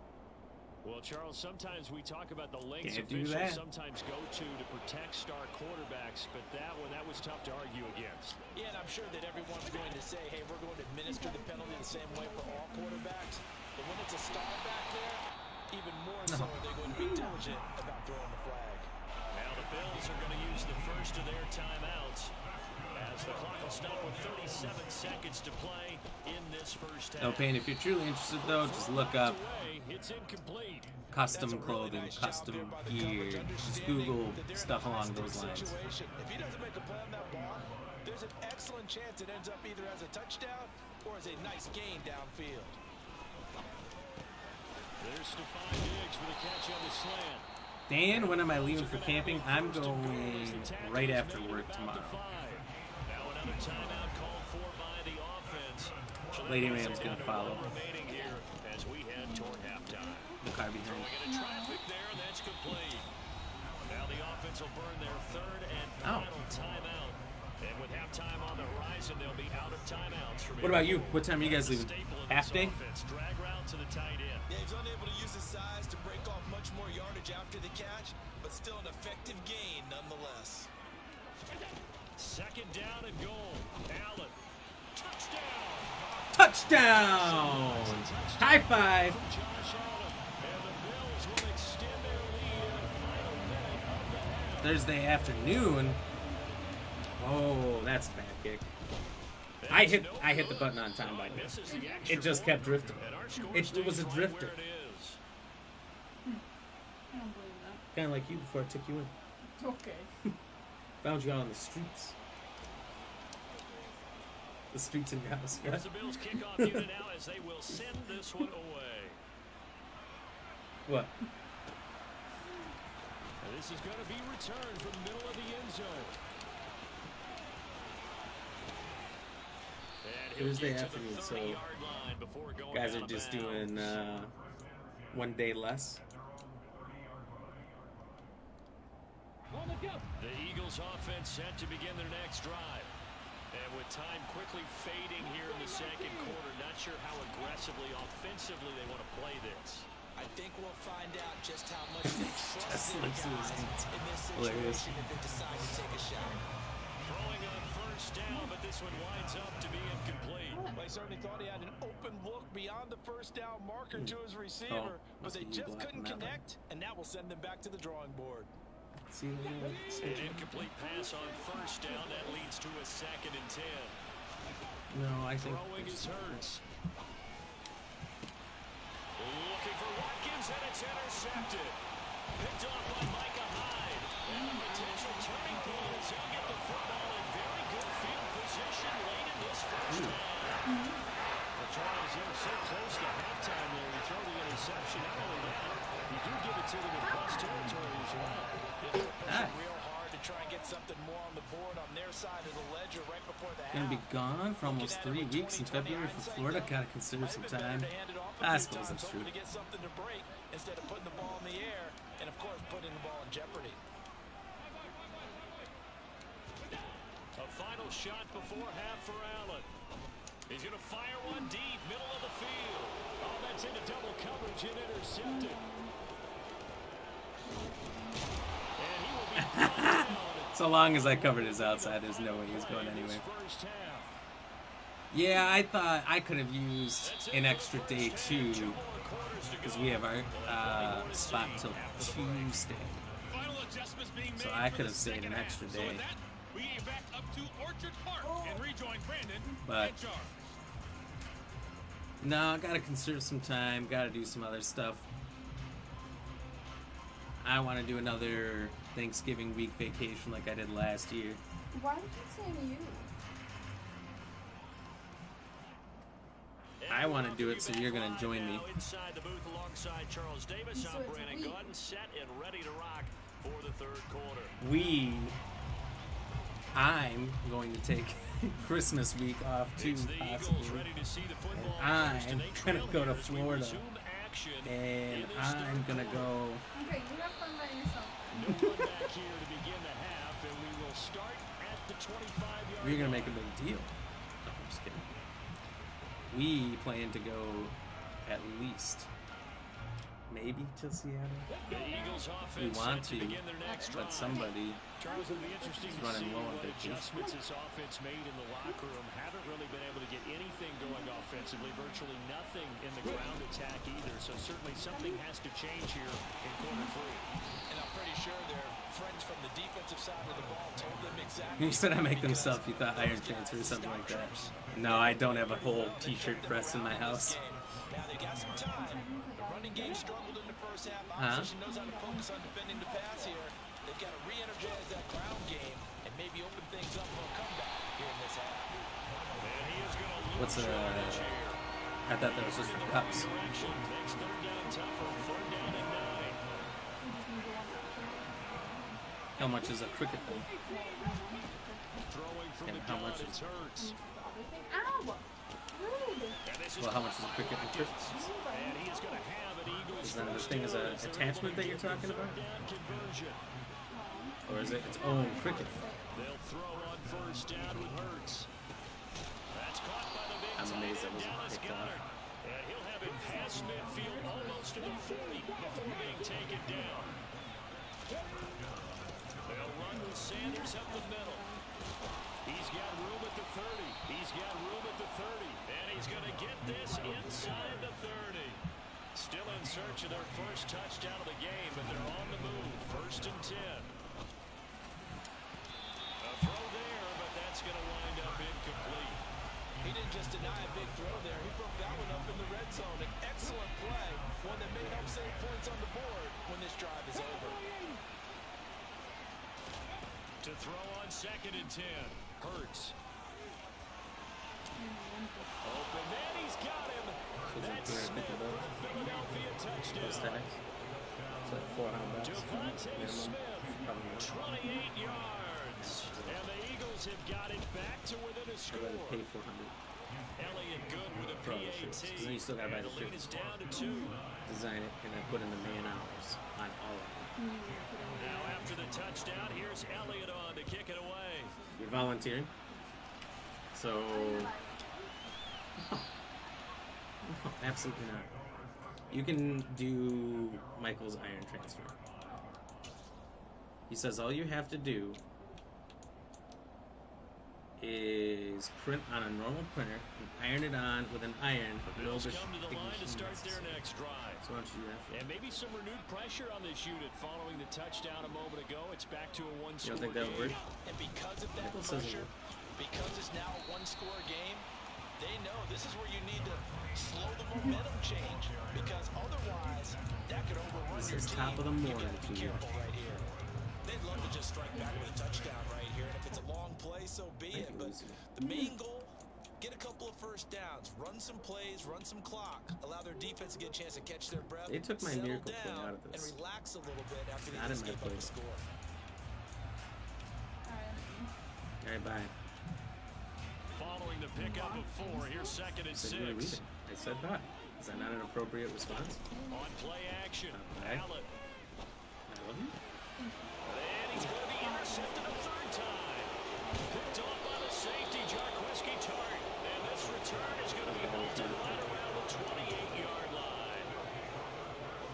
Well, Charles, sometimes we talk about the lengths
Can't do
officials
that.
sometimes go to protect star quarterbacks, but that was tough to argue against.
Yeah, and I'm sure that everyone's going to say, hey, we're going to administer the penalty the same way for all quarterbacks. But when it's a star back there, even more so are they going to be diligent about throwing the flag.
Now the Bills are going to use the first of their timeouts as the clock will stop with 37 seconds to play in this first half.
No pain. If you're truly interested, though, just look up
Away, it's incomplete.
custom
That's a really
clothing,
nice job
custom
there by the
gear.
coverage,
Just
understanding
Google
that they're
stuff
in a
along
high-stakes
those lines.
situation. If he doesn't make a play on that ball, there's an excellent chance it ends up either as a touchdown or as a nice gain downfield.
There's Stephon Diggs for the catch on the slant.
Dan, when am I leaving for camping? I'm going right after work tomorrow.
Now another timeout called for by the offense.
Lady Man's gonna follow.
Remaining here as we head toward halftime.
The car behind.
Throwing into traffic there, and that's complete. Now the offense will burn their third and final timeout. And with halftime on the horizon, they'll be out of timeouts.
What about you? What time are you guys leaving? Half day?
Drag route to the tight end.
Yeah, he's unable to use his size to break off much more yardage after the catch, but still an effective gain nonetheless.
Second down and goal. Allen. Touchdown.
Touchdown! High five!
Josh Allen. And the Bills will extend their lead in the final minute of the half.
Thursday afternoon. Oh, that's a bad kick. I hit the button on time by the way. It just kept drifting. It was a drifter.
I don't believe that.
Kind of like you before I took you in.
Okay.
Found you out on the streets. The streets in your house.
Here's the Bills kickoff unit now as they will send this one away.
What?
And this is going to be returned from the middle of the end zone.
Thursday afternoon, so guys are just doing 1 day less.
The Eagles offense set to begin their next drive. And with time quickly fading here in the second quarter, not sure how aggressively, offensively they want to play this.
I think we'll find out just how much they trust their guys in this
Hilarious.
situation if they decide to take a shot.
Throwing on first down, but this one winds up to be incomplete.
Well, he certainly thought he had an open look beyond the first down marker to his receiver, but they just couldn't connect, and that will send them back to the drawing board.
See,
An incomplete pass on first down. That leads to a 2nd and 10.
no, I think
Throwing is Hurts. Looking for Watkins, and it's intercepted. Picked off by Micah Hyde. And a potential turning point as he'll get the football in very good field position late in this first half. Well, Charles, you're so close to halftime there. You throw the interception. Not only that, you do give it to them in cross territory as well.
Real hard to try and get something more on the board on their side of the ledger right before the half.
gonna be gone for almost 3 weeks in February for Florida. Gotta consider some time. I suppose that's true.
To get something to break instead of putting the ball in the air and of course putting the ball in jeopardy.
A final shot before half for Allen. He's going to fire one deep, middle of the field. Oh, that's into double coverage and intercepted. And he will be
So long as I covered his outside, there's no way he was going anywhere.
first half.
Yeah, I thought I could have used an extra day too, because we have our spot till Tuesday. So I could have stayed an extra day.
We get back up to Orchard Park and rejoin Brandon
But
and Jar.
no, I gotta conserve some time. Gotta do some other stuff. I want to do another Thanksgiving week vacation like I did last year.
Why did you say you?
I want to do it, so you're gonna join me.
Inside the booth alongside Charles Davis,
So
I'm
it's
Brandon
we.
Gordon, set and ready to rock for the third quarter.
I'm going to take Christmas week off too,
It's the Eagles
possibly.
ready to see the football
I'm
first, and they
gonna
trail
go
here
to
as we
Florida.
resume action
And
in this
I'm
third
gonna
quarter.
go.
Okay, you have fun by yourself.
No one back here to begin the half, and we will start at the 25-yard
We're gonna
line.
make a big deal. No, I'm just kidding. We plan to go at least, maybe to Seattle.
The Eagles
We
offense
want
set
to,
begin their next
but
drive.
somebody
Charles, it'll be interesting
is
to see
running low on
what
vacation.
adjustments this offense made in the locker room. Haven't really been able to get anything going offensively, virtually nothing in the ground attack either. So certainly something has to change here in quarter three.
And I'm pretty sure their friends from the defensive side of the ball told them exactly.
You said I make them self. You thought Iron Transfer or something like that. No, I don't have a whole T-shirt press in my house.
Now they got some time. The running game struggled in the first half.
Huh?
Opposition knows how to focus on defending the pass here. They've got to re-energize that ground game and maybe open things up for a comeback here in this half.
And he is going to lose
What's
yardage here.
I thought that was just for cups.
Direction makes third down tougher. Third down and 9.
How much is a cricket though?
Throwing from
And
the
how
gun,
much
it's Hurts.
Ow! Rude.
And this is
Well, how much is a cricket?
and he's going to have an Eagles
Is that the
first
thing is
down
a
as they're
attachment
able
that
to
you're
get the
talking
third
about?
down conversion.
Or is it its own cricket?
They'll throw on first down with Hurts. That's caught by the big
I'm amazed that
tight end,
wasn't
Dallas
picked off.
Goedert. And he'll have it past midfield almost to the 40 before being taken down. They'll run with Sanders up the middle. He's got room at the 30. He's got room at the 30. And he's going to get this inside the 30. Still in search of their first touchdown of the game, but they're on the move. First and 10. A throw there, but that's going to wind up incomplete.
He didn't just deny a big throw there. He broke that one up in the red zone. An excellent play. One that may help save points on the board when this drive is over.
To throw on second and 10. Hurts. Open man, he's got him. That's Smith for the Philadelphia touchdown.
Post tax. It's like $400.
Devontae
minimum.
Smith,
Probably more.
28 yards. And the Eagles have got it back to within a
I'd
score.
rather pay $400.
Elliott good with a
For all the
PAT.
shirts, 'cause then you still gotta buy
And
the
the lead
shirts.
is down to 2.
Design it and then put in the man hours on all of them.
Now after the touchdown, here's Elliott on to kick it away.
You're volunteering. So no, absolutely not. You can do Michael's iron transfer. He says all you have to do is print on a normal printer and iron it on with an iron.
The
No
Bills
big
come to the line to
machine
start their
necessary.
next drive.
So why don't you do that?
And maybe some renewed pressure on this unit following the touchdown a moment ago. It's back to a
You
one-score
don't think that would
game.
work?
And because of that
Michael says it
pressure,
will.
because it's now a one-score game, they know this is where you need to slow the momentum change. Because otherwise, that could overrun
This
your
is
team.
top of the
You
morning
gotta be
to you.
careful right here. They'd love to just strike back with a touchdown right here. And if it's a long play, so be
Thank
it.
you,
But
Lucy.
the main goal, get a couple of first downs, run some plays, run some clock, allow their defense to get a chance to catch their breath.
They took my
settle
miracle play
down,
out of this.
and relax a little bit after they
Not in
just
my
gave up
play.
a score.
All right, bye.
Following the pickup of 4, here's second and
I said you were
6.
leaving. I said bye. Is that not an appropriate response?
On play action,
Okay.
Allen.
I love you.
And he's going to be intercepted a third time. Picked off by the safety, Jarquiski Tart. And this return is going to be halted right around the 28-yard line.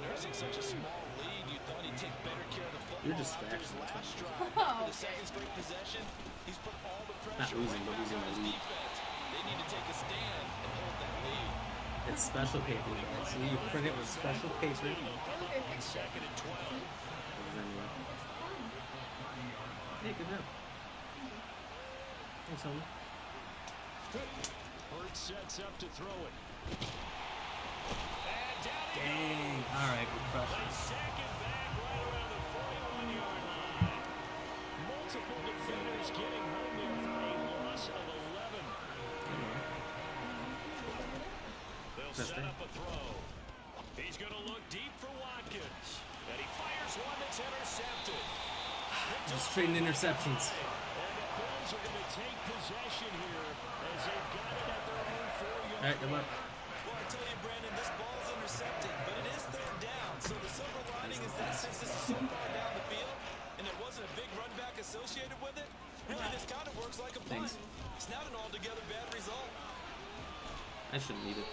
Nursing such a small lead, you thought he'd take better care of the football
You're
after his
distracting.
last drive.
Oh,
For the second straight possession, he's put all the pressure
losing, but
right back
losing
on
the
his
lead.
defense. They need to take a stand and hold that lead.
It's special paper. Guys. So you print it with special paper.
Second and 12.
Hey, good job. Thanks, homie.
Hurts sets up to throw it. And down he
Dang. All right, we're
goes.
crushing.
They sack him back right around the 41-yard line. Multiple defenders getting home there for a loss of 11. They'll
That's
set
right.
up a throw. He's going to look deep for Watkins. And he fires one that's intercepted.
Just trading interceptions.
And the Bills are going to take possession here as they've got it at their own 4-yard
All right, good luck.
Well, I tell you, Brandon, this ball's intercepted, but it is third down. So the silver lining is that since this is so far down the field, and there wasn't a big run back associated with it, really this kind of works like a punt.
Thanks.
It's not an altogether bad result.
I shouldn't need it.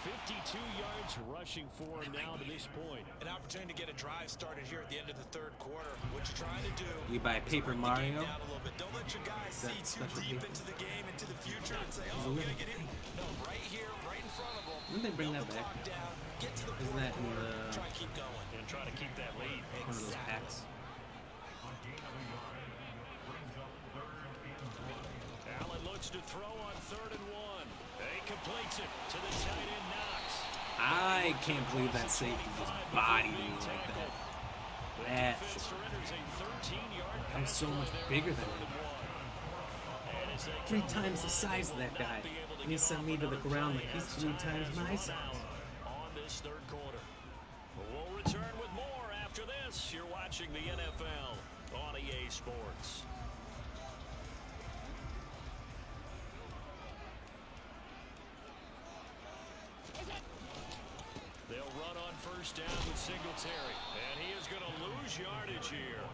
52 yards rushing for him now to this point.
An opportunity to get a drive started here at the end of the third quarter. What you're trying to do
You buy
is
Paper
break the game
Mario.
down a little bit. Don't let your guys
That
see too
special
deep
paper.
into the game, into the future, and say,
There's
oh,
a
we're going
little
to get it. No, right here, right in front of them.
Didn't they bring
Build
that
the
back?
clock down, get to the
Isn't
fourth
that in
quarter,
the-
try and keep going.
And try to keep that lead.
One of those packs.
Allen looks to throw on 3rd and 1. He completes it to the tight end Knox.
I can't believe that safety just bodied me like that. That
Defense
shit.
surrenders a 13-yard
I'm
pass
so
play
much
there
bigger
on
than
3rd
him.
and 1. And as they
3
come
times the
forward,
size
they
of that
will not
guy.
be able to
And he
get
sent
off
me to the
another
ground
play
like he's
as
3
time
times
has
my
run
size.
out on this 3rd quarter. We'll return with more after this. You're watching the NFL on first down with Singletary. And he is going to lose yardage here.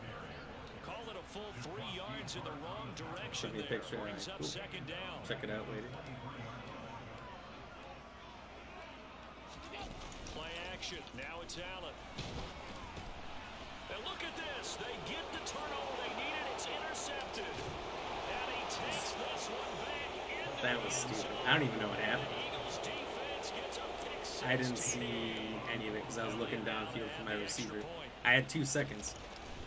Call it a full 3 yards in the wrong direction
Send me a
there.
picture.
Brings up
Cool.
second down.
Check it out later.
Play action. Now it's Allen. And look at this. They get the turnover they needed. It's intercepted. And he takes this one back into
That was
the end
stupid.
zone.
I don't even know what happened.
The Eagles defense gets a pick six
I didn't
to
see
lead.
any of it because I was looking downfield for my
And the extra
receiver.
point.
I had 2 seconds.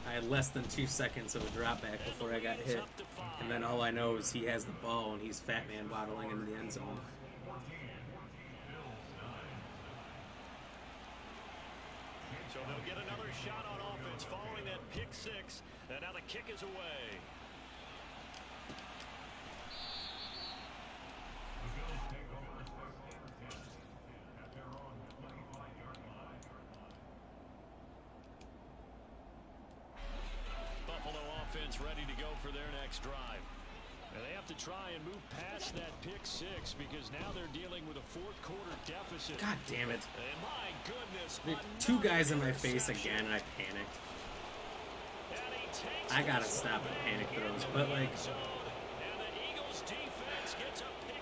I had less than 2 seconds of a drop back before I got hit. And then all I know is he has the ball and he's fat man waddling into the end zone.
So they'll get another shot on offense following that pick six. And now the kick is away. Buffalo offense ready to go for their next drive. And they have to try and move past that pick six because now they're dealing with a fourth quarter deficit.
God damn it.
And my goodness.
There are 2 guys in my face again and I panicked. I gotta stop and panic throws, but like,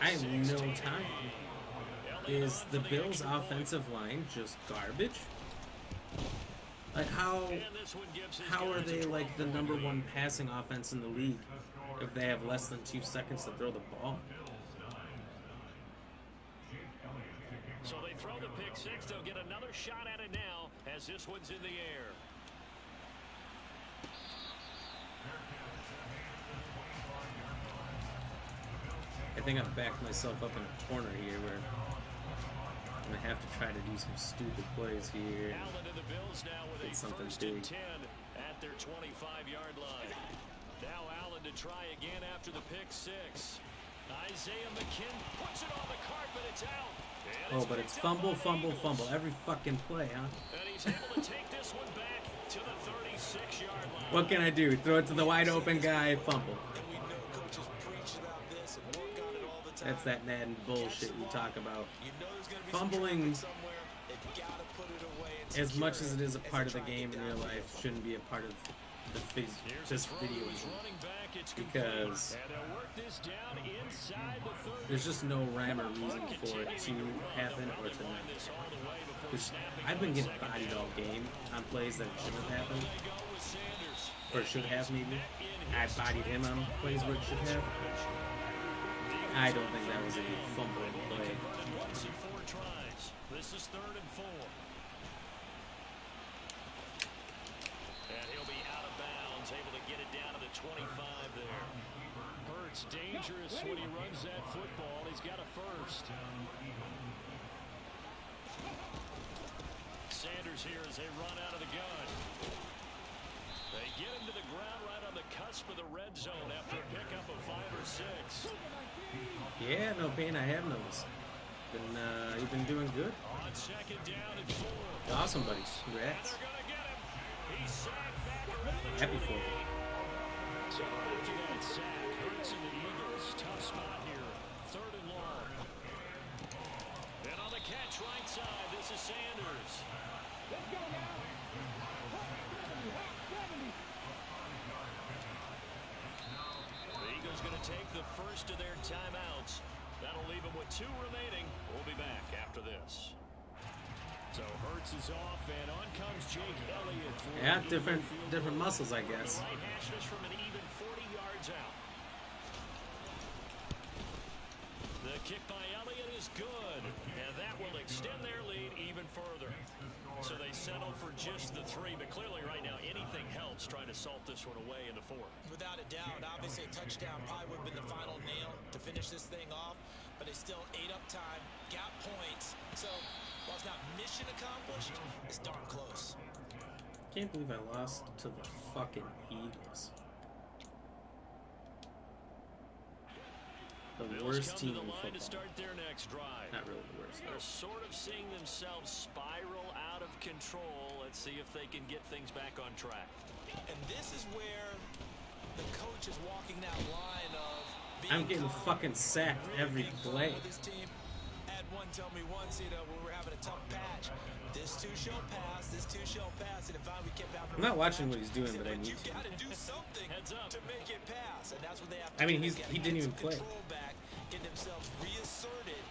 I have no time. Is the Bills' offensive line just garbage? Like how are they like the #1 passing offense in the league if they have less than 2 seconds to throw the ball?
So they throw the pick six. They'll get another shot at it now as this one's in the air.
I think I've backed myself up in a corner here where I'm gonna have to try to do some stupid plays here.
Allen and the Bills now with
Get
a
something
first and
big.
10 at their 25-yard line. Now Allen to try again after the pick six. Isaiah McKinn puts it on the carpet. It's out. And
Oh, but it's
picked up
fumble,
by the
fumble,
Eagles.
fumble every fucking play, huh?
And he's able to take this one back to the 36-yard line.
What can I do? Throw it to the wide open guy, fumble.
And we know coaches preach about this and work on it all the time.
That's that Madden bullshit you talk about.
You know there's gonna be
Fumbling,
some traffic somewhere. They've got to put it away and
as
secure
much as it is a
as
part
they
of the
try and
game
get
in your
downfield.
life, shouldn't be a part of
Here's
this
a throw
video
to his
game.
running back. It's
Because
complete. And they'll work this down inside the 30.
there's just no rhyme or reason for it to happen or to not. Because I've been getting bodied all game on plays that shouldn't have happened, or should have maybe. I bodied him on plays where it should have. I don't think that was a fumbling play.
Once in 4 tries. This is 3rd and 4. And he'll be out of bounds, able to get it down to the 25 there. Hurts dangerous when he runs that football. He's got a first. Sanders here as they run out of the gun. They get him to the ground right on the cusp of the red zone after a pickup of 5 or 6.
Yeah, no pain. I have noticed. You've been doing good.
On 2nd down and 4.
Awesome, buddies. Congrats.
They're going to get him. He's sacked back around the
Happy for
28.
you.
So after that sack, Hurts and the Eagles, tough spot here. 3rd and long. And on the catch right side, this is Sanders. The Eagles going to take the first of their timeouts. That'll leave them with 2 remaining. We'll be back after this. So Hurts is off, and on comes Jake Elliott. For
Yeah,
an
different
even field
different
goal.
muscles, I guess.
The right hash this from an even 40 yards out. The kick by Elliott is good, and that will extend their lead even further. So they settle for just the 3, but clearly right now anything helps trying to salt this one away in the 4th.
Without a doubt, obviously a touchdown probably would have been the final nail to finish this thing off, but they still ate up time, got points. So while it's not mission accomplished, it's darn close.
Can't believe I lost to the fucking Eagles. The
Bills
worst
come
team
to the
in
line to
football.
start their next drive.
Not really the worst,
They're
though.
sort of seeing themselves spiral out of control. Let's see if they can get things back on track.
And this is where the coach is walking that line of being
I'm getting
calm,
fucking sacked
really
every
being firm
play.
with his team. At one someone tell me once, when we were having a tough patch, this too shall pass, this too shall pass, and if we kept having
I'm not watching what he's doing, but I need
you
to.
gotta do something to make it pass, and that's what they have to
I mean,
do.
he didn't even play.
Control back, get themselves reasserted,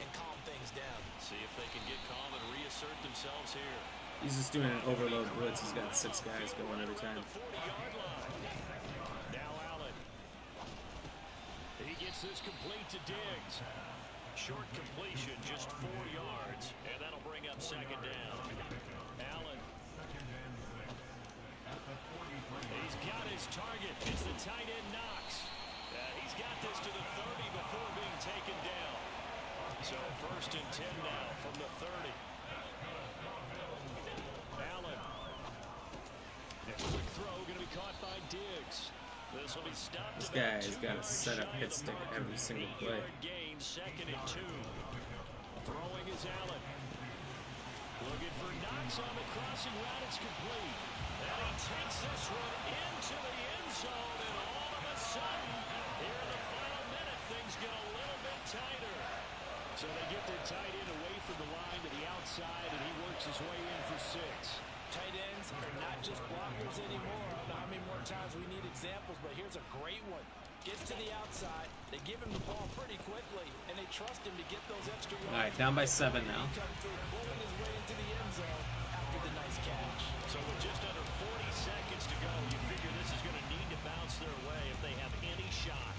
and calm things down.
See if they can get calm and reassert themselves here.
He's just doing an overload blitz. He's got 6 guys going every time.
Now Allen. He gets this complete to Diggs. Short completion, just 4 yards, and that'll bring up second down. Allen. He's got his target. It's the tight end Knox. He's got this to the 30 before being taken down. So 1st and 10 now from the 30. Allen. A quick throw going to be caught by Diggs. This will be stopped.
This guy's got to set up hit stick every single play.
Gain, 2nd and 2. Throwing is Allen. Looking for Knox on the crossing route. It's complete. And he takes this one into the end zone. And all of a sudden, here in the final minute, things get a little bit tighter. So they get their tight end away from the line to the outside, and he works his way in for 6.
Tight ends are not just blockers anymore. I don't know how many more times we need examples, but here's a great one. Gets to the outside, they give him the ball pretty quickly, and they trust him to get those extra yards.
All right, down by 7 now.
He comes through, pulling his way into the end zone after the nice catch.
So with just under 40 seconds to go, you figure this is going to need to bounce their way if they have any shot.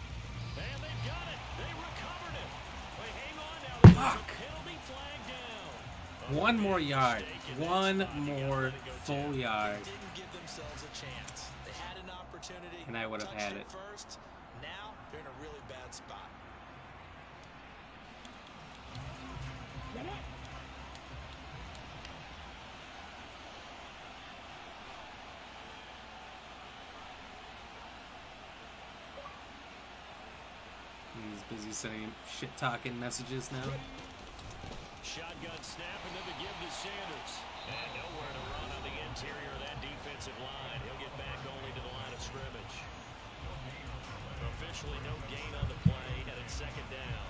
And they've got it. They recovered it. They hang on now. There's a penalty flag down.
1 more yard. 1 more full yard.
Didn't give themselves a chance. They had an opportunity.
And I would have had it.
First. Now they're in a really bad spot.
He's busy sending shit-talking messages now.
Shotgun snap and then to give to Sanders. And nowhere to run on the interior of that defensive line. He'll get back only to the line of scrimmage. Officially no gain on the play, and it's 2nd down.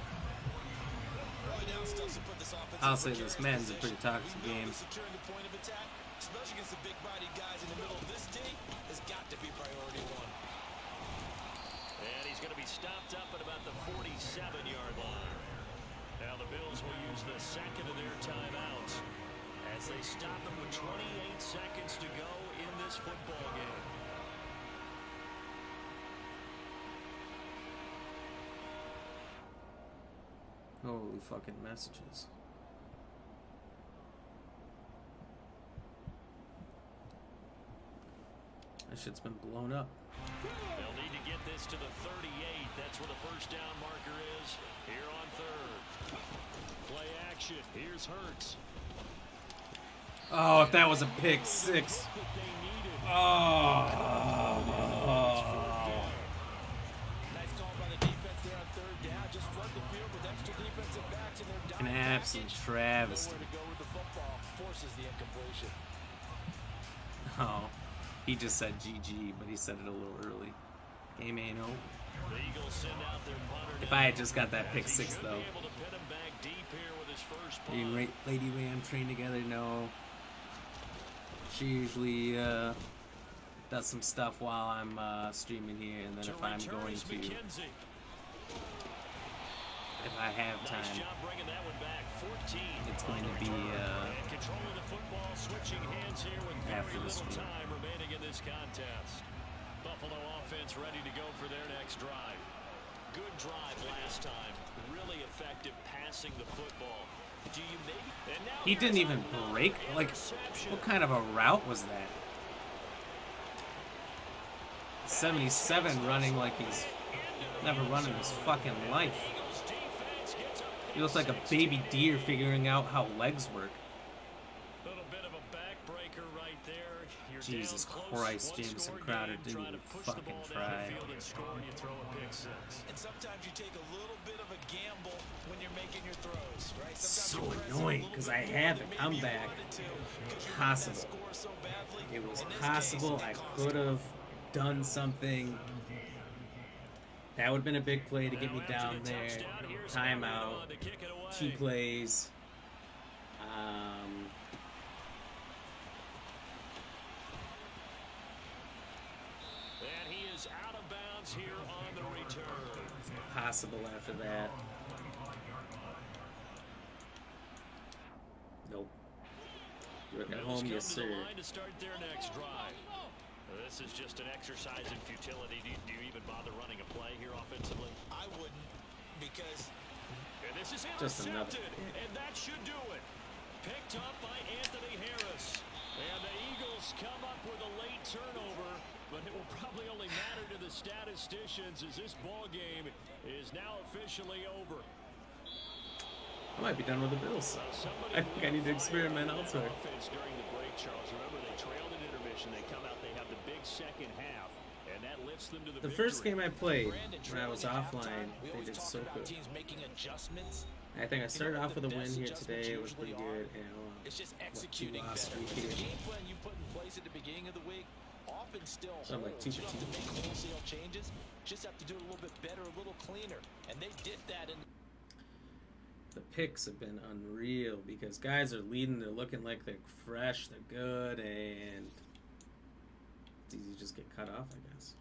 Early down still put this offense.
I'll say this, Madden's a pretty toxic game.
Securing the point of attack, especially against the big-bodied guys in the middle of this team, has got to be priority 1.
And he's going to be stopped up at about the 47-yard line. Now the Bills will use the 2nd of their timeouts as they stop them with 28 seconds to go in this football game.
Holy fucking messages. That shit's been blown up.
They'll need to get this to the 38. That's where the 1st down marker is. Here on 3rd. Play action. Here's Hurts.
Oh, if that was a pick 6. Oh.
Nice call by the defense there on 3rd down. Just flood the field with extra defensive backs, and they're
An absolute travesty.
Nowhere to go with the football. Forces the incompletion.
Oh, he just said GG, but he said it a little early. Game ain't over.
The Eagles send out their punter.
If I had just got that pick 6, though.
Able to pin him back deep here with his first punt.
Me and Lady Ram train together. No, she usually does some stuff while I'm streaming here, and then if I'm going to, if I have
Nice
time,
job bringing that one back. 14.
it's going to be
And controlling the football, switching hands here with
after
very
the
little
stream.
time remaining in this contest. Buffalo offense ready to go for their next drive. Good drive last time. Really effective passing the football. Do you maybe? And now
He didn't
here's
even
another
break. Like,
interception.
what kind of a route was that? 77 running like he's never run in his fucking life.
Eagles defense gets a
He looks like a baby deer figuring out how legs work.
little bit of a backbreaker right there. You're
Jesus
down close,
Christ,
one
Jameson
score
Crowder
game,
didn't
trying
even
to push the
fucking
ball down
try.
the field and score, and you throw a pick 6.
And sometimes you take a little bit of a gamble when you're making your throws, right?
So
Sometimes you press
annoying,
a little
'cause
bit
I
more
had
than
the
maybe you
comeback.
wanted to, 'cause you wanted
Possible.
that score so badly.
It was
In this
possible.
case,
I
it cost
could
you.
have done something. That would have been a big play to get me
Now after
down
the
there.
touchdown, here's
Timeout.
Allen to kick it away.
2 plays.
And he is out of bounds here on the return.
Possible after that. Nope. You're at
Bills
home,
come
yes,
to the
sir.
line to start their next drive. This is just an exercise in futility. Do you even bother running a play here offensively?
I wouldn't, because
And this is
Just another
intercepted, and that should do it. Picked up by Anthony Harris. And the Eagles come up with a late turnover, but it will probably only matter to the statisticians as this ball game is now officially over.
I might be done with the Bills.
Somebody
I think I need to
will fire
experiment
on that
elsewhere.
offense during the break, Charles. Remember, they trailed at intermission. They come out, they have the big second half, and that lifts them to the
The
victory.
first game I played
Brandon,
when I was
trailing at
offline,
halftime, we
they
always
did
talk
so
about
good.
teams making adjustments.
I think I started
what
off
the
with a win
best
here
adjustments
today. It was
usually
pretty
are?
good. And
It's just
what, 2
executing
lost
better.
week
The
here.
game plan you put in place at the beginning of the week often still
So I'm like
holds.
2
You
for
don't have
2.
to make wholesale changes. Just have to do it a little bit better, a little cleaner. And they did that in
The picks have been unreal because guys are leading. They're looking like they're fresh. They're good, and it's easy to just get cut off, I guess.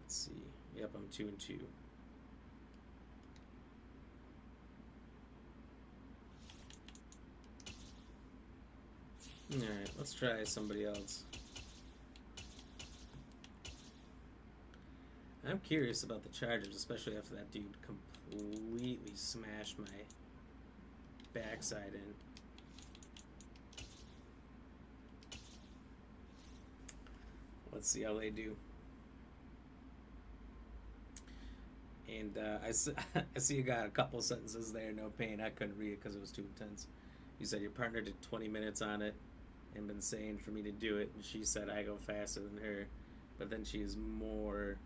Let's see. Yep, I'm 2 and 2. All right, let's try somebody else. I'm curious about the Chargers, especially after that dude completely smashed my backside in. Let's see how they do. And I see you got a couple sentences there, no pain. I couldn't read it because it was too intense. You said your partner did 20 minutes on it and been saying for me to do it, and she said I go faster than her, but then she is more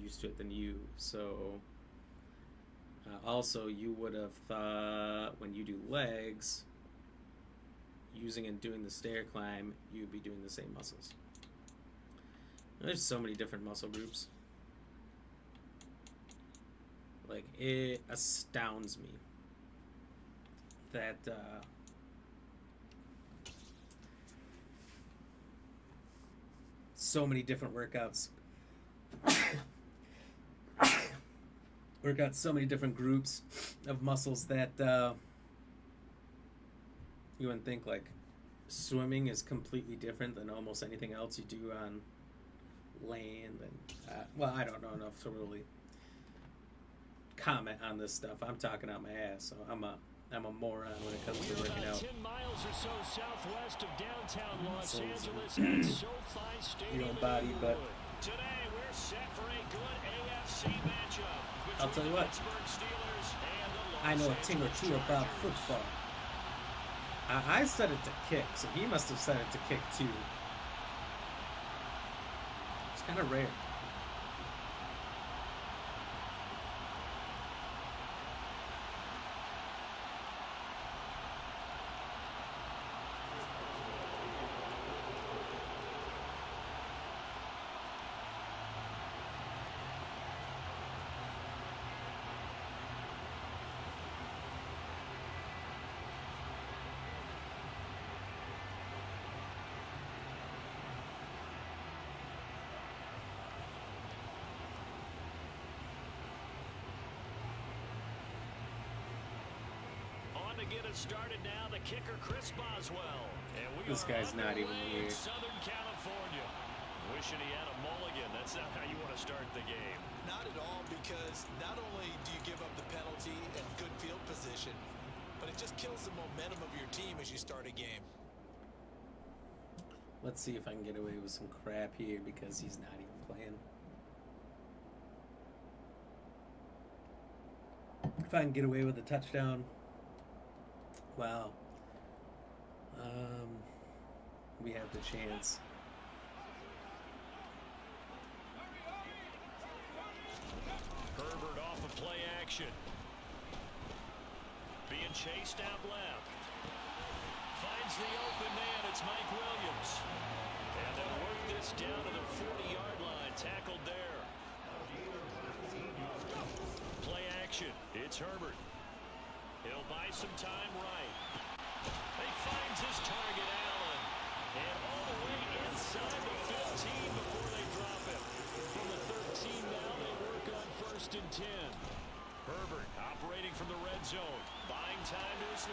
used to it than you. So also you would have thought when you do legs, using and doing the stair climb, you'd be doing the same muscles. There's so many different muscle groups. Like, it astounds me that so many different workouts so many different groups of muscles that you wouldn't think. Like, swimming is completely different than almost anything else you do on land. And well, I don't know enough to really comment on this stuff. I'm talking out my ass, so I'm a moron when it comes to
We're
working
about
out.
10 miles or so southwest of downtown Los
So
Angeles at SoFi Stadium.
your own body,
in
but
Inglewood. Today we're set for a good AFC matchup
I'll tell you
between the
what,
Pittsburgh Steelers and the
I
Los
know a thing or
Angeles
two about
Chargers.
football. I said it to kick, so he must have said it to kick too. It's kind of rare.
On to get it started now, the kicker Chris Boswell. And we
This
are
guy's not even
underway in
here.
Southern California. Wishing he had a mulligan. That's not how you want to start the game.
not at all, because not only do you give up the penalty and good field position, but it just kills the momentum of your team as you start a game.
Let's see if I can get away with some crap here because he's not even playing. If I can get away with a touchdown, wow. We have the chance.
Herbert off of play action. Being chased out left. Finds the open man. It's Mike Williams. And they'll work this down to the 40-yard line. Tackled there. It's Herbert. He'll buy some time right. He finds his target, Allen. And all the way inside the 15 before they drop it. From the 13 now, they work on 1st and 10. Herbert operating from the red zone. Buying time to his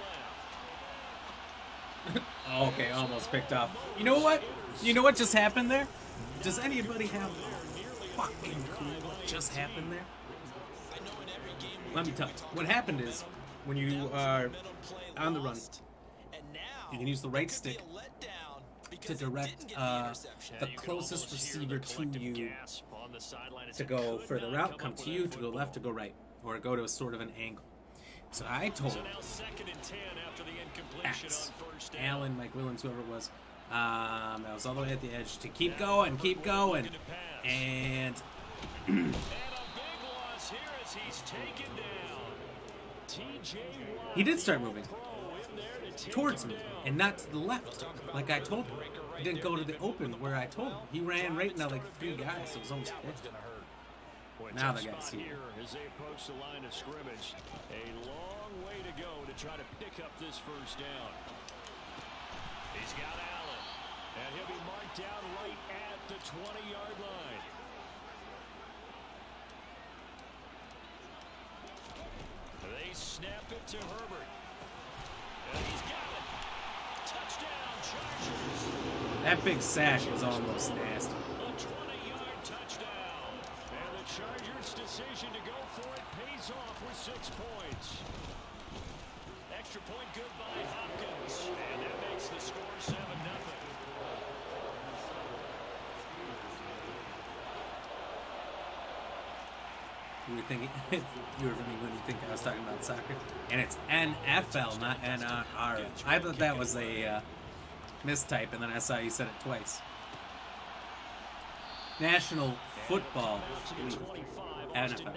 left.
Okay, almost picked off. You know what? You know what just happened there? Does anybody have fucking clue what just happened there? Let me tell you. What happened is, when you are on the run, you can use the right stick to direct the closest receiver to you to go further out, come to you, to go left, to go right, or go to a sort of an angle. So I told X, Allen, Mike Williams, whoever it was, that was all the way at the edge, to keep going, and
And a big loss here as he's taken down. TJ Watt,
he did start moving
in there to take
towards
him
me,
down.
and not to the left, like I told him. He didn't go to the open where I told him. He ran right into like 3 guys, so it was almost picked. Now the guy's here.
As they approach the line of scrimmage, a long way to go to try to pick up this first down. He's got Allen, and he'll be marked down right at the 20-yard line. They snap it to Herbert, and he's got it. Touchdown, Chargers.
That big sack was almost nasty.
A 20-yard touchdown. And the Chargers' decision to go for it pays off with 6 points. Extra point good by Hopkins. And that makes the score 7-0.
You were thinking, when you think I was talking about soccer, and it's NFL, not NR. I thought that was a mistype, and then I saw you said it twice. National Football League, NFL.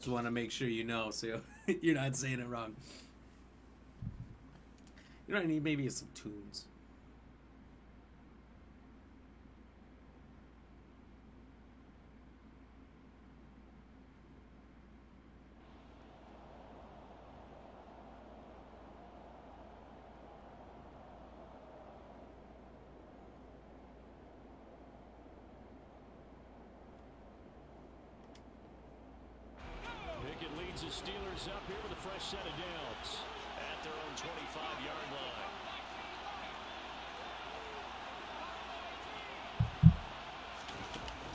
Just want to make sure you know, so you're not saying it wrong. You know what I need? Maybe some tunes.
Pickett leads the Steelers up here with a fresh set of downs at their own 25-yard line.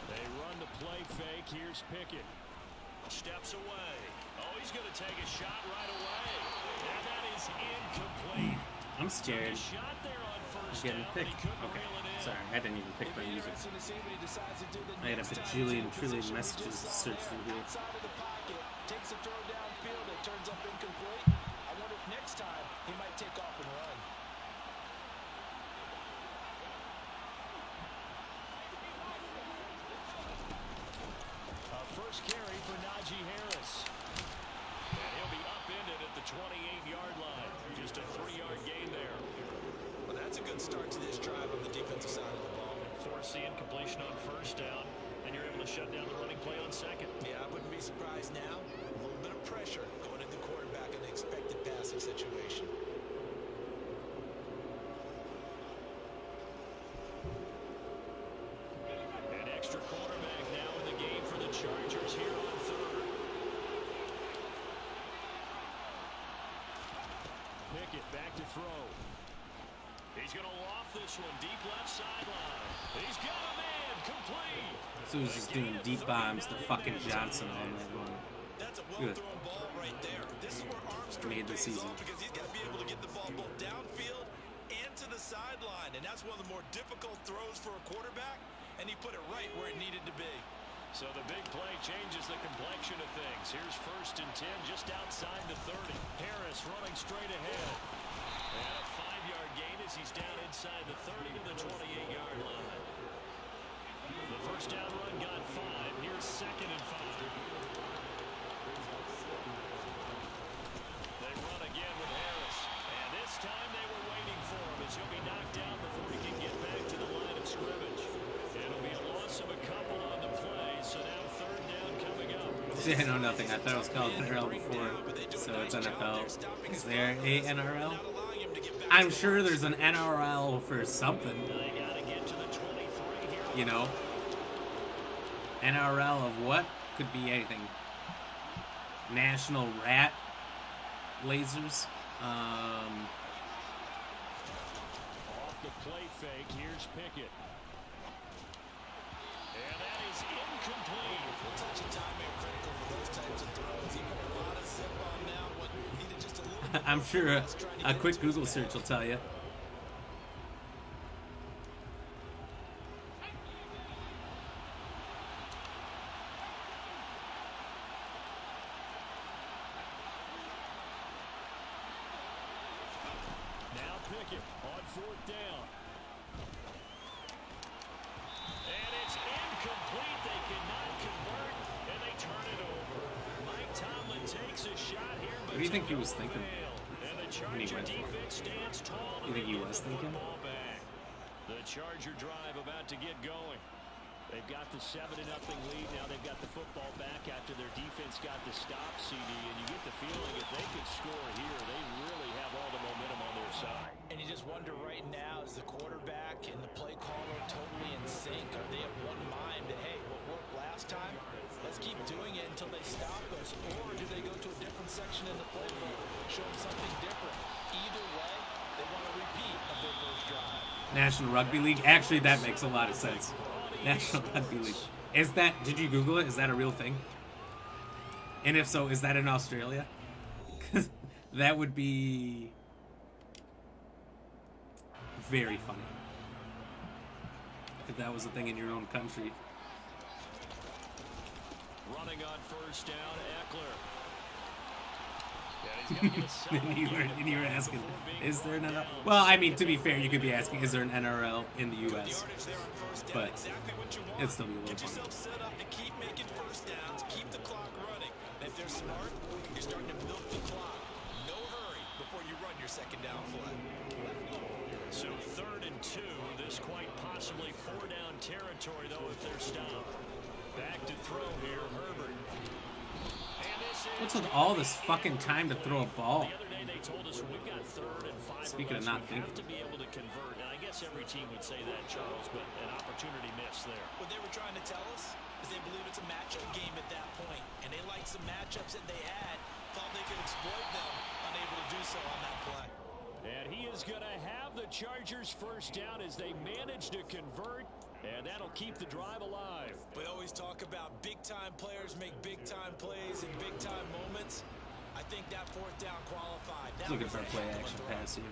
They run the play fake. Here's Pickett. Steps away. Oh, he's going to take a shot right away. And that is incomplete.
I'm scared.
Shot there on first
Getting
down,
picked.
but he couldn't
Okay.
reel it in.
Sorry, I didn't even pick my music. I had to put Julian Trillion messages to search through here.
Takes a throw downfield, it turns up incomplete. I wonder if next time he might take off and run.
First carry for Najee Harris. And he'll be upended at the 28-yard line. Just a 3-yard gain there.
Well, that's a good start to this drive on the defensive side of the ball.
Force the incompletion on first down, and you're able to shut down the running play on second.
Yeah, I wouldn't be surprised now. A little bit of pressure going at the quarterback in the expected passing situation.
An extra quarterback now in the game for the Chargers here on third. Pickett back to throw. He's going to loft this one deep left sideline. He's got a man complete.
So he's just doing deep bombs to fucking Johnson on that one.
That's a
Good.
well-thrown ball right there. This is where Armstrong
Made the
pays
season.
off because he's got to be able to get the ball both downfield and to the sideline. And that's one of the more difficult throws for a quarterback. And he put it right where it needed to be.
So the big play changes the complexion of things. Here's 1st and 10 just outside the 30. Harris running straight ahead. And a 5-yard gain as he's down inside the 30 to the 28-yard line. The first down run got 5. Here's 2nd and 5. They run again with Harris. And this time they were waiting for him as he'll be knocked down before he can get back to the line of scrimmage. It'll be a loss of a couple on the play, so now 3rd down coming up.
Actually, I know nothing. I thought it was called NRL before, so it's NFL. Is there a NRL? I'm sure there's an NRL for something. You know? NRL of what? Could be anything. National Rat Lasers.
Off the play fake, here's Pickett. And that is incomplete.
Touch and timing are critical for those types of throws. He put a lot of zip on now. What needed just a little
I'm sure a quick Google search will tell you.
Now Pickett on fourth down. And it's incomplete. They cannot convert, and they turn it over. Mike Tomlin takes a shot here, but
What do you think he was thinking
and the
when he
Charger
went for it?
defense stands tall.
You think he was thinking?
Ball back. The Charger drive about to get going. They've got the 7-0 lead. Now they've got the football back after their defense got the stop, CD. And you get the feeling if they could score here, they really have all the momentum on their side.
And you just wonder right now, is the quarterback and the play caller totally in sync? Are they of one mind that, hey, what worked last time, let's keep doing it until they stop us? Or do they go to a different section in the playbook, show them something different? Either way, they want to repeat of their first drive.
National Rugby League? Actually, that makes a lot of sense. National Rugby League. Is that, did you Google it? Is that a real thing? And if so, is that in Australia? Because that would be very funny. If that was a thing in your own country.
Running on first down, Eckler. Yeah, he's gonna get a solid
And you were
gain
asking,
before being
is there an
brought
NRL?
down.
Well, I mean, to be fair, you could be asking, is there an NRL in the U.S.?
The yardage there on first down,
But
exactly what you want.
it'd still be a
Get
little
yourself
funny.
set up to keep making first downs, keep the clock running. And if they're smart, you're starting to milk the clock. No hurry before you run your second down play.
So 3rd and 2, this quite possibly 4-down territory, though, if they're stopped. Back to throw here, Herbert. And this is
What's with all this fucking time to throw a ball?
The other day they told us we've got 3rd and 5
Speaking
or
of
less,
not
we have
thinking.
to be able to convert. And I guess every team would say that, Charles, but an opportunity missed there.
What they were trying to tell us is they believe it's a matchup game at that point, and they liked some matchups that they had, thought they could exploit them, unable to do so on that play.
And he is going to have the Chargers first down as they manage to convert, and that'll keep the drive alive.
We always talk about big-time players make big-time plays in big-time moments. I think that fourth down qualified. That
Looking
was
for a
a
play
heck of a
action
throw.
pass here.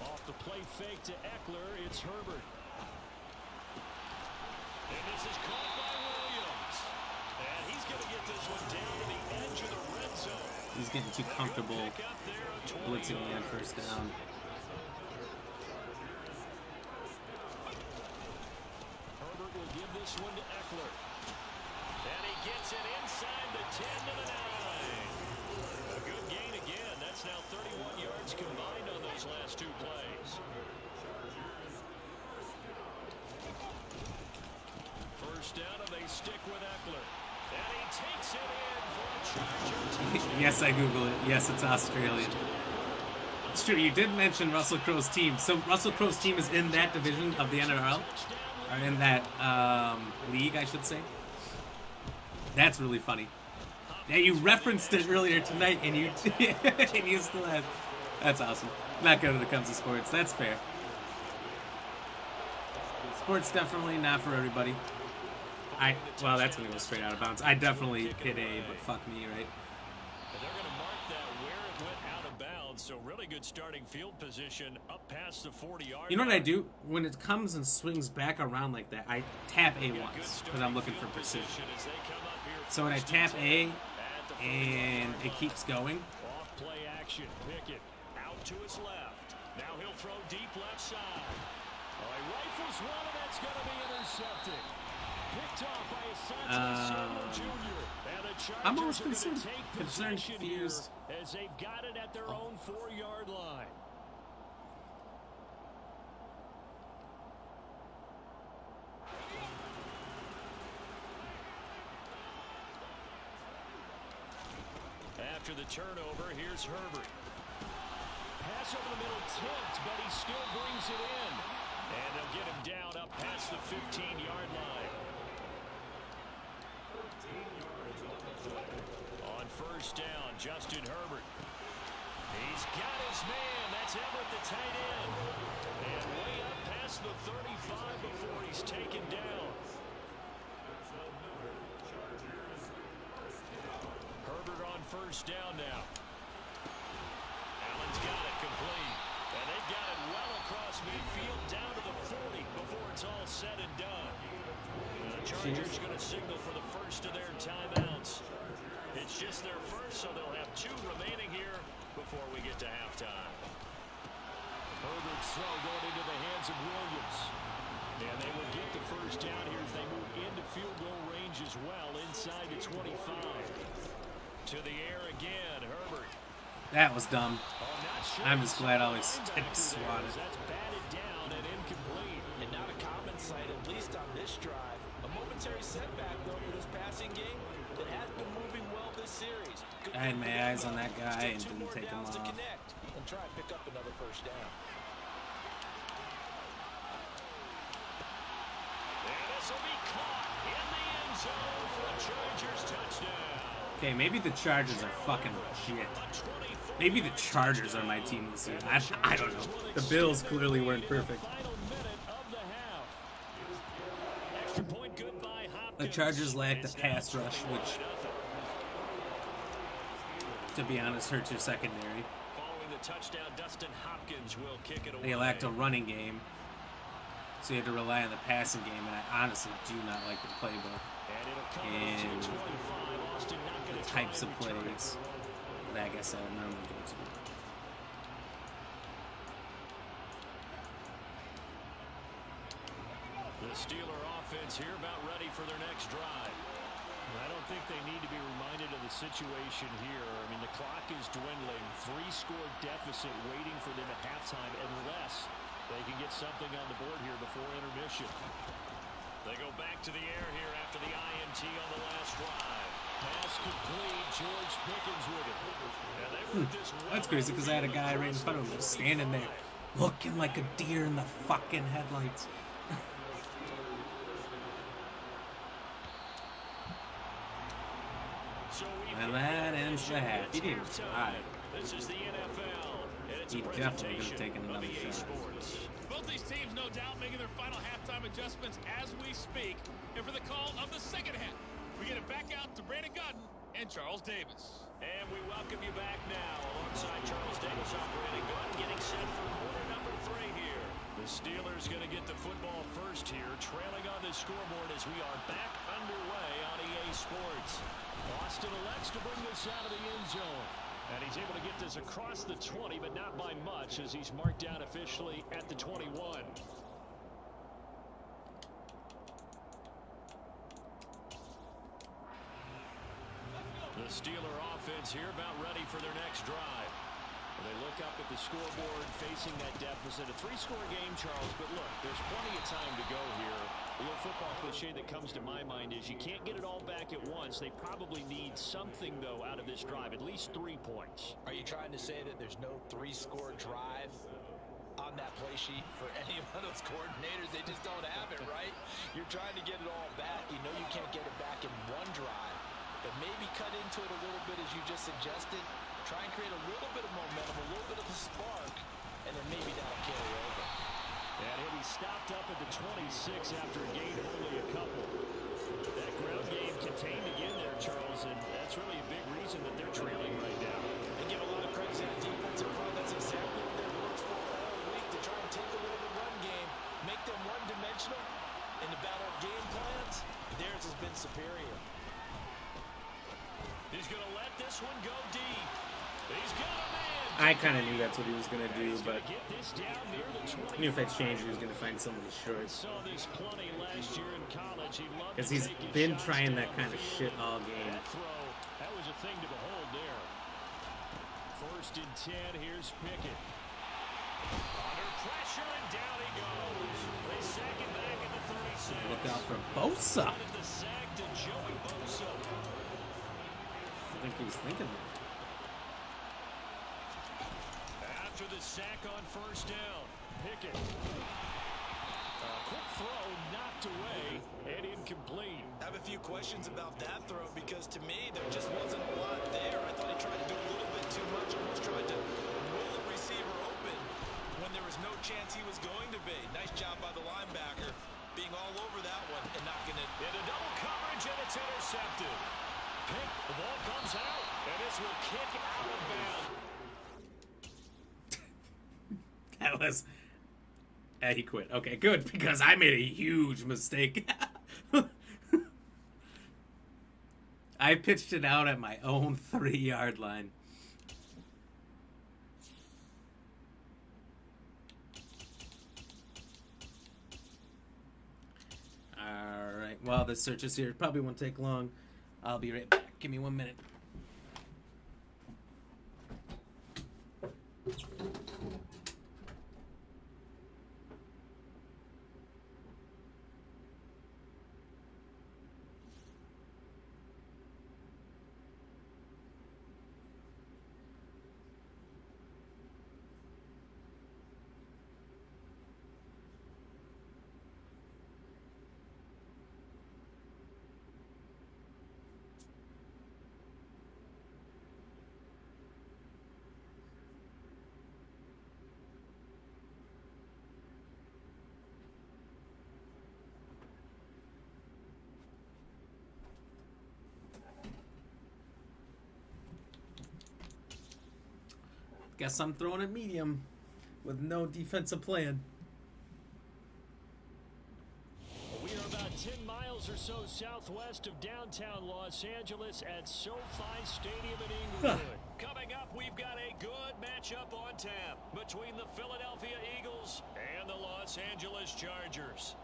Off the play fake to Eckler, it's Herbert. And this is caught by Williams. And he's going to get this one down to the edge of the red zone.
He's getting too comfortable
Pick up there on 20
blitzing me on
yards.
first down.
Herbert will give this one to Eckler. And he gets it inside the 10 to the 9. A good gain again. That's now 31 yards combined on those last 2 plays. First down, and they stick with Eckler. And he takes it in for a Charger touchdown.
Yes, I Google it. Yes, it's Australian. It's true. You did mention Russell Crowe's team. So Russell Crowe's team is in that division of the NRL, or in that league, I should say. That's really funny. Yeah, you referenced it earlier tonight, and you and you still have. That's awesome. Not good when it comes to sports. That's fair. Sports definitely not for everybody. Well, that's when it goes straight out of bounds. I definitely hit A, but fuck me, right?
And they're going to mark that where it went out of bounds. So really good starting field position up past the 40-yard.
You know what I do? When it comes and swings back around like that, I tap A once, because I'm looking for precision. So when I tap A, and it keeps going.
Off play action. Pickett out to his left. Now he'll throw deep left side. Oh, he rifles one, and that's going to be intercepted. Picked off by Asante Samuel Jr. And the Chargers
I'm almost
are gonna
concerned,
take possession
confused.
here as they've got it at their own 4-yard line. after the turnover. Here's Herbert. Pass over the middle tipped, but he still brings it in. And they'll get him down up past the 15-yard line. On first down, Justin Herbert. He's got his man. That's Everett, the tight end. And way up past the 35 before he's taken down. Herbert on first down now. Allen's got it complete. And they got it well across midfield down to the 40 before it's all said and done. The Chargers going to signal for the first of their timeouts. It's just their first, so they'll have 2 remaining here before we get to halftime. Herbert's throw going into the hands of Williams. And they will get the first down here as they move into field goal range as well inside the 25. To the air again, Herbert.
That was dumb.
Sure
I'm just glad I always swatted.
That's batted down and incomplete.
And not a common sight, at least on this drive. A momentary setback, though, for this passing game that has been moving well this series.
I had my eyes on that guy and didn't take him off.
And try and pick up another first down.
And this will be caught in the end zone for a Chargers touchdown.
Okay, maybe the Chargers are fucking shit. Maybe the Chargers are my team this year. I don't know. The Bills clearly weren't perfect. The Chargers lacked a pass rush, which, to be honest, hurts your secondary. They lacked a running game, so you had to rely on the passing game, and I honestly do not like the playbook and the types of plays that I guess I would normally go to.
The Steeler offense here about ready for their next drive. I don't think they need to be reminded of the situation here. I mean, the clock is dwindling. 3-score deficit waiting for them at halftime unless they can get something on the board here before intermission. They go back to the air here after the INT on the last drive. Pass complete. George Pickens with it.
That's crazy because I had a guy right in front of me just standing there looking like a deer in the fucking headlights. And that ends the half. He didn't try.
This is the NFL.
He definitely could have taken another shot.
Both these teams, no doubt, making their final halftime adjustments as we speak. And for the call of the second half, we get it back out to Brandon Godden and Charles Davis.
And we welcome you back now alongside Charles Davis operating Godden, getting set for quarter number 3 here. The Steelers going to get the football first here, trailing on the scoreboard as we are back underway on EA Sports. Austin elects to bring this out of the end zone. And he's able to get this across the 20, but not by much as he's marked down officially at the 21. The Steeler offense here about ready for their next drive. They look up at the scoreboard facing that deficit. A 3-score game, Charles, but look, there's plenty of time to go here. A little football cliche that comes to my mind is you can't get it all back at once. They probably need something, though, out of this drive, at least 3 points.
Are you trying to say that there's no 3-score drive on that play sheet for any one of those coordinators? They just don't have it, right? You're trying to get it all back. You know you can't get it back in one drive, but maybe cut into it a little bit as you just suggested. Try and create a little bit of momentum, a little bit of a spark, and then maybe that'll carry over.
And he'll be stopped up at the 26 after a gain of only a couple. That ground game contained again there, Charles, and that's really a big reason that they're trailing right now.
They give a lot of credit to the defensive front. That's exactly what they've looked for all week, to try and take away the run game, make them one-dimensional in the battle of game plans. Theirs has been superior.
He's going to let this one go deep. He's got a man.
I kind of knew that's what he was going to do, but I knew if I changed, he was going to find somebody short. Because he's been trying that kind of shit all game.
That was a thing to behold there. 1st and 10, here's Pickett. Under pressure, and down he goes. They sack it back at the 36.
Look out for Bosa.
The sack to Joey Bosa.
I think he was thinking that.
after the sack on first down. Pickett. Quick throw knocked away and incomplete.
I have a few questions about that throw because to me there just wasn't a lot there. I thought he tried to do a little bit too much, almost tried to roll the receiver open when there was no chance he was going to be. Nice job by the linebacker being all over that one and knocking it
into double coverage, and it's intercepted. Pick, the ball comes out, and this will kick out of bounds.
That was... he quit. Okay, good, because I made a huge mistake. I pitched it out at my own 3-yard line. Alright, while the search is here, it probably won't take long. I'll be right back. Give me 1 minute. Guess I'm throwing a medium with no defensive plan.
We are about 10 miles or so southwest of downtown Los Angeles at SoFi Stadium in Inglewood. Coming up, we've got a good matchup on tap between the Philadelphia Eagles and the Los Angeles Chargers.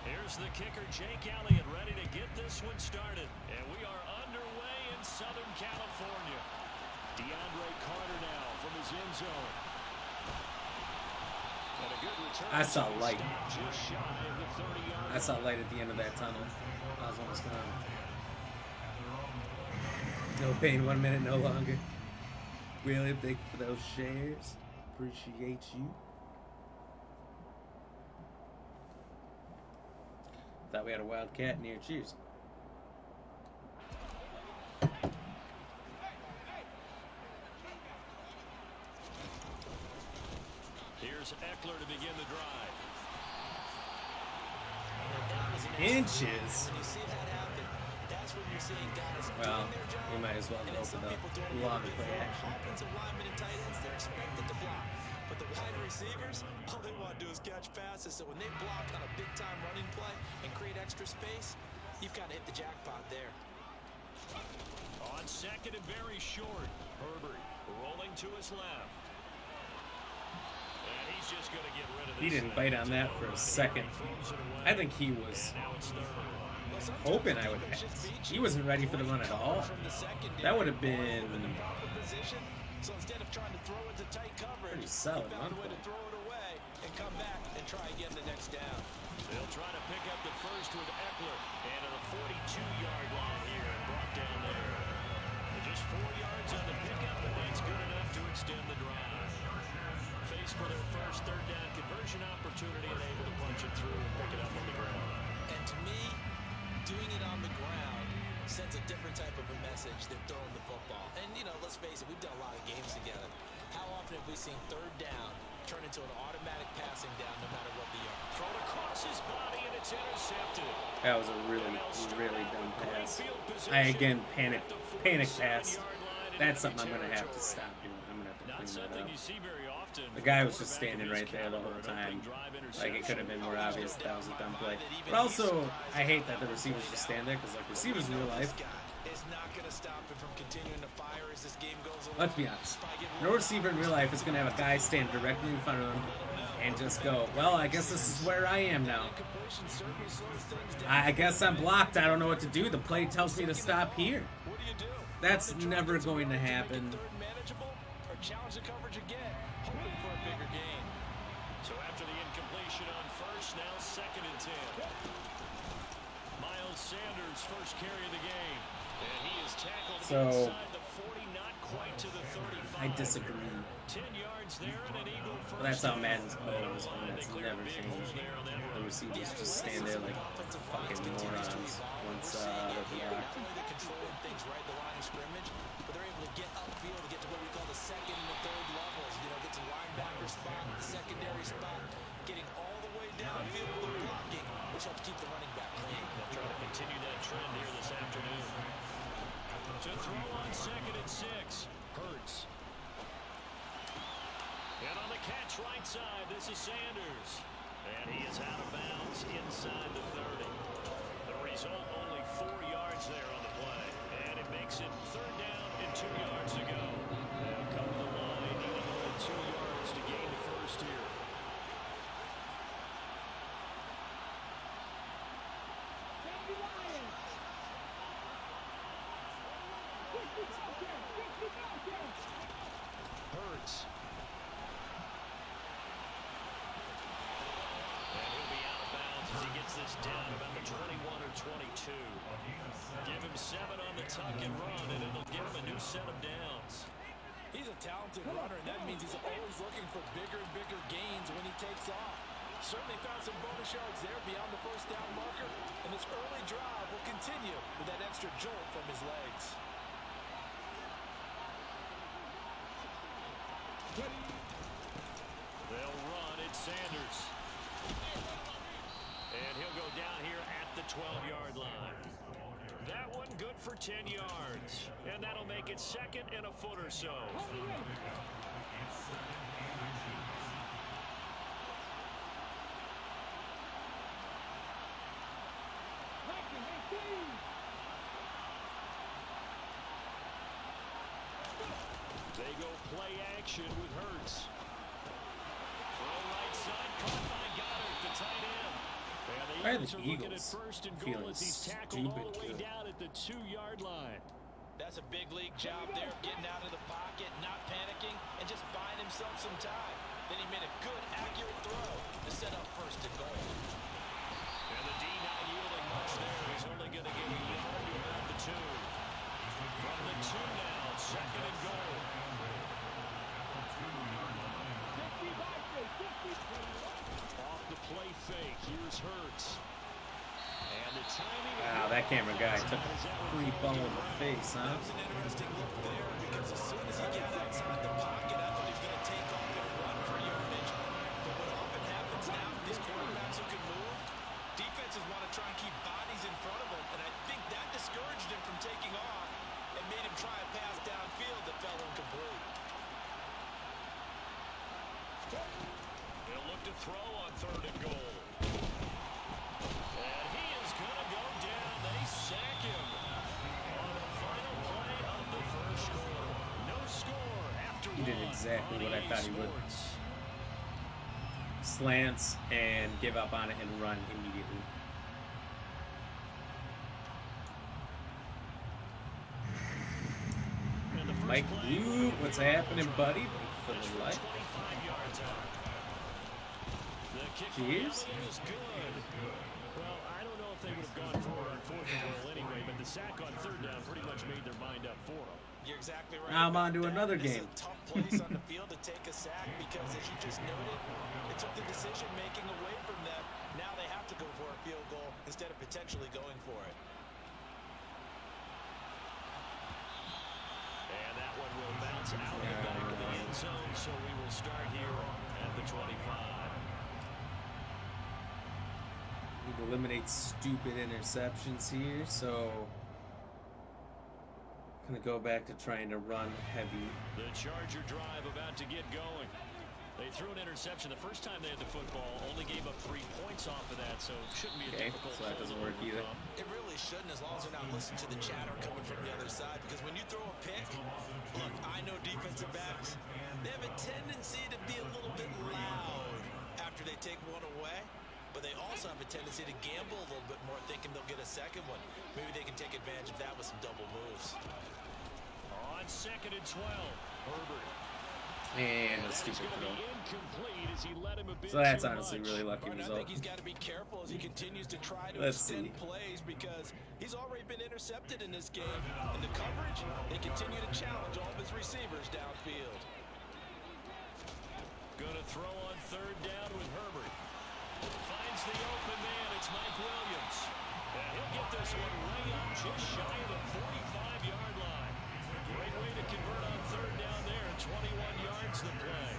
Here's the kicker, Jake Elliott, ready to get this one started. And we are underway in Southern California. DeAndre Carter now from his end zone. And a good return.
I saw light.
Just shy of the 30-yard.
I saw light at the end of that tunnel. I was almost done. No pain, 1 minute no longer. Really thank you for those shares. Appreciate you. Thought we had a wildcat near. Cheers.
Here's Eckler to begin the drive.
Inches.
When you see that happen, that's when you're seeing guys
Well,
doing their job.
we might as well
And then some
open
people
up
doing
longer
a
play
bit more.
action.
Offensive linemen and tight ends, they're expected to block. But the wide receivers, all they want to do is catch passes. So when they block on a big-time running play and create extra space, you've got to hit the jackpot there.
On second and very short, Herbert rolling to his left. And he's just going to get rid of this.
He didn't bite on that for a second. I think he was hoping I would pass. He wasn't ready for the run at all. That would have been
So instead of trying to throw into tight coverage,
pretty solid
he
run
found a way to
play.
throw it away and come back and try again the next down.
They'll try to pick up the first with Eckler. And at a 42-yard line here and brought down there. Just 4 yards on the pickup, but that's good enough to extend the drive. Faced for their first third down conversion opportunity and able to punch it through and pick it up on the ground.
And to me, doing it on the ground sends a different type of a message than throwing the football. And, you know, let's face it, we've done a lot of games together. How often have we seen third down turn into an automatic passing down no matter what the yard?
Thrown across his body and it's intercepted.
That was a really, really dumb pass. I again panic pass. That's something I'm gonna have to stop doing. I'm gonna have to clean that up. The guy was just standing right there the whole time. Like, it could have been more obvious that was a dumb play. But also, I hate that the receivers just stand there, because like receivers in real life,
It's not going to stop him from continuing to fire as this game goes along.
let's be honest, no receiver in real life is gonna have a guy stand directly in front of him and just go, well, I guess this is where I am now. I guess I'm blocked. I don't know what to do. The play tells me to stop here.
What do you do?
That's never going to happen.
Third manageable or challenge the coverage again, hoping for a bigger gain.
So after the incompletion on first, now 2nd and 10. Miles Sanders first carry of the game. And he is tackled inside the 40, not quite to the 35.
I disagree.
10 yards there and an Eagle first.
But that's how Madden's
down.
always been. That's never changed. The receivers just stand there like fucking morons once they're blocked.
Not only they controlling things right at the line of scrimmage, but they're able to get upfield to get to what we call the second and the third levels. You know, get to linebacker spot, the secondary spot, getting all the way downfield with the blocking, which helps keep the running back clean.
They'll try to continue that trend here this afternoon. To throw on 2nd and 6. Hurts. And on the catch right side, this is Sanders. And he is out of bounds inside the 30. The result, only 4 yards there on the play. And it makes it 3rd down and 2 yards to go. They'll come to the line, needing only 2 yards to gain the first here. Hurts. And he'll be out of bounds as he gets this down about the 21 or 22. Give him 7 on the tuck and run, and it'll give him a new set of downs.
He's a talented runner, and that means he's always looking for bigger and bigger gains when he takes off. Certainly found some bonus yards there beyond the first down marker, and this early drive will continue with that extra jolt from his legs.
They'll run. It's Sanders. And he'll go down here at the 12-yard line. That one good for 10 yards. And that'll make it 2nd and a foot or so. They go play action with Hurts. Throw right side, caught by Goddard, the tight end.
Why are
And
the
the Eagles are looking at
Eagles
1st and goal
feeling
as he's tackled all
stupid
the way
good?
down at the 2-yard line.
That's a big league job there of getting out of the pocket, not panicking, and just buying himself some time. Then he made a good, accurate throw to set up 1st and goal.
And the D not yielding much there. He's only going to get a yard to about the 2. From the 2 now, 2nd and goal. Off the play fake, here's Hurts. And the timing.
Wow, that camera guy took a free ball in the face, huh?
That was an interesting look there because as soon as he got outside the pocket, I thought he was going to take off and run for yardage. But what often happens now with these quarterbacks who can move, defenses want to try and keep bodies in front of them, and I think that discouraged him from taking off and made him try a pass downfield that fell incomplete.
They'll look to throw on 3rd and goal. And he is going to go down. They sack him on the final play of the first quarter. No score after
He did
one
exactly
on
what I
EA
thought he would.
Sports.
Slants and give up on it and run immediately.
And the first
Mike
play
Blue, what's happening, buddy? Thank
is
you for
from
the like.
25 yards out. The kick
Cheers.
is good. Well, I don't know if they would have gone for it on 4th and goal anyway, but the sack on 3rd down pretty much made their mind up for them.
You're exactly right.
Now I'm on to
That
another
is
game.
a tough place on the field to take a sack because, as you just noted, it took the decision-making away from them. Now they have to go for a field goal instead of potentially going for it.
And that one will bounce out and back in the end zone, so we will start here at the 25.
We've eliminated stupid interceptions here, so gonna go back to trying to run heavy.
The Charger drive about to get going. They threw an interception the first time they had the football, only gave up 3 points off of that, so it shouldn't be a difficult
so that
play
doesn't
to
work either.
overcome.
It really shouldn't, as long as they're not listening to the chatter coming from the other side. Because when you throw a pick, look, I know defensive backs, they have a tendency to be a little bit loud after they take one away. But they also have a tendency to gamble a little bit more, thinking they'll get a second one. Maybe they can take advantage of that with some double moves.
On 2nd and 12, Herbert.
And a stupid
That's
throw.
going to be incomplete as he led him a bit
So that's
too
honestly
much.
really lucky
Martin, I
result.
think he's got to be careful as he continues to try to
Let's
extend
see.
plays because he's already been intercepted in this game. And the coverage, they continue to challenge all of his receivers downfield.
Going to throw on 3rd down with Herbert. Finds the open man. It's Mike Williams. And he'll get this one way up just shy of the 45-yard line. Great way to convert on 3rd down there. 21 yards to play.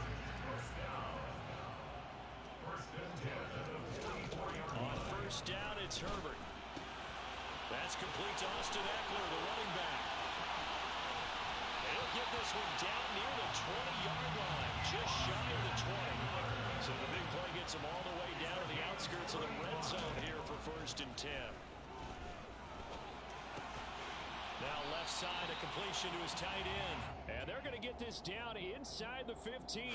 On 1st down, it's Herbert. That's complete to Austin Eckler, the running back. And he'll get this one down near the 20-yard line, just shy of the 20. So the big play gets him all the way down to the outskirts of the red zone here for 1st and 10. Now left side, a completion to his tight end. And they're going to get this down inside the 15.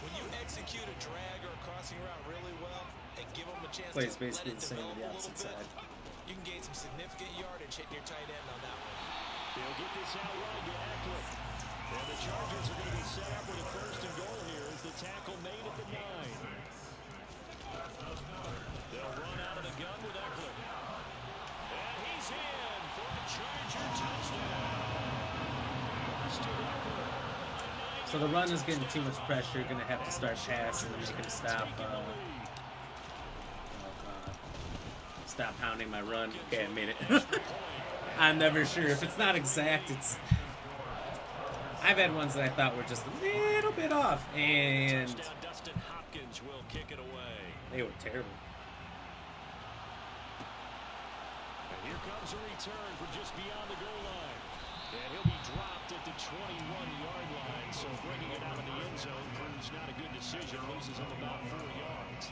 When you execute a drag or a crossing route really well and give them a chance
Plays
to
basically
let it
the same
develop
to the
a little
opposite
bit,
side.
you can gain some significant yardage hitting your tight end on that one.
They'll get this out wide to Eckler. And the Chargers are going to be set up with a 1st and goal here as the tackle made at the 9. They'll run out of the gun with Eckler. And he's in for a Charger touchdown. Austin Eckler.
So the run is getting too much pressure. You're gonna have to start passing and make him stop. Stop pounding my run. Okay, I made it. I'm never sure if it's not exact. It's. I've had ones that I thought were just a little bit off, and
Touchdown, Dustin Hopkins will kick it away.
they were terrible.
And here comes a return from just beyond the goal line. And he'll be dropped at the 21-yard line. So bringing it out of the end zone proves not a good decision. Loses him about 4 yards.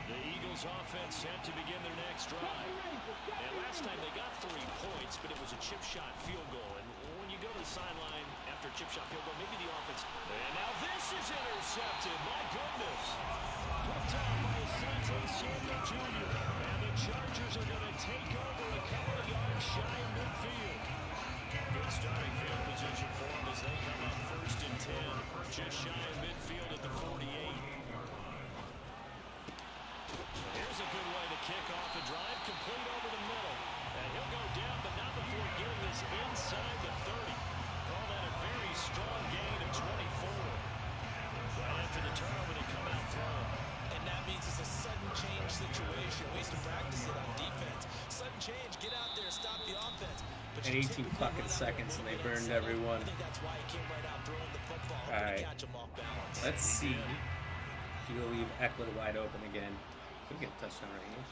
The Eagles offense set to begin their next drive. And last time they got 3 points, but it was a chip shot field goal. And when you go to the sideline after a chip shot field goal, maybe the offense. And now this is intercepted. My goodness. Picked off by Asante Samuel Jr. And the Chargers are going to take over a couple of yards shy of midfield. Good starting field position for them as they come up 1st and 10. Just shy of midfield at the 48. Here's a good way to kick off the drive, complete over the middle. And he'll go down, but not before getting this inside the 30. Call that a very strong gain of 24. Right after the turnover, they come out throwing.
And that means it's a sudden change situation. We used to practice it on defense. Sudden change, get out there, stop the offense. But
And 18 fucking seconds, and they burned everyone.
I think that's why he came right out throwing the football.
All right.
Catch him off balance.
Let's see if he'll leave Eckler wide open again. He'll get a touchdown right here.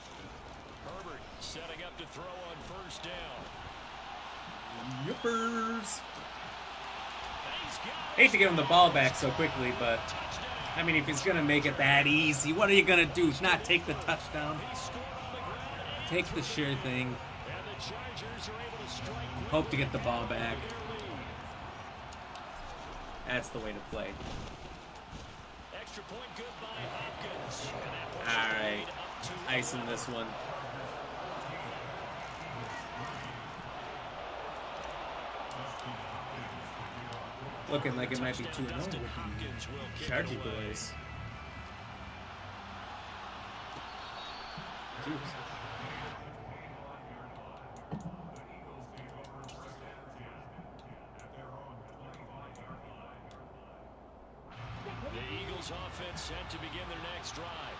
Herbert setting up to throw on 1st down.
Yippers!
He's got it.
Hate to give him the ball back so quickly, but I mean, if he's gonna make it that easy, what are you gonna do? Not take the touchdown?
He scored on the ground.
Take the sure thing.
And the Chargers are able to strike.
Hope to get the ball back. That's the way to play.
Extra point good by Hopkins. And that pushes
All
the
right,
lead up to
icing this one. Looking like it might be 2-0 with
Dustin
the
Hopkins will kick it
Chargy
away.
boys. Jeez.
The Eagles offense set to begin their next drive.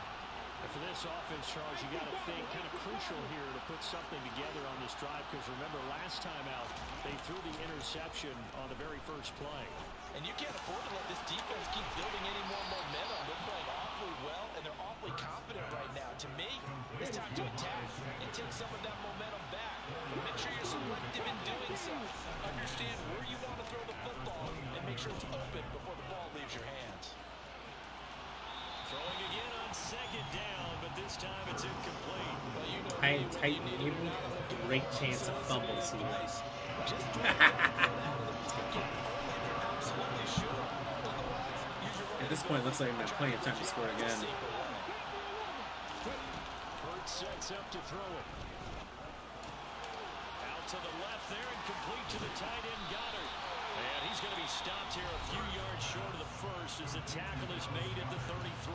And for this offense, Charles, you got to think kind of crucial here to put something together on this drive because remember last time out they threw the interception on the very first play.
And you can't afford to let this defense keep building any more momentum. They're playing awfully well, and they're awfully confident right now. To me, it's time to attack and take some of that momentum back. But make sure you're selective in doing so. Understand where you want to throw the football and make sure it's open before the ball leaves your hands.
Throwing again on 2nd down, but this time it's incomplete.
Well, you know
High and tight and even. Great chance of fumbles here.
Just throw it absolutely should.
At this point, it looks like I'm gonna plenty of time to score again.
Hurts sets up to throw it. Out to to the left there and complete to the tight end Goddard. And he's going to be stopped here a few yards short of the first as the tackle is made at the 33.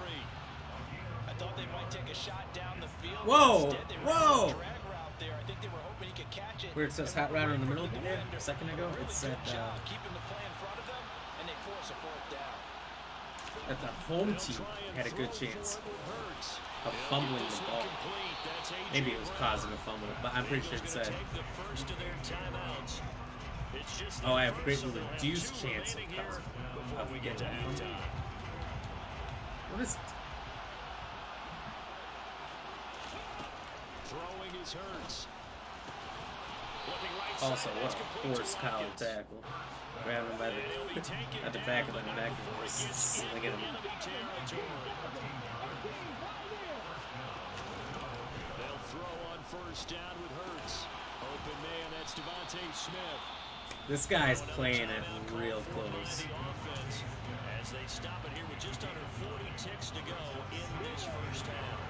I thought they might take a shot down the field.
Whoa!
Instead, they
Whoa!
ran a drag route there. I think they were hoping he could catch it.
Where it says hot router in the middle a second ago, it said
keeping the play in front of them, and they force a fourth down.
that the home team had a good chance of fumbling the ball. Maybe it was causing a fumble, but I'm pretty sure it said, oh, I have a greatly reduced chance of getting a fumble. What is it?
Throwing is Hurts.
Also, what a forced collar tackle. Grabbing him by at the back of the neck and slinging him.
They'll throw on first down with Hurts. Open man, that's Devontae Smith.
This guy's playing it real close.
As they stop it here with just under 40 ticks to go in this first half.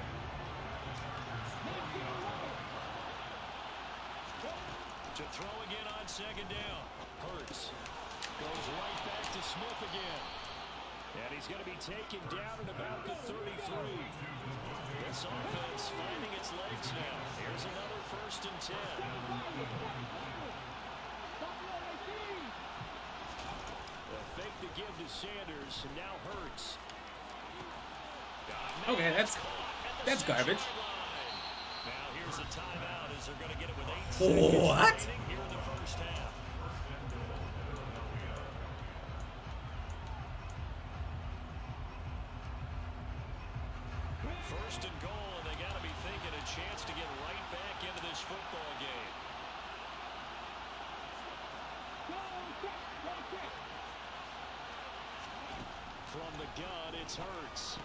To throw again on second down. Hurts goes right back to Smith again. And he's going to be taken down at about the 33. This offense finding its legs now. Here's another 1st and 10. The fake to give to Sanders, and now Hurts.
Okay, that's garbage.
Now here's a timeout as they're going to get it with 8 seconds
What?
here in the first half. First and goal, and they got to be thinking a chance to get right back into this football game. From the gun, it's Hurts.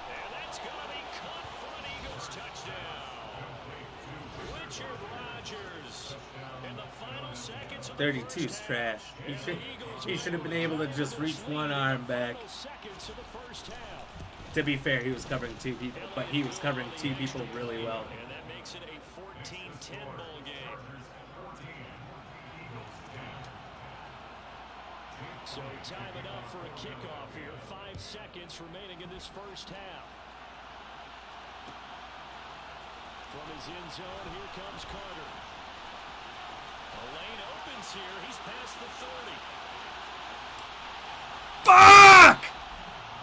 And that's going to be caught for an Eagles touchdown. Richard Rodgers in the final seconds of
32's trash. He should have been able to just reach one arm back. To be fair, he was covering 2 people, but he was covering 2 people really well.
And that makes it a 14-10 ball game. So time enough for a kickoff here. 5 seconds remaining in this first half. From his end zone, here comes Carter. A lane opens here. He's past the 30.
Fuck!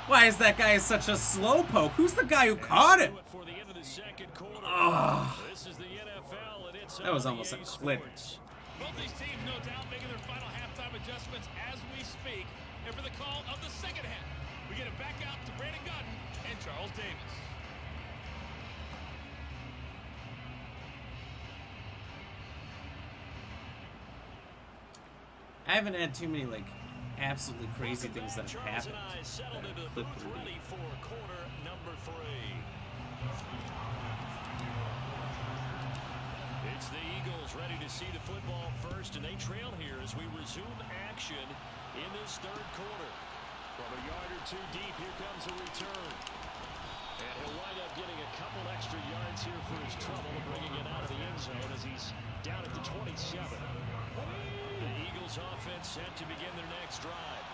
Why is that guy such a slowpoke? Who's the guy who caught it?
For the end of the second quarter.
Oh,
This is the NFL, and it's
that was almost a clip.
Both these teams, no doubt, making their final halftime adjustments as we speak. And for the call of the second half, we get it back out to Brandon Godden and Charles Davis.
I haven't had too many absolutely crazy things that have happened.
Settled into the booth, ready for quarter number 3. It's the Eagles ready to see the football first, and they trail here as we resume action in this third quarter. From a yard or 2 deep, here comes a return. And he'll wind up getting a couple extra yards here for his trouble, bringing it out of the end zone as he's down at the 27. The Eagles offense set to begin their next drive.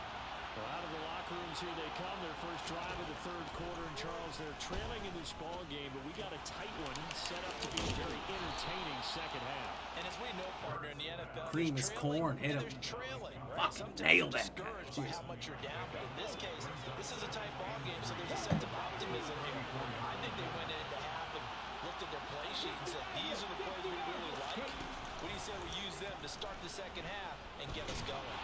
Well, out of the locker rooms here they come, their first drive of the third quarter. And Charles, they're trailing in this ball game, but we got a tight one set up to be a very entertaining second half.
And as we know, partner, in the NFL,
Cream is corn. Hit him.
Trailing, right?
Fucking
Sometimes
nail
you're
that guy.
discouraged by how much you're down, but in this case, this is a tight ball game, so there's a sense of optimism here. I think they went into half and looked at their play sheet and said, these are the plays we really like. What do you say we use them to start the second half and get us going?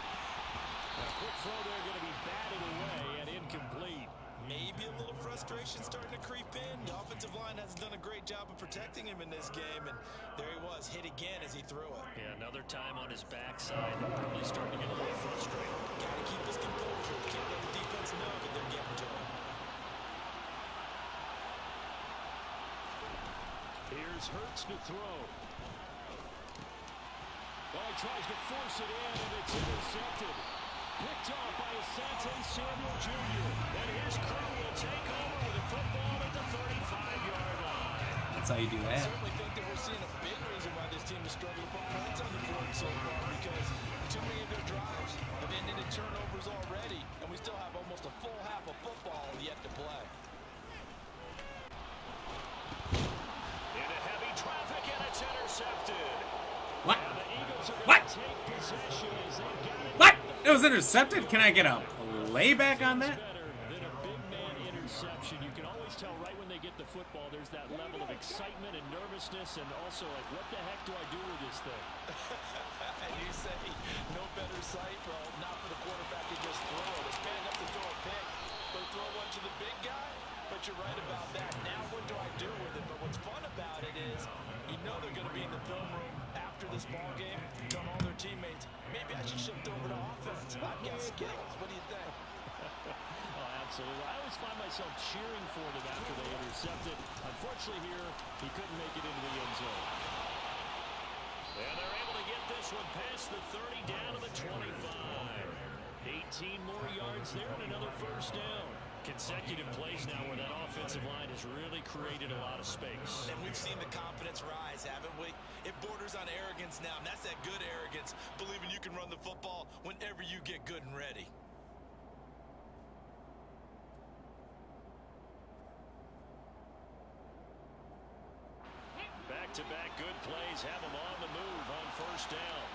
A quick throw there, going to be batted away and incomplete.
Maybe a little frustration starting to creep in. The offensive line hasn't done a great job of protecting him in this game, and there he was, hit again as he threw it.
Yeah, another time on his backside. They're probably starting to get a little frustrated.
Got to keep his composure. Can't let the defense know that they're getting to him.
Here's Hurts to throw. Well, he tries to force it in, and it's intercepted. Picked off by Asante Samuel Jr. And his crew will take over with a football at the 35-yard line.
That's how you do
I
that.
certainly think that we're seeing a big reason why this team is struggling to put points on the board so far, because too many of their drives have ended in turnovers already, and we still have almost a full half of football yet to play.
Into heavy traffic, and it's intercepted.
What?
And the Eagles are
What?
going to take possession as they've got it.
What? It was intercepted? Can I get a layback on that?
Better than a big man interception. You can always tell right when they get the football, there's that level of excitement and nervousness, and also like, what the heck do I do with this thing?
And you say, no better sight, bro, not for the quarterback to just throw it. It's bad enough to throw a pick, but throw one to the big guy? But you're right about that. Now what do I do with it? But what's fun about it is, you know they're going to be in the film room after this ball game, telling all their teammates, maybe I should shift over to offense. I've got skills. What do you think?
Oh, absolutely. I always find myself cheering for them after they intercepted. Unfortunately here, he couldn't make it into the end zone. And they're able to get this one past the 30 down to the 25. 18 more yards there and another first down. Consecutive plays now where that offensive line has really created a lot of space.
And we've seen the confidence rise, haven't we? It borders on arrogance now, and that's that good arrogance, believing you can run the football whenever you get good and ready.
Back-to-back good plays have them on the move on first down.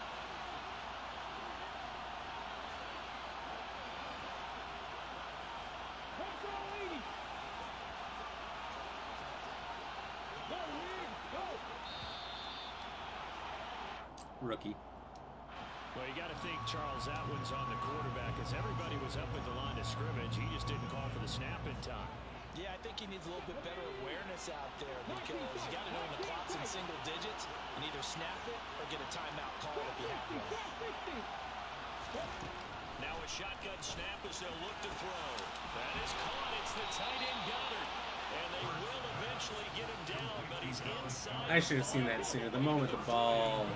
Rookie.
Well, you got to think Charles Atwood's on the quarterback as everybody was up at the line of scrimmage. He just didn't call for the snap in time.
Yeah, I think he needs a little bit better awareness out there, because you got to know when the clock's in single digits and either snap it or get a timeout call if you have one.
Now a shotgun snap as they'll look to throw. That is caught. It's the tight end Goddard. And they will eventually get him down, but he's inside.
I should have seen that sooner. The moment the ball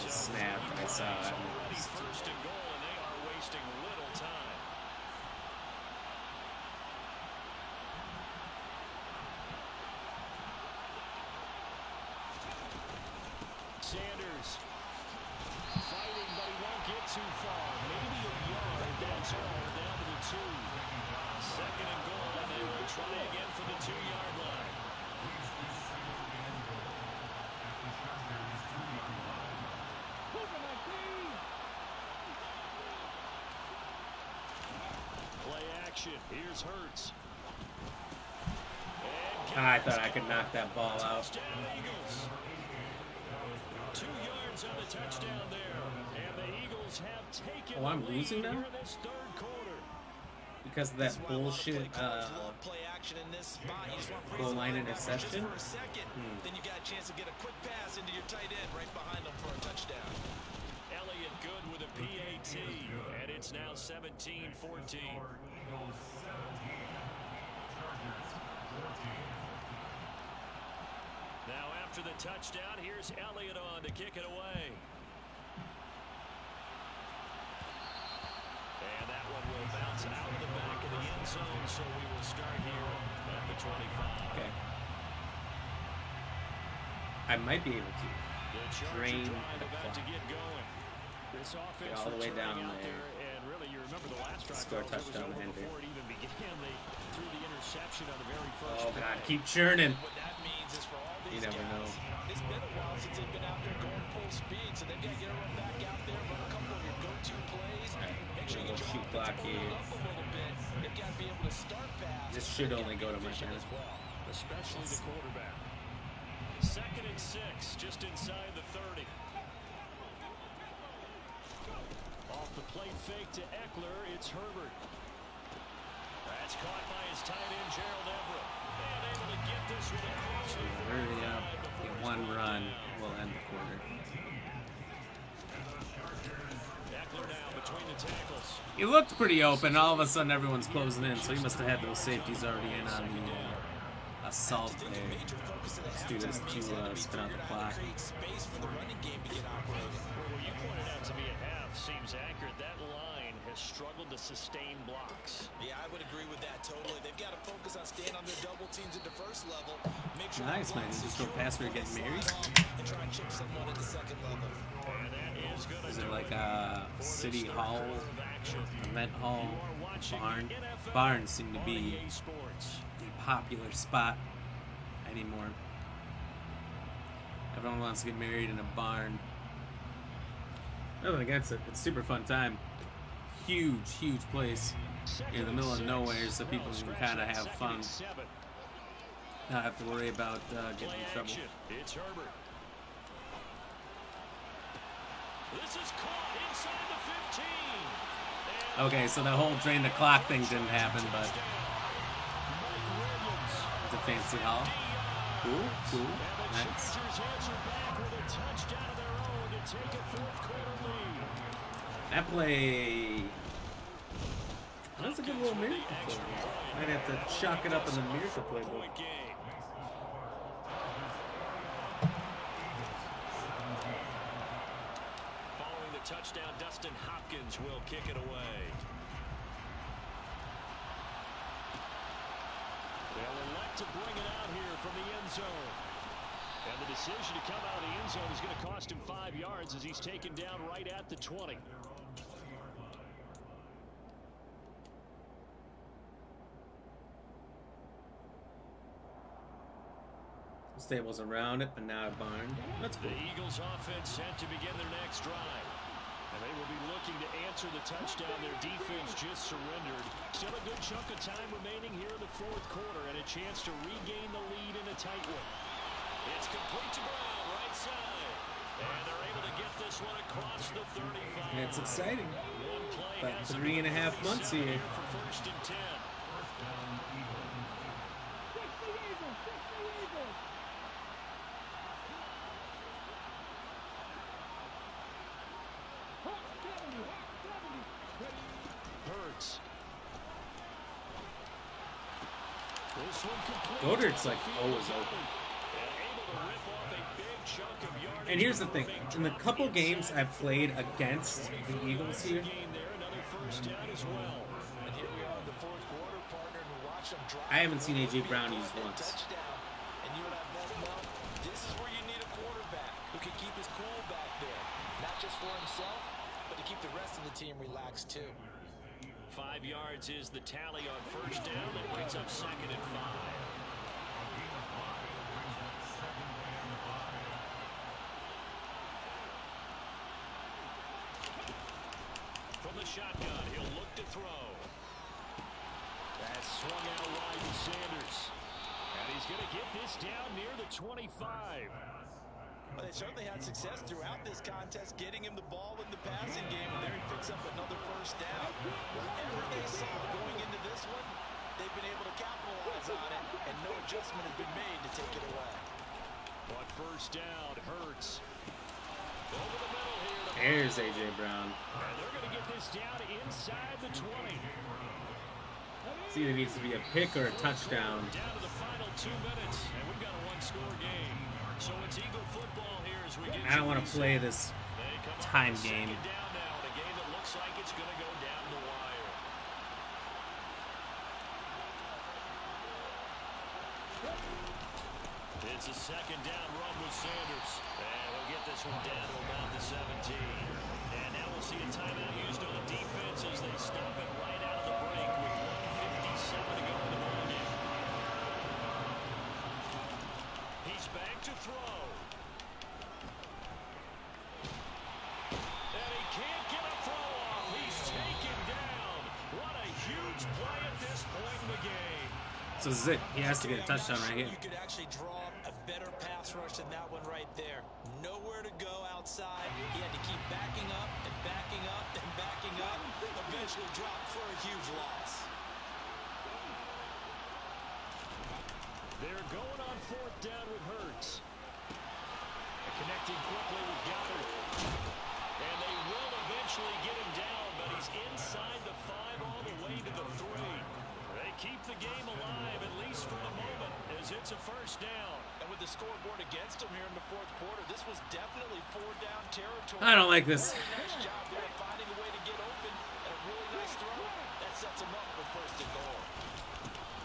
snapped, I saw it.
Already first and goal, and they are wasting little time. Sanders fighting, but he won't get too far. Maybe a yard. That's all. Down to the 2. Second and goal, and they will try again for the 2-yard line. Play action. Here's Hurts.
I thought I could knock that ball out.
Touchdown, Eagles. 2 yards on the touchdown there. And the Eagles have taken
Oh, I'm
the lead
losing now?
here in this third quarter.
Because of that
This is why a lot of
bullshit
play callers love play action in this spot. You just want
goal line
just
interception.
for a second, then you got a chance to get a quick pass into your tight end right behind them for a touchdown.
Elliott good with a PAT, and it's now 17-14. Now after the touchdown, here's Elliott on to kick it away. And that one will bounce out of the back of the end zone, so we will start here at the 25.
Okay. I might be able to
The Charger
drain
drive
the
about
clock.
to get going. This offense
all the way
returning
down
out
there.
and really, you remember the last drive,
Score
Charles, it was
touchdown
over
ender.
before it even began. They threw the interception on the very first
Oh
play.
God, keep churning.
What that means is for all
You
these
never
guys,
know.
it's been a while since they've been out there going full speed, so they've got to get everyone back out there, run a couple of your go-to plays, make sure you get your
Shoot
offensive
clock
line
here.
up a little bit. They've got to be able to start fast.
This should
They've
only
got
go to
be
my
efficient
benefit.
as well.
Especially the quarterback. 2nd and 6, just inside the 30. Off the play fake to Eckler, it's Herbert. That's caught by his tight end, Gerald Everett. And able to get this one across the
Hurry up.
45
Get
before
one
it's
run.
down.
We'll end the quarter.
Eckler now between the tackles.
He looked pretty open. All of a sudden, everyone's closing in, so he must have had those safeties already in assault
I think a
there.
major focus in the
Let's do this
halftime means
to
they're gonna be
spin out the
figuring out how
clock.
to create space for the running game to get operating.
Well, what you pointed out to me at half seems accurate. That line has struggled to sustain blocks.
Yeah, I would agree with that totally. They've got to focus on staying on their double teams at the first level. Make sure
Nice, man.
block's
You just go
secure
past her
before
getting
they
married.
slide off and try and chip someone at the second level.
And that is going to
Is
do
it like
it
a
for this
city
third
hall,
quarter of action.
event hall,
You are watching
barn?
NFL
Barns seem to
on
be
EA Sports.
a popular spot anymore. Everyone wants to get married in a barn. Nothing against it. It's a super fun time. Huge, huge place in the middle of nowhere, so people can kind of have fun. Not have to worry about getting in trouble.
It's Herbert. This is caught inside the 15.
Okay, so the whole drain the clock thing didn't happen, but it's a fancy hall. Cool, cool, nice. That play. That's a good little miracle play. Might have to chalk it up in the miracle playbook.
Following the touchdown, Dustin Hopkins will kick it away. They'll elect to bring it out here from the end zone. And the decision to come out of the end zone is going to cost him 5 yards as he's taken down right at the 20.
Stables around it, but now a barn. That's cool.
The Eagles offense set to begin their next drive. And they will be looking to answer the touchdown. Their defense just surrendered. Still a good chunk of time remaining here in the fourth quarter and a chance to regain the lead in a tight one. It's complete to Brown, right side. And they're able to get this one across the 35.
And it's exciting.
One play
About
has
3.5 months here.
for first and 10. Hurts. This one complete.
Goddard's like always open. And here's the thing, in the couple games I've played against the Eagles here, I haven't seen A.J. Brown used once.
And you and I both know this is where you need a quarterback who can keep his cool back there. Not just for himself, but to keep the rest of the team relaxed too.
5 yards is the tally on first down. That brings up second and 5. From the shotgun, he'll look to throw. That's swung out wide to Sanders. And he's going to get this down near the 25.
Well, they certainly had success throughout this contest, getting him the ball in the passing game, and there he picks up another first down. Whatever they saw going into this one, they've been able to capitalize on it, and no adjustment has been made to take it away.
But first down, Hurts. Over the middle here.
There's A.J. Brown.
And they're going to get this down inside the 20.
It's either needs to be a pick or a touchdown.
Down to the final 2 minutes, and we've got a one-score game. So it's Eagle football here as we get.
I don't want to play this time game.
Down now, in a game that looks like it's going to go down the wire. It's a second down run with Sanders. And we'll get this one down to about the 17. And now we'll see a timeout used on defense as they stop it right out of the break with 1:57 to go in the ballgame. He's back to throw. And he can't get a throw off. He's taken down. What a huge play at this point in the game.
So this is it. He has to get a touchdown right here.
You could actually draw a better pass rush than that one right there. Nowhere to go outside. He had to keep backing up and backing up and backing up. Eventually dropped for a huge loss.
They're going on fourth down with Hurts. Connecting quickly with Goddard. And they will eventually get him down, but he's inside the 5 all the way to the 3. They keep the game alive, at least for the moment, as it's It's a first down.
And with the scoreboard against him here in the fourth quarter, this was definitely 4-down territory.
I don't like this.
Really nice job there finding a way to get open, and a really nice throw that sets him up for first and goal.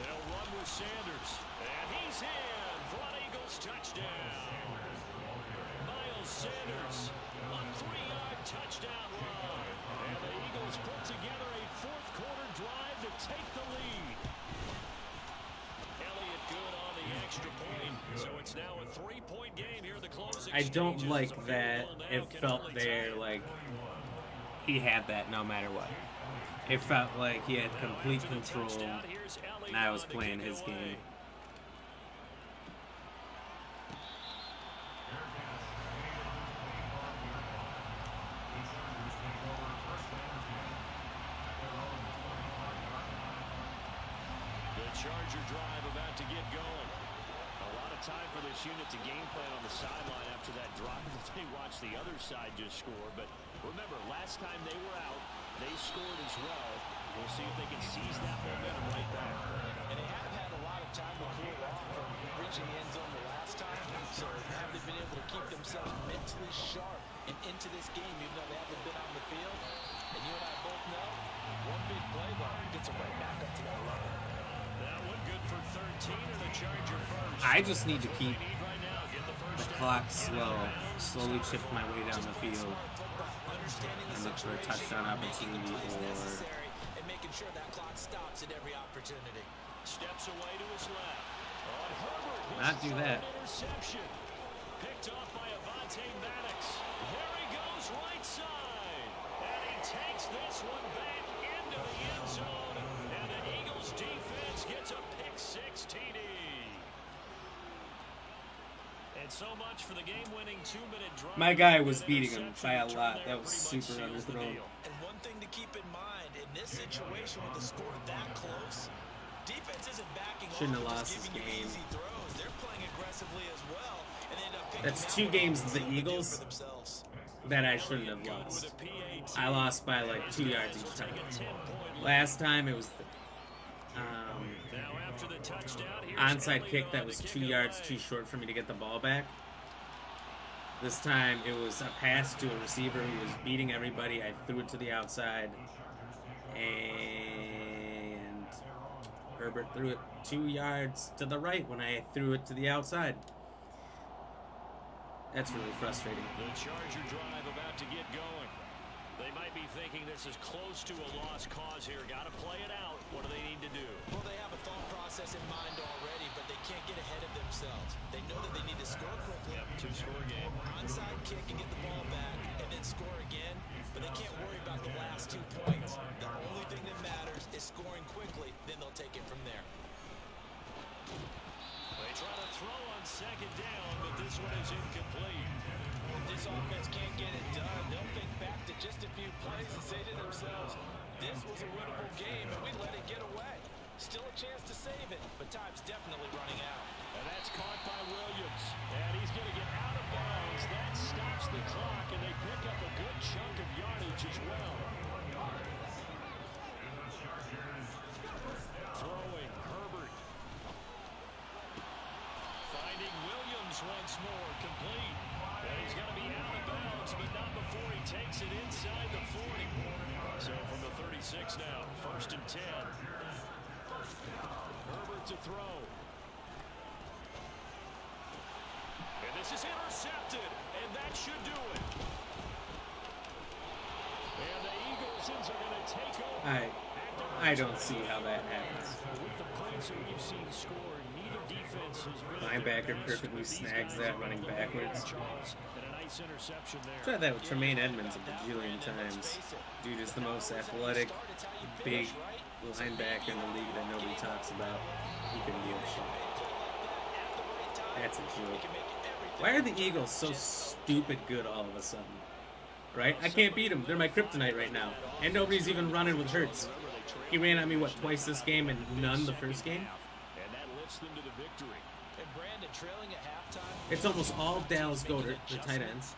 They'll run with Sanders, and he's in for an Eagles touchdown. Miles Sanders, a 3-yard touchdown run, and the Eagles put together a fourth quarter drive to take the lead. Elliott good on the extra point, so it's now a 3-point game here in the closing.
I don't
stages.
like
The
that
field goal
it
now can
felt
only
there
tie it.
like he had that no matter what. It felt like he had complete
After the
control,
touchdown, here's Elliott
and I was
on to
playing
kick it
his
away.
game.
The Charger drive about to get going. A lot of time for this unit to game plan on the sideline after that drive that they watched the other side just score. But remember, last time they were out, they scored as well. We'll see if they can seize that momentum right back.
And they have had a lot of time to cool off from reaching the end zone the last time, so have they been able to keep themselves mentally sharp and into this game, even though they haven't been on the field? And you and I both know, one big play, though, gets them right back up to that level.
That one good for 13 and the Charger first.
I just need to
That's
keep
what they need right now. Get the
the
first down,
clock
get
slow,
out of bounds.
slowly chip my way down the field,
Understanding the
and look for a
situation,
touchdown
making the
opportunity
plays
or
necessary, and making sure that clock stops at every opportunity.
Steps away to his left. On Herbert, his
Not do that.
third interception. Picked off by Avonte Maddox. There he goes right side. And he takes this one back into the end zone. And the Eagles defense gets a pick six TD. And so much for the game-winning 2-minute drive.
My guy was
Good
beating him
interception
by a
return
lot.
there
That was
pretty much
super
seals the
underthrown.
deal.
And one thing to keep in mind, in this situation with the score that close, defense isn't backing
Shouldn't
off
have
and
lost
just
this
giving you
game.
easy throws. They're playing aggressively as well, and they end up picking
That's
that
2
one
games
up and
the
sealing the deal
Eagles
for themselves.
that I shouldn't have
Good
lost.
with a PAT.
I lost by like 2 yards each time.
Take a 10-point lead.
Last time it was the
Now after the touchdown, here's
onside
Elliott
kick
on
that
to
was
kick
2
it
yards
away.
too short for me to get the ball back. This time it was a pass to a receiver who was beating everybody. I threw it to the outside, and Herbert threw it 2 yards to the right when I threw it to the outside. That's really frustrating.
The Charger drive about to get going. They might be thinking this is close to a lost cause here. Got to play it out. What do they need to do?
Well, they have a thought process in mind already, but they can't get ahead of themselves. They know that they need to score quickly.
Yep, 2-score game.
Onside kick and get the ball back, and then score again. But they can't worry about the last 2 points. The only thing that matters is scoring quickly. Then they'll take it from there.
They try to throw on second down, but this one is incomplete.
If this offense can't get it done, they'll think back to just a few plays and say to themselves, this was a winnable game, and we let it get away. Still a chance to save it, but time's definitely running out.
And that's caught by Williams. And he's going to get out of bounds. That stops the clock, and they pick up a good chunk of yardage as well. Throwing, Herbert. Finding Williams once more, complete. And he's going to be out of bounds, but not before he takes it inside the 40. So from the 36 now, 1st and 10. Herbert to throw. And this is intercepted, and that should do it. And the Eagles are going to take over.
I don't see how that happens.
With the points that we've seen scored, neither defense has really
Linebacker
been
perfectly
but these
snags
guys
that
have
running
been
backwards.
Charles, and a nice interception there.
Tried that with Tremaine Edmonds a bajillion times. Dude is the most athletic, big linebacker in the league that nobody talks about. He couldn't give a shit. That's a joke. Why are the Eagles so stupid good all of a sudden? Right? I can't beat them. They're my kryptonite right now. And nobody's even running with Hurts. He ran at me, what, twice this game and none the first game?
And that lifts them to the victory.
And Brandon trailing at halftime.
It's almost all Dallas Goedert, the tight ends.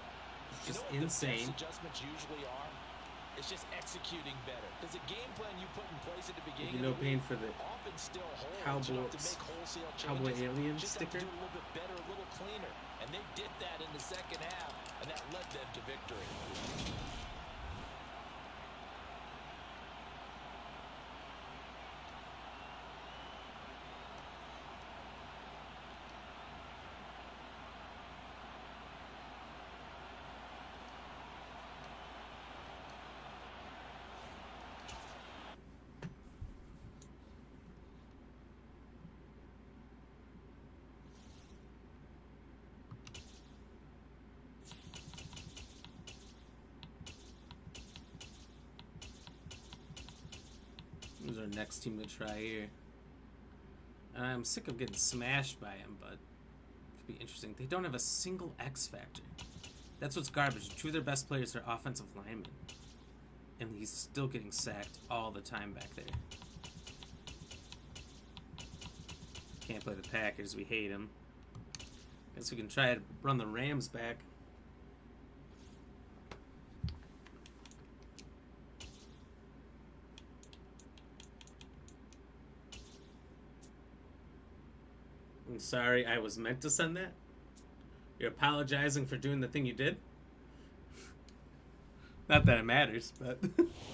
It's just insane.
Adjustments usually are. It's just executing better. Because the game plan you put in place at the beginning
You know,
of the
paying
week
for the
often still holds.
Cowboy alien sticker.
Do a little bit better, a little cleaner, and they did that in the second half, and that led them to victory.
Who's our next team to try here? I'm sick of getting smashed by him, but it could be interesting. They don't have a single X factor. That's what's garbage. Two of their best players are offensive linemen. And he's still getting sacked all the time back there. Can't play the Packers. We hate him. Guess we can try to run the Rams back. I'm sorry, I was meant to send that. You're apologizing for doing the thing you did? Not that it matters, but...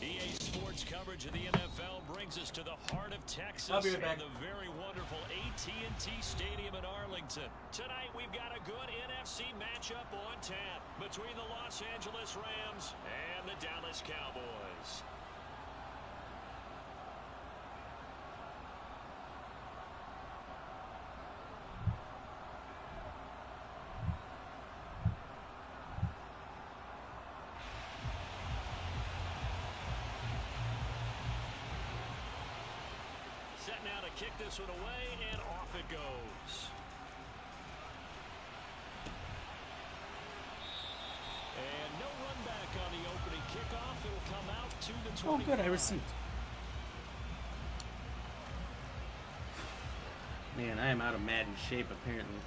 EA Sports coverage of the NFL brings us to the heart of Texas.
I'll be right back.
And the very wonderful AT&T Stadium in Arlington. Tonight we've got a good NFC matchup on tap between the Los Angeles Rams and the Dallas Cowboys. Set now to kick this one away, and off it goes. And no run back on the opening kickoff. It'll come out to the 25.
Oh, good, I received. Man, I am out of Madden shape, apparently.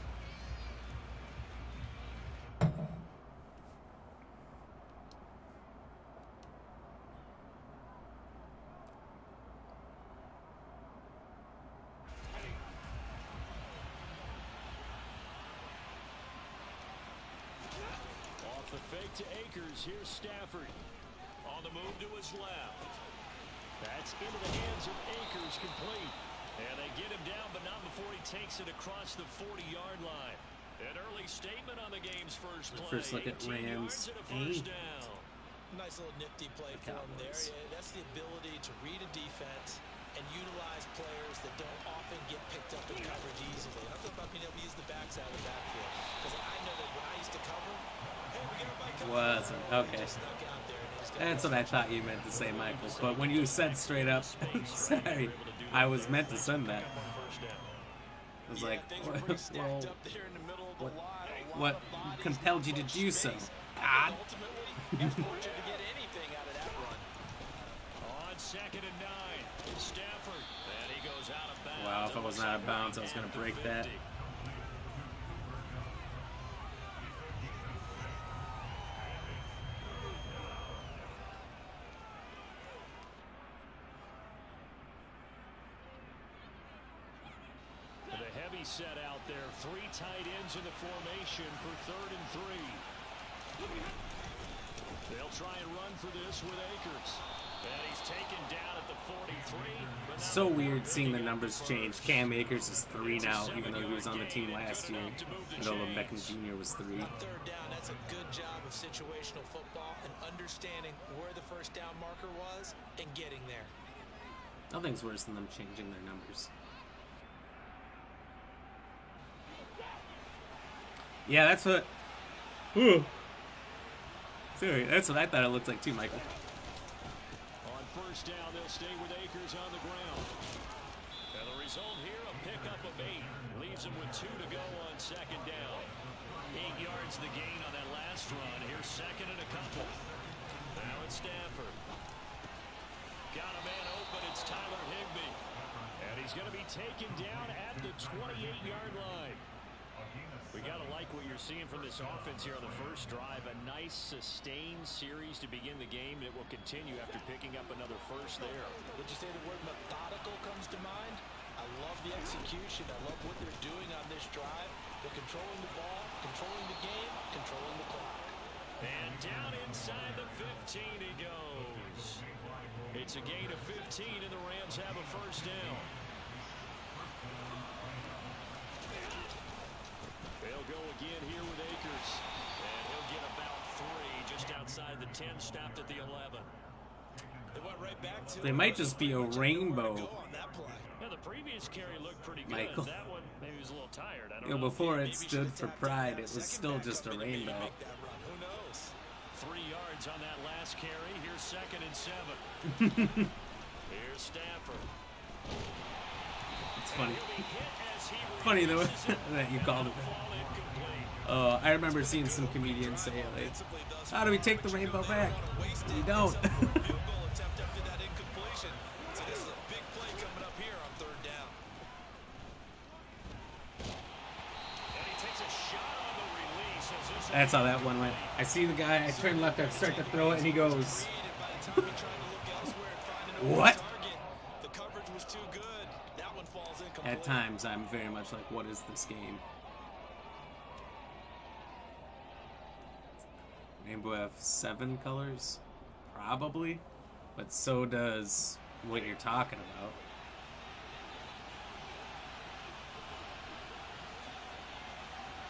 The fake to Akers. Here's Stafford. On the move to his left. That's into the hands of Akers, complete. And they get him down, but not before he takes it across the 40-yard line. An early statement on the game's first play.
First look at Rams.
First down.
Nice little nifty play for him there. Yeah, that's the ability to read a defense and utilize players that don't often get picked up in coverage easily. I'm talking about being able to use the backside of the backfield. Because I know that when I used to cover, hey, we got everybody covered.
Wasn't. Okay. That's what I thought you meant to say, Michael. But when you said straight up, sorry, I was meant to send that. I was like, well, what compelled you to do so? God.
On 2nd and 9, Stafford. And he goes out of bounds.
Wow, if I wasn't out of bounds, I was going to break that.
The heavy set out there. 3 tight ends in the formation for 3rd and 3. They'll try and run for this with Akers. And he's taken down at the 43.
So weird seeing the numbers change. Cam Akers is 3 now, even though he was on the team last year. And Odell Beckham Jr. was 3.
3rd down, that's a good job of situational football and understanding where the first down marker was and getting there.
Nothing's worse than them changing their numbers. Yeah, that's what... Ooh. Sorry, that's what I thought it looked like too, Michael.
On first down, they'll stay with Akers on the ground. And the result here, a pickup of 8. Leaves him with 2 to go on 2nd down. 8 yards the gain on that last run. Here's 2nd and a couple. Now it's Stafford. Got a man open. It's Tyler Higbee. And he's going to be taken down at the 28-yard line. We got to like what you're seeing from this offense here on the first drive. A nice, sustained series to begin the game that will continue after picking up another first there.
Would you say the word methodical comes to mind? I love the execution. I love what they're doing on this drive. They're controlling the ball, controlling the game, controlling the clock.
And down inside the 15 he goes. It's a gain of 15, and the Rams have a first down. They'll go again here with Akers. And he'll get about 3 just outside the 10, stopped at the 11.
They went right back to
They might just be a rainbow.
Yeah, the previous carry looked pretty good.
Michael.
That one, maybe he was a little tired. I don't
You know,
know.
before it stood for pride, it was still just a rainbow.
Who knows?
3 yards on that last carry. Here's 2nd and 7. Here's Stafford.
It's funny.
He'll be hit as he
Funny though
releases it.
that you called it.
Ball incomplete.
I remember seeing some comedians say, like, how do we take the rainbow back? You don't.
Field goal attempt after that incompletion. So this is a big play coming up here on 3rd down.
And he takes a shot on the release as this
That's how that one went. I see the guy, I turn left, I start to throw it, and he goes,
And by the time he tried to look elsewhere and find an
what?
open target, the coverage was too good. That one falls incomplete.
At times, I'm very much like, what is this game? Rainbow have 7 colors? Probably. But so does what you're talking about.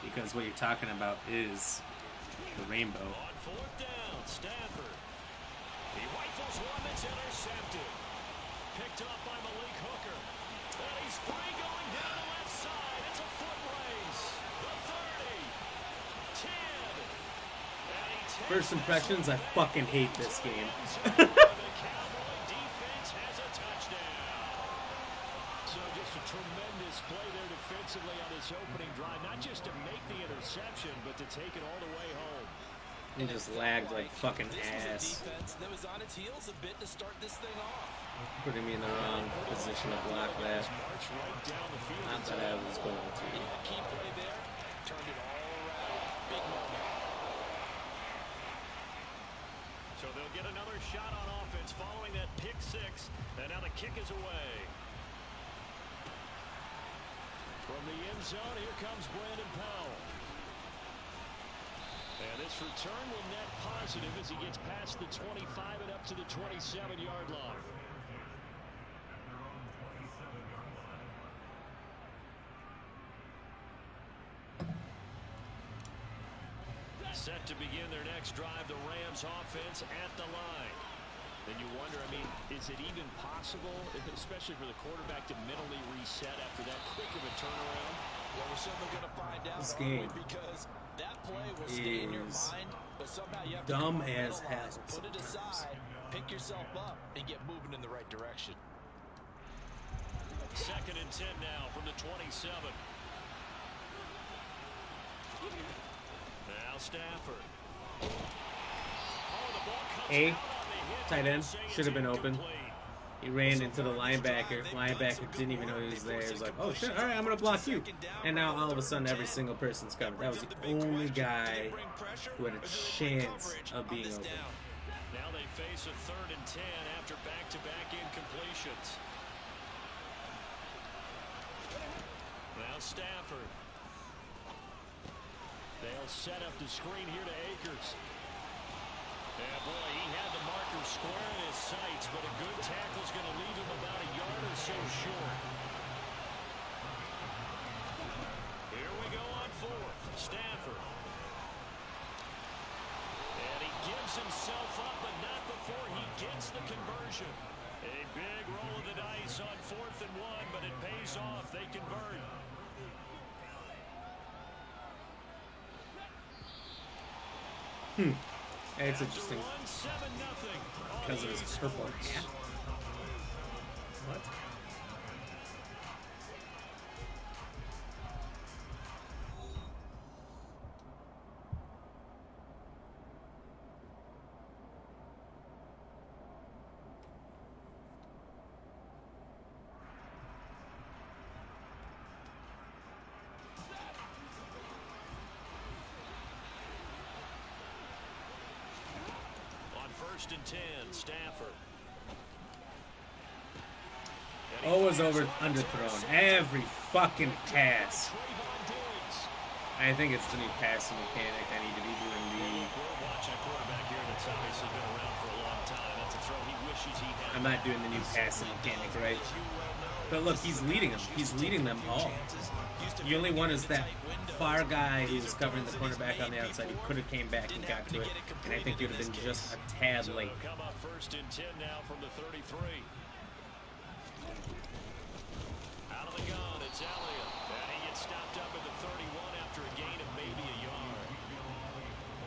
Because what you're talking about is the rainbow.
on 4th down, Stafford. He rifles one that's intercepted. Picked up by Malik Hooker. And he's free going down the left side. It's a foot race. The 30. 10. And he takes
First impressions, I fucking hate this game.
the Cowboy defense has a touchdown. So just a tremendous play there defensively on this opening drive. Not just to make the interception, but to take it all the way home.
He just lagged like fucking
This was a
ass.
defense that was on its heels a bit to start this thing off.
Putting me in the wrong position to block that.
March right down the field.
Not that I was going to.
Yeah, key play there. Turned it all around. Big moment.
So they'll get another shot on offense following that pick 6. And now the kick is away. From the end zone, here comes Brandon Powell. And this return will net positive as he gets past the 25 and up to the 27-yard line. Set to begin their next drive, the Rams offense at the line. Then you wonder, I mean, is it even possible, especially for the quarterback, to mentally reset after that quick of a turnaround?
Well, we're certainly going to find out.
This game
because that play will stay in your
is
mind, but somehow you have to
dumb
compartmentalize,
as hell
put it
sometimes.
aside, pick yourself up, and get moving in the right direction.
2nd and 10 now from the 27. Now Stafford. Oh, the ball comes
A,
out on the hit.
tight end,
Say it's
should have been open.
incomplete.
He ran into the linebacker. Linebacker didn't even know he was there. He was like, oh shit, alright, I'm gonna block you. And now all of a sudden every single person's covered. That was the only guy who had a chance of being open.
Now they face a 3rd and 10 after back-to-back incompletions. Now Stafford. They'll set up the screen here to Akers. Yeah, boy, he had the marker square in his sights, but a good tackle's going to leave him about a yard or so short. Here we go on 4th. Stafford. And he gives himself up, but not before he gets the conversion. A big roll of the dice on 4th and 1, but it pays off. They convert.
It's interesting because of his purple hat. What?
On 1st and 10, Stafford. And
Always underthrown. Every fucking pass. I think it's the new passing mechanic. I need to be doing
We're watching a quarterback here that's obviously been around for a long time. That's a throw he wishes he had.
I'm not doing the new passing mechanic, right? But look, he's leading them. He's leading them all. The only one is that far guy who was covering the cornerback on the outside who could have came back and got to it, and I think he would have been just a tad late.
Come up 1st and 10 now from the 33. Out of the gun, it's Elliott. And he gets stopped up at the 31 after a gain of maybe a yard.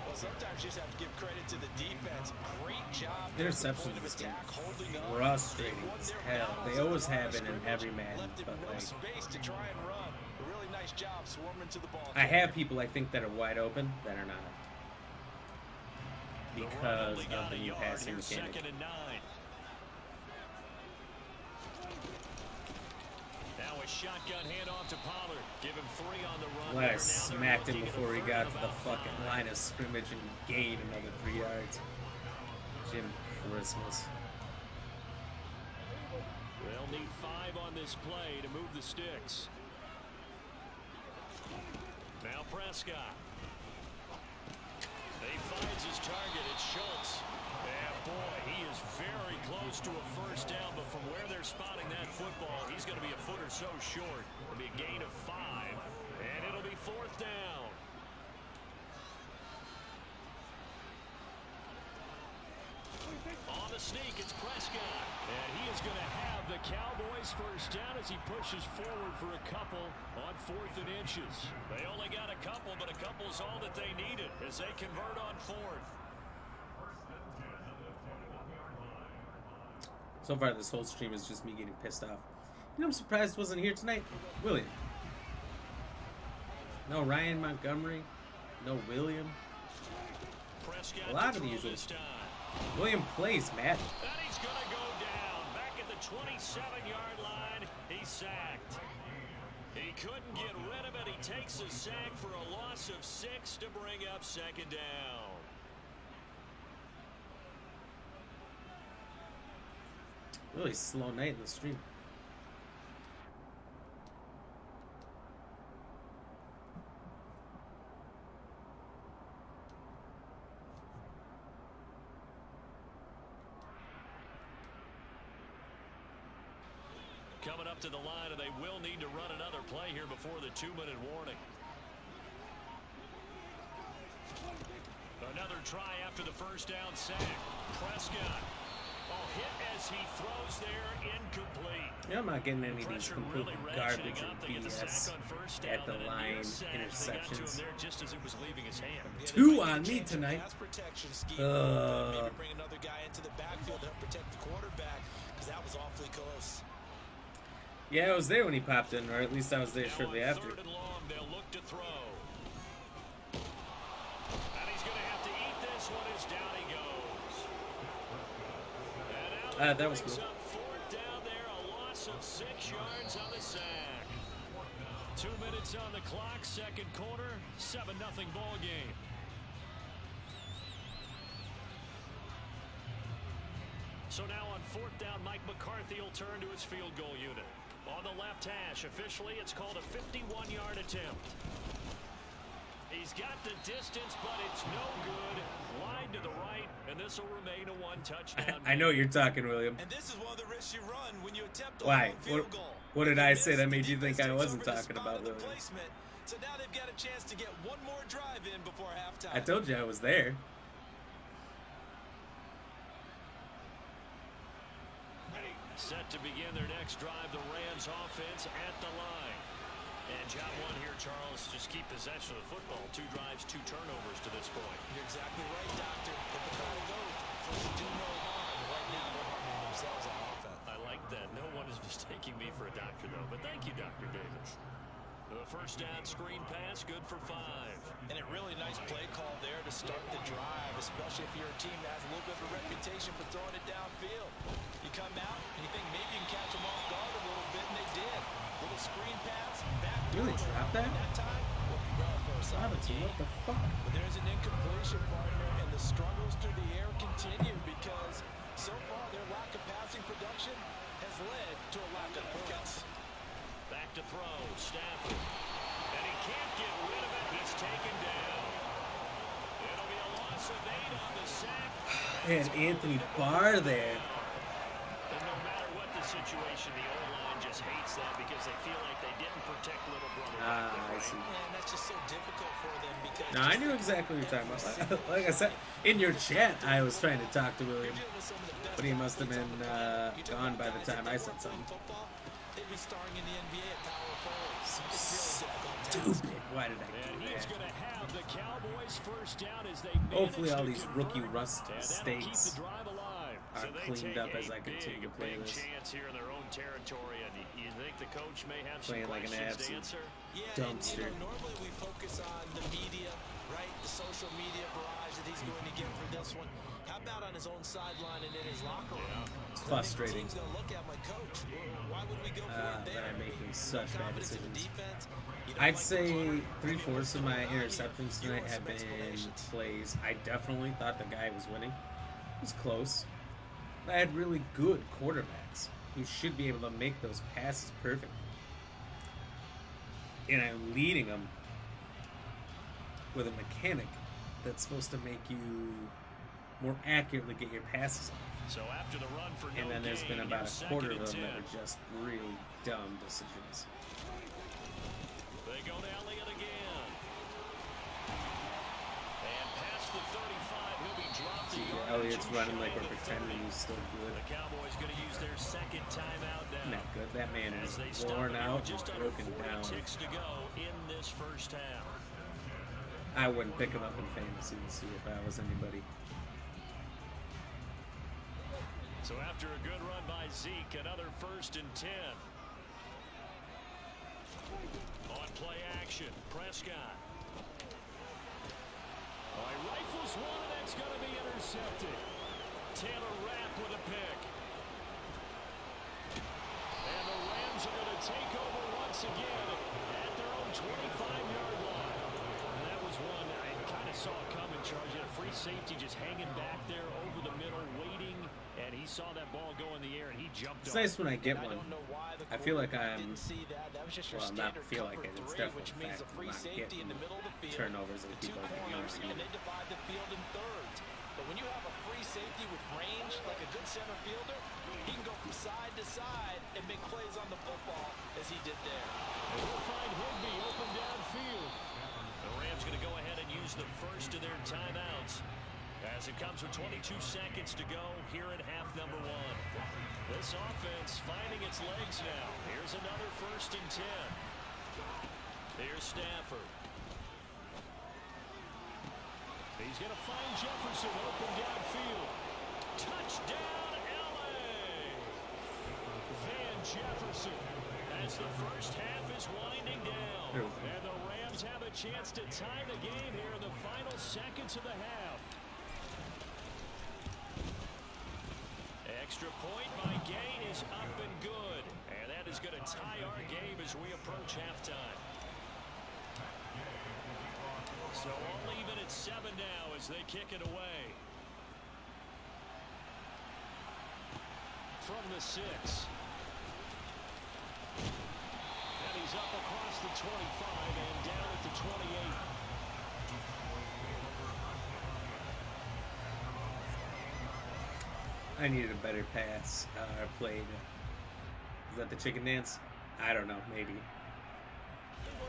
Well, sometimes you just have to give credit to the defense. Great job.
Interceptions this game frustrating as hell. They always have it in every Madden, but like,
space to try and run. A really nice job swarming to the ball.
I have people I think that are wide open that are not because of the new passing mechanic.
2nd and 9. Now a shotgun handoff to Pollard. Give him 3 on the run.
Glad I smacked him before he got to the fucking line of scrimmage and gained another 3 yards. Jim Christmas.
They'll need 5 on this play to move the sticks. Now Prescott. He finds his target. It's Schultz. And boy, he is very close to a first down, but from where they're spotting that football, he's going to be a foot or so short. It'll be a gain of 5, and it'll be 4th down. On the sneak, it's Prescott. And he is going to have the Cowboys first down as he pushes forward for a couple on 4th and inches. They only got a couple, but a couple is all that they needed as they convert on 4th.
So far, this whole stream is just me getting pissed off. You know, I'm surprised wasn't here tonight. William. No Ryan Montgomery. No William.
Prescott
A lot of the usual. William plays Madden.
And he's going to go down. Back at the 27-yard line, he's sacked. He couldn't get rid of it. He takes a sack for a loss of 6 to bring up 2nd down.
Really slow night in the stream.
Coming up to the line, and they will need to run another play here before the 2-minute warning. Another try after the first down sack. Prescott. Oh, hit as he throws there, incomplete.
Yeah, I'm not getting any of these complete garbage and BS at the line interceptions.
Just as it was leaving his hand.
2 on me tonight.
Maybe bring another guy into the backfield to help protect the quarterback because that was awfully close.
Yeah, I was there when he popped in, or at least I was there shortly after.
3rd and long, they'll look to throw. And he's going to have to eat this one as down he goes. And out
That was cool.
up 4th down there, a loss of 6 yards on the sack. 2 minutes on the clock, 2nd quarter, 7-0 ball game. So now on 4th down, Mike McCarthy will turn to his field goal unit. On the left hash, officially, it's called a 51-yard attempt. He's got the distance, but it's no good. Wide to the right, and this will remain a 1-touchdown.
I know you're talking, William.
And this is one of the risks you run when you attempt a
Why?
field goal.
What did I say that made you think I wasn't talking about William?
So now they've got a chance to get one more drive in before halftime.
I told you I was there.
Set to begin their next drive, the Rams offense at the line. And job 1 here, Charles, just keep possession of the football. 2 drives, 2 turnovers to this point.
You're exactly right, Doctor. If the crowd goes, first do no harm. Right now, they're harming themselves on offense.
I like that. No one is mistaking me for a doctor, though. But thank you, Dr. Davis. The first down screen pass, good for 5.
And a really nice play call there to start the drive, especially if you're a team that has a little bit of a reputation for throwing it downfield. You come out and you think maybe you can catch them off guard a little bit, and they did. Little screen pass, back.
Really dropped that?
That time,
What the fuck?
but there's an incompletion, partner, and the struggles through the air continue because So far, their lack of passing production has led to a lack of points.
Back to throw, Stafford. And he can't get rid of it. He's taken down. It'll be a loss of 8 on the sack.
And Anthony Barr there.
And no matter what the situation, the O-line just hates that because they feel like they didn't protect little brother.
I see.
Man, that's just so difficult for them because...
No, I knew exactly what you're talking about. Like I said, in your chat, I was trying to talk to William, but he must have been gone by the time I said something.
They'd be starring in the NBA at power forward.
So
It's really difficult.
stupid. Why did I
And
do
he's
that?
going to have the Cowboys first down as they
Hopefully all
manage
these
to
rookie
convert,
rust
and that'll
mistakes
keep the drive alive.
are
So they
cleaned
take
up as
a
I continue to play
big
this.
chance here in their own territory, and you think the coach may have some
Playing like an
questions to
absolute
answer?
Yeah,
dumpster.
and, normally we focus on the media, right? The social media barrage that he's going to get for this one. How about on his own sideline and in his locker room?
It's frustrating
The team's going to look at my coach. Why would we go for it there?
that I'm making such
No
bad
confidence in the
decisions.
defense. You don't
I'd
like
say
the corner.
3/4 of my interceptions
You
tonight
want
have
some
been
explanations?
plays. I definitely thought the guy was winning. It was close. I had really good quarterbacks who should be able to make those passes perfectly. And I'm leading them with a mechanic that's supposed to make you more accurately get your passes off.
So after the run for
And
no
then there's
gain,
been about
here's
a quarter
second
of them
and
that
10.
were just really dumb decisions.
They go to Elliott again. And past the 35, he'll be dropped.
See,
a yard
Elliott's
or two
running
shy
like
of
we're
the
pretending
30.
he's still good.
The Cowboys going to use their second timeout now.
Not good. That man is
As they stop
worn
it
out,
with just under
broken
40
down.
ticks to go in this first half.
I wouldn't pick him up in fantasy to see if I was anybody.
So after a good run by Zeke, another 1st and 10. On play action, Prescott. Oh, he rifles one, and that's going to be intercepted. Taylor Rapp with a pick. And the Rams are going to take over once again at their own 25-yard line. And that was one I kind of saw it coming, Charge. Had a free safety just hanging back there over the middle, waiting. And he saw that ball go in the air, and he jumped
It's
on
nice
it.
when I get
I
one.
don't know why the
I feel like
quarterback
I'm,
didn't see that. That was just your
well, not
standard
feel like
cover
it. It's
three,
definitely
which
a
means
fact.
a free
I'm not
safety in
getting
the middle of the field,
turnovers
the
like
two
people are getting
corners,
right
and they divide the field in thirds. But when you have a free safety with range, like a good center fielder, he can go from side to side and make plays on the football as he did there.
And we'll find Higby open downfield. The Rams going to go ahead and use the first of their timeouts as it comes with 22 seconds to go here in half number 1. This offense finding its legs now. Here's another 1st and 10. Here's Stafford. He's going to find Jefferson open downfield. Touchdown, LA! Van Jefferson as the first half is winding down. And the Rams have a chance to tie the game here in the final seconds of the half. Extra point by Gain is up and good. And that is going to tie our game as we approach halftime. So all even at 7 now as they kick it away. From the 6. And he's up across the 25 and down at the 28.
I needed a better pass played. Is that the chicken dance? I don't know. Maybe.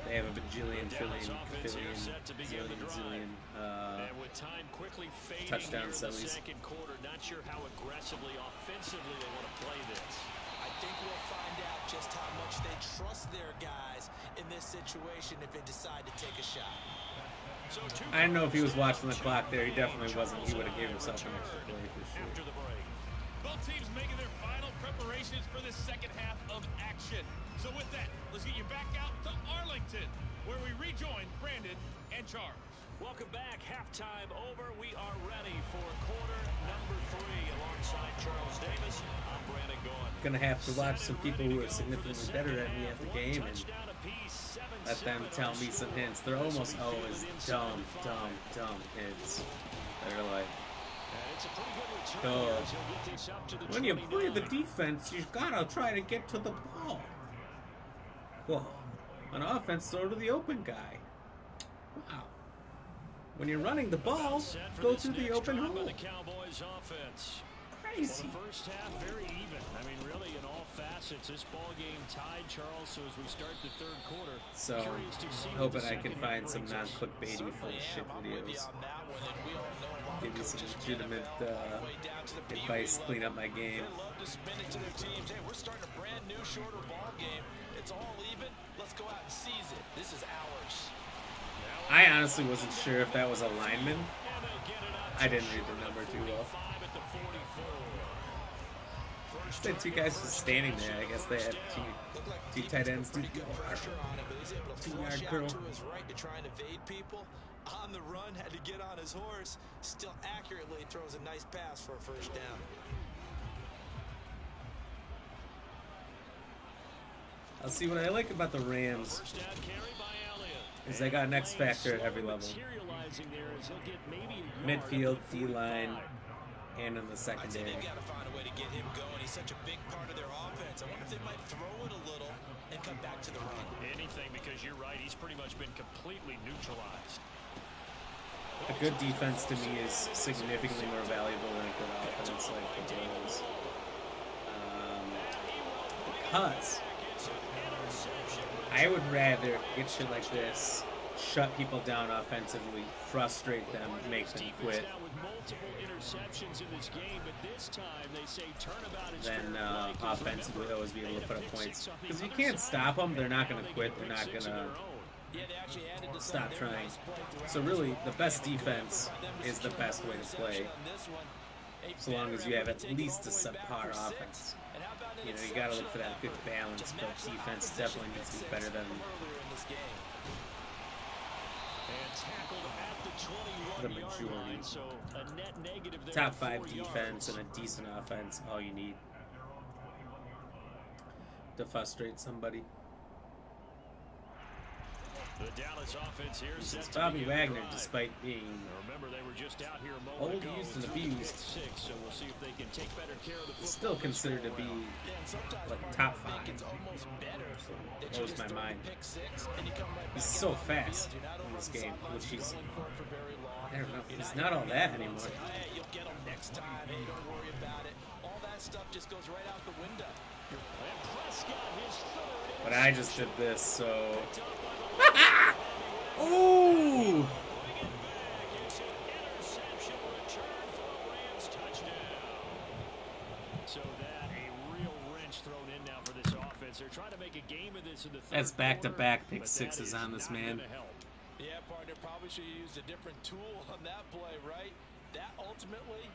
They have a bajillion, trillion, zillion,
And with time quickly fading
touchdown
here in the
sellies.
second quarter, not sure how aggressively, offensively they want to play this.
I think we'll find out just how much they trust their guys in this situation if they decide to take a shot.
So
I don't know if he was watching the clock there. He definitely wasn't. He would have given himself an extra play for
After
sure.
the break.
Both teams making their final preparations for the second half of action. So with that, let's get you back out to Arlington, where we rejoin Brandon and Charles.
Welcome back. Halftime over. We are ready for quarter number 3 alongside Charles Davis. I'm Brandon Gaughan.
Gonna have to watch some people who are significantly better at me at the game and let them tell me some hints. They're almost always dumb kids that are like,
And it's a pretty good return
Duh.
here as he'll get this up to the
When you play the
29.
defense, you gotta try to get to the ball. Whoa. On offense, throw to the open guy. Wow. When you're running the ball,
Set for
go
this
through the
next
open
drive by
hole.
the Cowboys offense.
Crazy.
Well, the first half, very even. I mean, really, in all facets, this ball game tied, Charles. So as we start the third quarter,
So,
curious to see what
hoping
the
I can
second
find
half
some
brings us.
non-clickbaity full of shit videos. Give me some legitimate advice, clean up my game.
They love to spin it to their teams. Hey, we're starting a brand new, shorter ball game. It's all even. Let's go out and seize it. This is ours.
I honestly wasn't sure if that was a lineman. I didn't read the number too well. The two guys just standing there. I guess they had two tight ends.
Pretty good pressure on him, but he's able to
2
flush
yard
out
curl.
to his right to try and evade people. On the run, had to get on his horse. Still accurately throws a nice pass for a first down.
I'll see what I like about the Rams
First down carry by Elliott.
is they got an X factor at every level.
Materializing there as he'll get maybe a yard
Midfield,
up to the
D-line,
45.
and in the
I'd say
secondary.
they've got to find a way to get him going. He's such a big part of their offense. I wonder if they might throw it a little and come back to the run.
Anything, because you're right, he's pretty much been completely neutralized.
A good defense to me is significantly more valuable than a good offense like the Bills. Because I would rather get shit like this, shut people down offensively, frustrate them, make them
Defense
quit,
now with multiple interceptions in this game, but this time they say turnabout is
than
fair play 'cause
offensively
remember,
always be able
they
to
had
put
a
up
pick
points.
six on the
Because you
other
can't
side,
stop them, they're not
and
going
now
to
they
quit,
get
they're
pick
not
six
going
of
to
their own.
Yeah, they actually added to
stop
their
trying.
nice play throughout
So
the
really,
ball.
the best
Good
defense
by them to
is the
secure
best way to
interception
play,
on this one. A
so long as you have at
veteran able to
least a
take it all the way
subpar
back for
offense.
six. And how about an
You know, you got to look for that good
exceptional
balance,
effort to
but
match the
defense
opposition
definitely needs to be
pick
better
six
than
from earlier in this game.
And tackled at the
the
21-yard
majority.
line, so a net negative there
Top
of
5
4
defense
yards.
and a decent offense, all you need to frustrate somebody.
The Dallas offense here
This
set
is
to
Bobby
begin the
Wagner,
drive.
despite being
Remember, they were just out here a moment
old,
ago
used, and
through the
abused,
pick six, so we'll see if they can take better care of the football.
still
this
considered to be
go-around.
Yeah, and sometimes
like
Mark,
top
I think
5.
it's almost better that you
Blows
just
my
throw the
mind.
pick six and you come right
He's
back
so
out on the
fast
field. You're not
in
over
this
on the
game,
sidelines
which he's,
going for it for very long.
I don't know,
You're
he's
not
not all
gonna
that
get him and
anymore.
say, oh, hey, you'll get him next time. Hey, don't worry about it. All that stuff just goes right out the window.
And Prescott, his third
But I just did this, so...
picked up by the
Ooh!
It's an interception return for a Rams touchdown. So that a real wrench thrown in now for this offense. They're trying to make a game of this in the third
That's back-to-back
quarter,
pick
but
sixes
that is
on this
not
man.
gonna help.
Yeah, partner, probably should have used a different tool on that play, right? That ultimately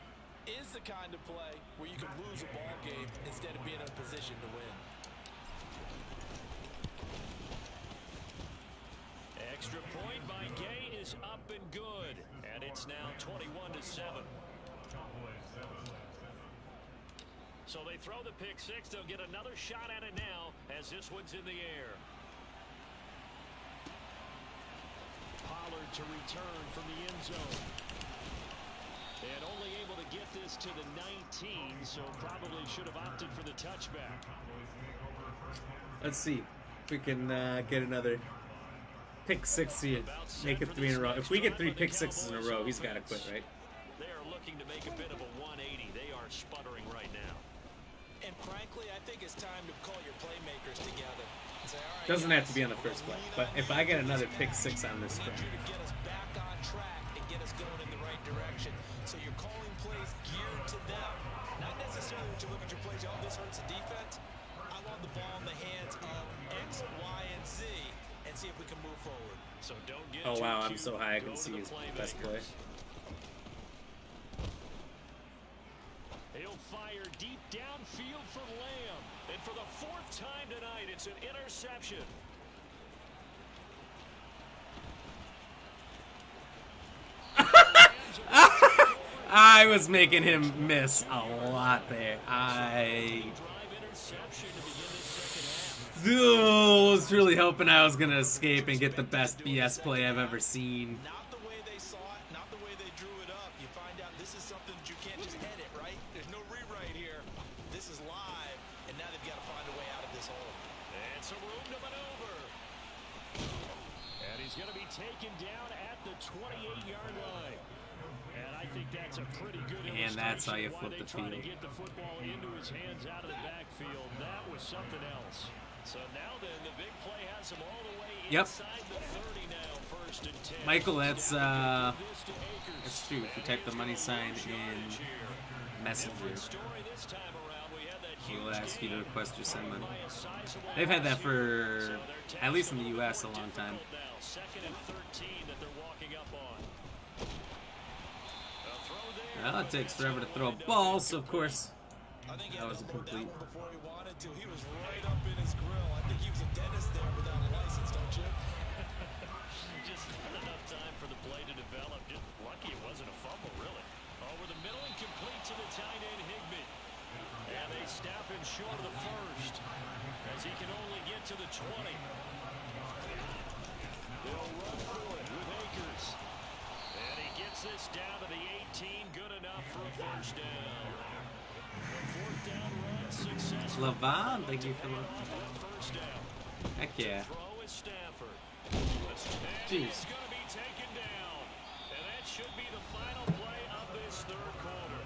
is the kind of play where you can lose a ball game instead of being in a position to win.
Extra point by Gay is up and good, and it's now 21-7. So they throw the pick six. They'll get another shot at it now as this one's in the air. Pollard to return from the end zone. And only able to get this to the 19, so probably should have opted for the touchback.
Let's see if we can get another pick six here. Make it 3 in a row. If we get 3 pick sixes in a row, he's got to quit, right?
They are looking to make a bit of a 180. They are sputtering right now.
And frankly, I think it's time to call your playmakers together. Say, all right,
Doesn't have to
guys,
be on the first play, but if I get another pick six on this
I need
drive,
you to get us back on track and get us going in the right direction. So you're calling plays geared to them. Not necessarily when you look at your plays, oh, this hurts the defense. I want the ball in the hands of X, Y, and Z and see if we can move forward.
So don't get
oh
too
wow, I'm
cute.
so high I
Go
can
to
see
the
his best play.
playmakers. He'll fire deep downfield for Lamb. And for the 4th time tonight, it's an interception.
I was making him miss a lot there. I was really hoping I was gonna escape and get the best BS play I've ever seen.
Not the way they saw it, not the way they drew it up. You find out this is something that you
he's going to be taken down at the 28-yard line. And I think that's a pretty good illustration.
And that's how you
why
flip
they
the
try
field.
to get the football into his hands out of the backfield. That was something else. So now then, the big play has him all the way inside the 30 now, 1st and 10.
Michael, that's true. If you type the money sign in Messenger, we'll ask you to request your send money. They've had that for, at least in the U.S., a long time.
2nd and 13 that they're walking up on.
Well, it takes forever to throw a ball, so of course that was incomplete.
Before he wanted to, he was right up in his grill. I think he was a dentist there without a license, don't you?
Just not enough time for the play to develop. Just lucky it wasn't a fumble, really. Over the middle and complete to the tight end, Higbee. And they stop him short of the 1st, as he can only get to the 20. They'll run for it with Akers. And he gets this down to the 18. Good enough for a 1st down. A 4th down run successful.
Lavon, thank you for the
1st down.
heck yeah.
Throw is Stafford.
Jeez.
He's going to be taken down. And that should be the final play of this 3rd quarter.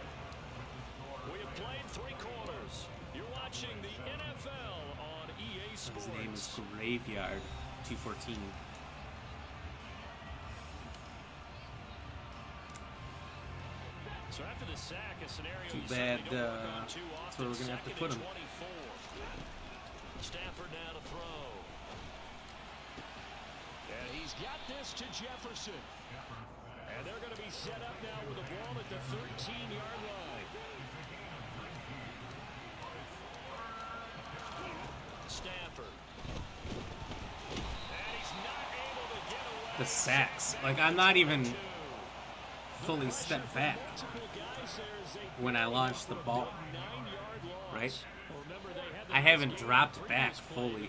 We have played 3 quarters. You're watching the NFL on EA Sports.
His name is Graveyard 214.
So after the sack, a scenario
Too
you
bad,
certainly don't work on too
that's where we're
often.
gonna have to
2nd
put
and
him.
24. Stafford now to throw. And he's got this to Jefferson. And they're going to be set up now with the ball at the 13-yard line. Stafford. And he's not able to get away.
The sacks. Like, I'm not even fully stepped back when I launched the ball, right? I haven't dropped back fully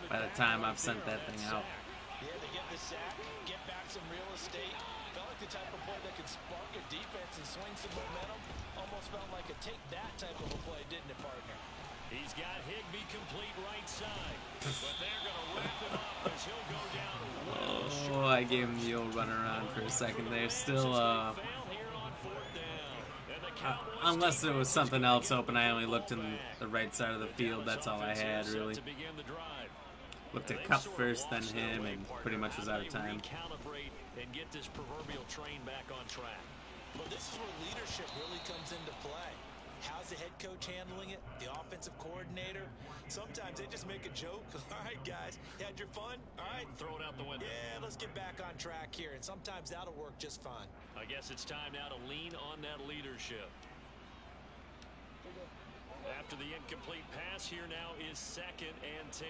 by the time I've sent that thing out.
Yeah, they get the sack, get back some real estate. Felt like the type of play that could spark a defense and swing some momentum. Almost felt like a take that type of a play, didn't it, partner?
He's got Higbee complete right side. But they're going to wrap him up as he'll go down.
Oh, I gave him the old run around for a second there. Still, unless there was something else open, I only looked in the right side of the field. That's all I had, really. Looked at Cup first, then him, and pretty much was out of time.
And get this proverbial train back on track.
Well, this is where leadership really comes into play. How's the head coach handling it? The offensive coordinator? Sometimes they just make a joke. All right, guys, you had your fun? All right.
Throw it out the window.
Yeah, let's get back on track here. And sometimes that'll work just fine.
I guess it's time now to lean on that leadership. After the incomplete pass, here now is 2nd and 10.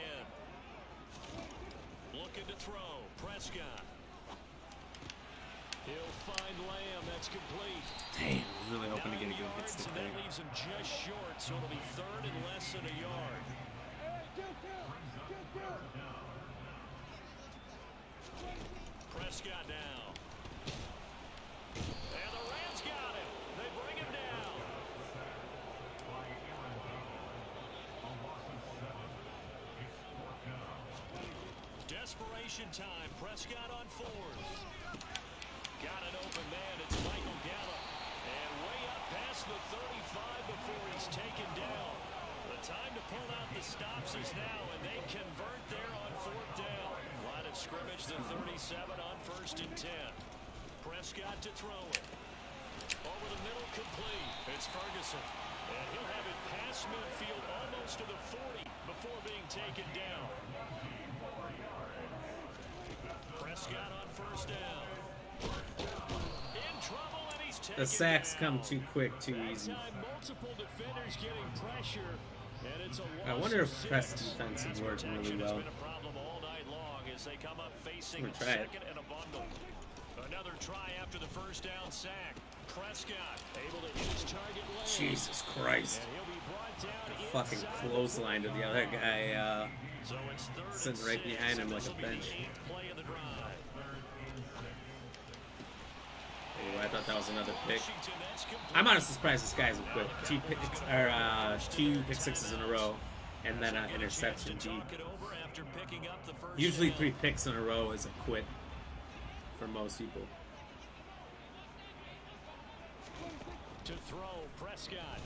Looking to throw. Prescott. He'll find Lamb. That's complete.
Damn, I was really hoping to get a good hit stick
And
there.
that leaves him just short, so it'll be 3rd and less than a yard. Prescott now. And the Rams got him. They bring him down. Desperation time. Prescott on 4th. Got an open man. It's Michael Gallup. And way up past the 35 before he's taken down. The time to pull out the stops is now, and they convert there on 4th down. Line of scrimmage, the 37 on 1st and 10. Prescott to throw it. Over the middle, complete. It's Ferguson. And he'll have it past midfield almost to the 40 before being taken down. Prescott on 1st down. In trouble, and he's taken
The sacks
down.
come too quick, too easy.
That time, multiple defenders getting pressure, and it's a
I
loss
wonder
of
if press
6.
defense would
Pass
work
protection
really
has
well.
been a problem all night long as they come up facing
I'm gonna try it.
2nd and a bundle. Another try after the 1st down sack. Prescott able to hit his target lane.
Jesus Christ.
And he'll be brought down
Fucking
inside the
clothesline to the other guy,
So it's 3rd
sitting
and
right
6,
behind him
and
like
this
a
will be the
bench.
8th play of the drive.
Oh, I thought that was another pick.
Washington, that's complete.
I'm honestly surprised this guy isn't quit. Two pick sixes in a row, and then an interception deep.
Talk it over after picking up the first
Usually
down.
3 picks in a row is a quit for most people.
To throw, Prescott.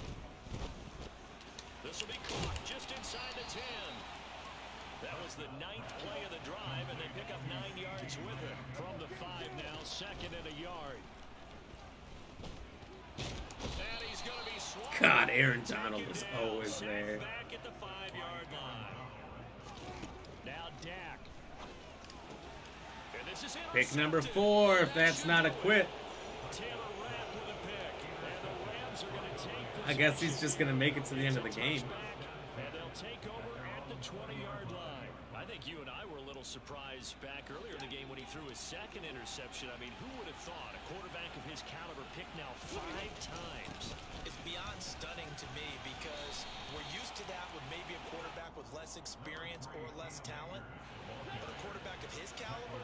This will be caught just inside the 10. That was the 9th play of the drive, and they pick up 9 yards with it. From the 5 now, 2nd and a yard. And he's going to be swallowed.
God, Aaron Donald is always
Sacked
there.
Back at the 5-yard line. Now Dak. And this is
Pick number
intercepted.
4, if that's not a quit.
Taylor wrapped with a pick. And the Rams are going to take
I guess he's just going to make it to the end of the game.
and they'll take over at the 20-yard line. I think you and I were a little surprised back earlier in the game when he threw his 2nd interception. I mean, who would have thought a quarterback of his caliber picked now 5 times?
It's beyond stunning to me because we're used to that with maybe a quarterback with less experience or less talent. But a quarterback of his caliber,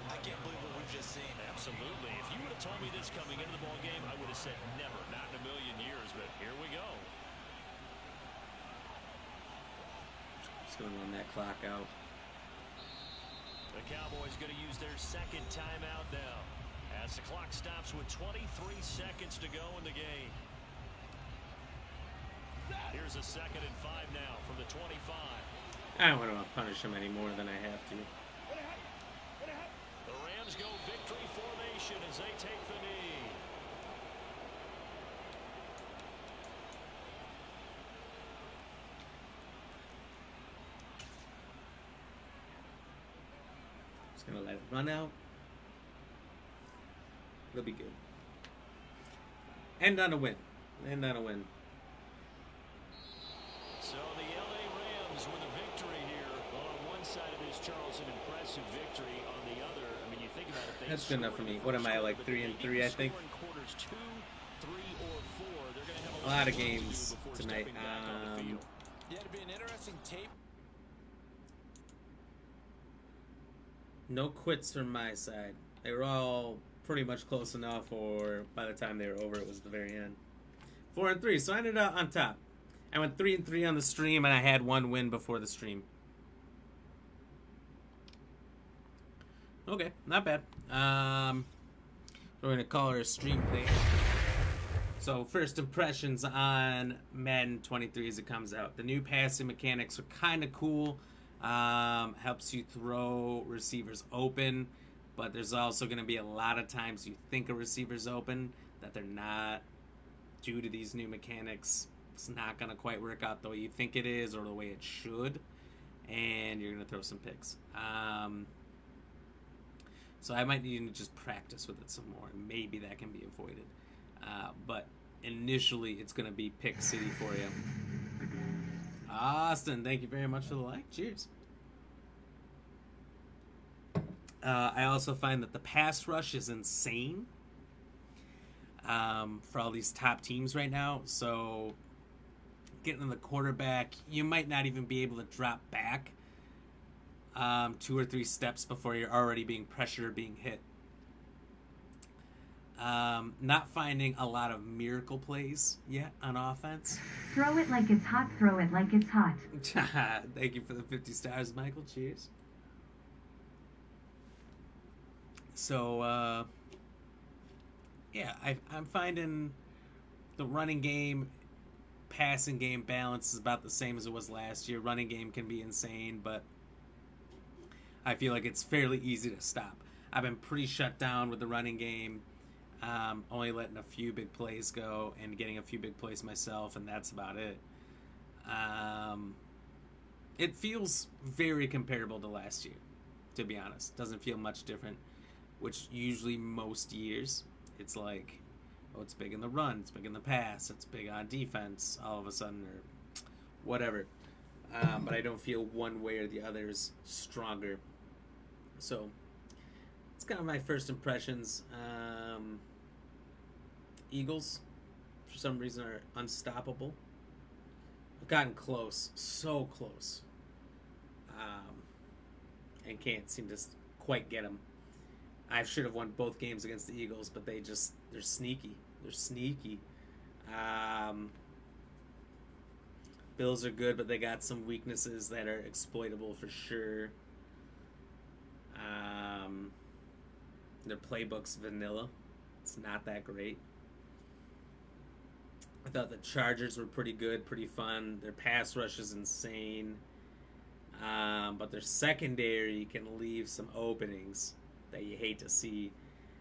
I can't believe what we've just seen.
Absolutely. If you would have told me this coming into the ball game, I would have said never, not in a million years. But here we go.
Just going to run that clock out.
The Cowboys going to use their 2nd timeout now as the clock stops with 23 seconds to go in the game. Here's a 2nd and 5 now from the 25.
I don't want to punish him any more than I have to.
The Rams go victory formation as they take the knee.
Just going to let it run out. It'll be good. End on a win. End on a win.
So the LA Rams with a victory here. On one side of this, Charles, an impressive victory. On the other, I mean, you think about it.
That's good enough for me. What am I, like 3-3, I think?
Quarters 2, 3, or 4. They're going to have
A lot of
work to do
games
before
tonight.
stepping back on the field.
Yeah, it'd be an interesting tape.
No quits from my side. They were all pretty much close enough, or by the time they were over, it was the very end. 4-3, so I ended up on top. I went 3-3 on the stream, and I had 1 win before the stream. Okay, not bad. We're gonna call her a stream today. So first impressions on Madden 23 as it comes out. The new passing mechanics are kind of cool. Helps you throw receivers open, but there's also going to be a lot of times you think a receiver's open that they're not due to these new mechanics. It's not going to quite work out the way you think it is or the way it should, and you're going to throw some picks. So I might need to just practice with it some more. Maybe that can be avoided. But initially, it's going to be pick city for you. Austin, thank you very much for the like. Cheers. I also find that the pass rush is insane for all these top teams right now. So getting the quarterback, you might not even be able to drop back 2 or 3 steps before you're already being pressured or being hit. Not finding a lot of miracle plays yet on offense.
Throw it like it's hot, throw it like it's hot.
Thank you for the 50 stars, Michael. Cheers. So, yeah, I'm finding the running game, passing game balance is about the same as it was last year. Running game can be insane, but I feel like it's fairly easy to stop. I've been pretty shut down with the running game. Only letting a few big plays go and getting a few big plays myself, and that's about it. It feels very comparable to last year, to be honest. Doesn't feel much different, which usually most years it's like, oh, it's big in the run, it's big in the pass, it's big on defense all of a sudden, or whatever. But I don't feel one way or the other is stronger. So it's kind of my first impressions. Eagles, for some reason, are unstoppable. I've gotten close, so close, and can't seem to quite get them. I should have won both games against the Eagles, but they're sneaky. They're sneaky. Bills are good, but they got some weaknesses that are exploitable for sure. Their playbook's vanilla. It's not that great. I thought the Chargers were pretty good, pretty fun. Their pass rush is insane. But their secondary can leave some openings that you hate to see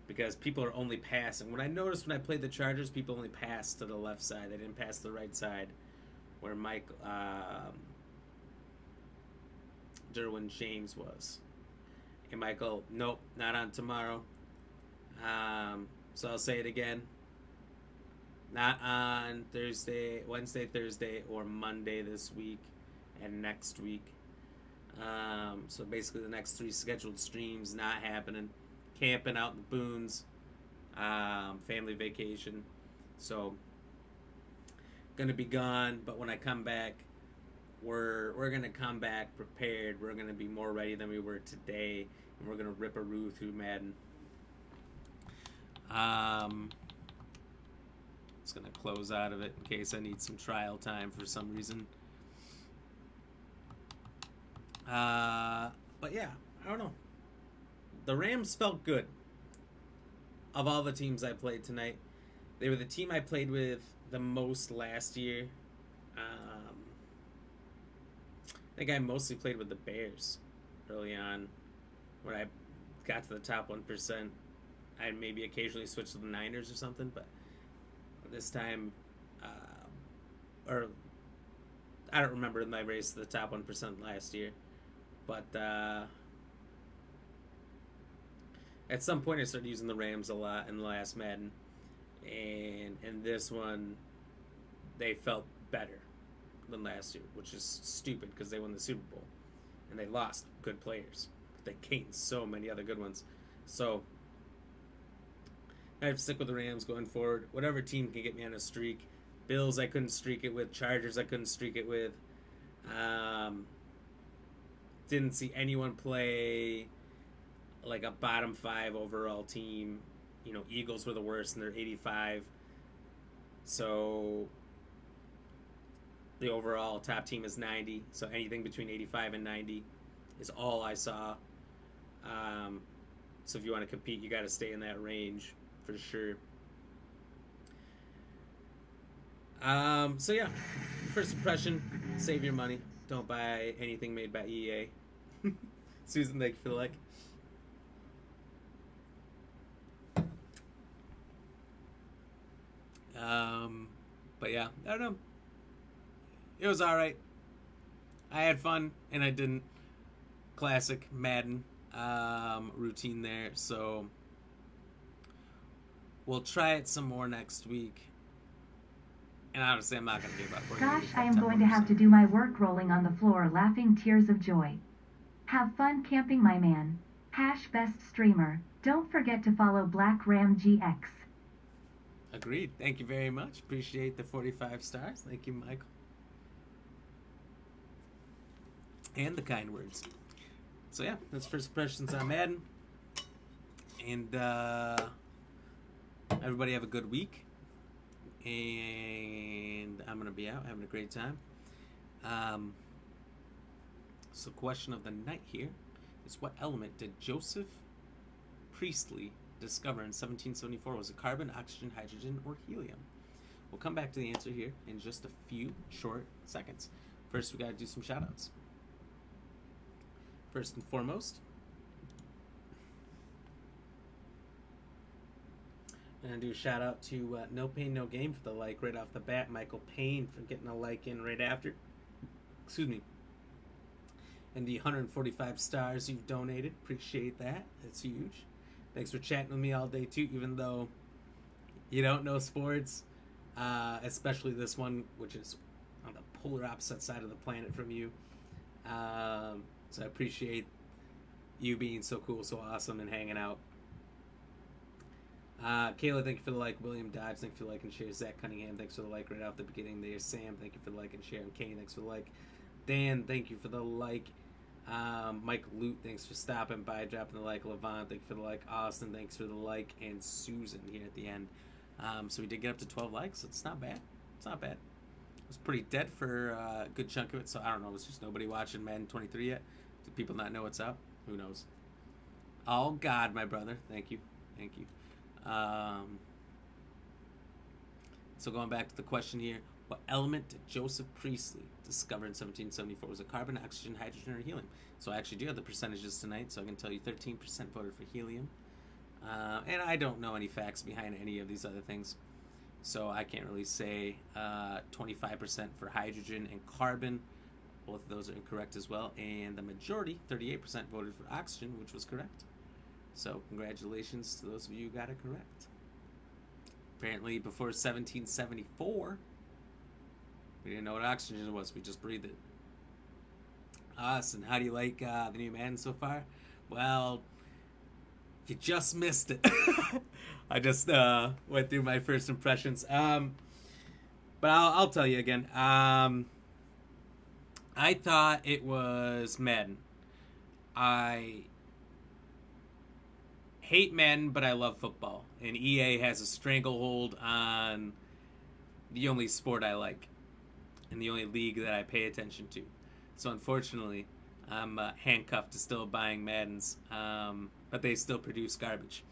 because people are only passing. When I noticed when I played the Chargers, people only passed to the left side. They didn't pass to the right side where Derwin James was. And Michael, nope, not on tomorrow. So I'll say it again. Not on Wednesday, Thursday, or Monday this week and next week. So basically the next 3 scheduled streams not happening. Camping out in the boons. Family vacation. So gonna be gone, but when I come back, we're gonna come back prepared. We're gonna be more ready than we were today, and we're gonna rip a roo through Madden. Just gonna close out of it in case I need some trial time for some reason. But yeah, I don't know. The Rams felt good. Of all the teams I played tonight, they were the team I played with the most last year. I think I mostly played with the Bears early on. When I got to the top 1%, I'd maybe occasionally switch to the Niners or something, but this time, or I don't remember my race to the top 1% last year, but at some point I started using the Rams a lot in the last Madden, and in this one, they felt better than last year, which is stupid because they won the Super Bowl, and they lost good players, but they gained so many other good ones. So I have to stick with the Rams going forward. Whatever team can get me on a streak. Bills I couldn't streak it with. Chargers I couldn't streak it with. Didn't see anyone play like a bottom 5 overall team. You know, Eagles were the worst and they're 85. So the overall top team is 90. So anything between 85 and 90 is all I saw. So if you want to compete, you got to stay in that range for sure. So yeah, first impression, save your money. Don't buy anything made by EA. Susan, thank you for the like. But yeah, I don't know. It was alright. I had fun, and I didn't. Classic Madden routine there, so we'll try it some more next week. And honestly, I'm not going to give up.
Gosh, I am going to have to do my work rolling on the floor laughing tears of joy. Have fun camping, my man. #best streamer. Don't forget to follow Black Ram GX.
Agreed. Thank you very much. Appreciate the 45 stars. Thank you, Michael. And the kind words. So yeah, that's first impressions on Madden. And everybody have a good week. And I'm going to be out having a great time. So question of the night here is, what element did Joseph Priestley discover in 1774? Was it carbon, oxygen, hydrogen, or helium? We'll come back to the answer here in just a few short seconds. First, we got to do some shout-outs. First and foremost, I'm going to do a shout out to No Pain, No Game for the like right off the bat. Michael Payne for getting a like in right after. Excuse me. And the 145 stars you've donated. Appreciate that. That's huge. Thanks for chatting with me all day too, even though you don't know sports. Especially this one, which is on the polar opposite side of the planet from you. So I appreciate you being so cool, so awesome, and hanging out. Kayla, thank you for the like. William Dodge, thank you for the like and share. Zach Cunningham, thanks for the like right off the beginning there. Sam, thank you for the like and share. And Kane, thanks for the like. Dan, thank you for the like. Mike Lute, thanks for stopping by, dropping the like. Levant, thank you for the like. Austin, thanks for the like. And Susan here at the end. So we did get up to 12 likes. It's not bad. It's not bad. was pretty dead for a good chunk of it. So I don't know. Was just nobody watching Madden 23 yet? Do people not know what's out? Who knows? Oh God, my brother. Thank you. So going back to the question here, what element did Joseph Priestley discover in 1774? Was it carbon, oxygen, hydrogen, or helium? So I actually do have the percentages tonight, so I can tell you 13% voted for helium. And I don't know any facts behind any of these other things. So I can't really say 25% for hydrogen and carbon. Both of those are incorrect as well. And the majority, 38%, voted for oxygen, which was correct. So congratulations to those of you who got it correct. Apparently before 1774, we didn't know what oxygen was. We just breathed it. And how do you like the new Madden so far? Well, you just missed it. I just went through my first impressions. But I'll tell you again. I thought it was Madden. I hate Madden, but I love football. And EA has a stranglehold on the only sport I like and the only league that I pay attention to. So unfortunately, I'm handcuffed to still buying Maddens, but they still produce garbage.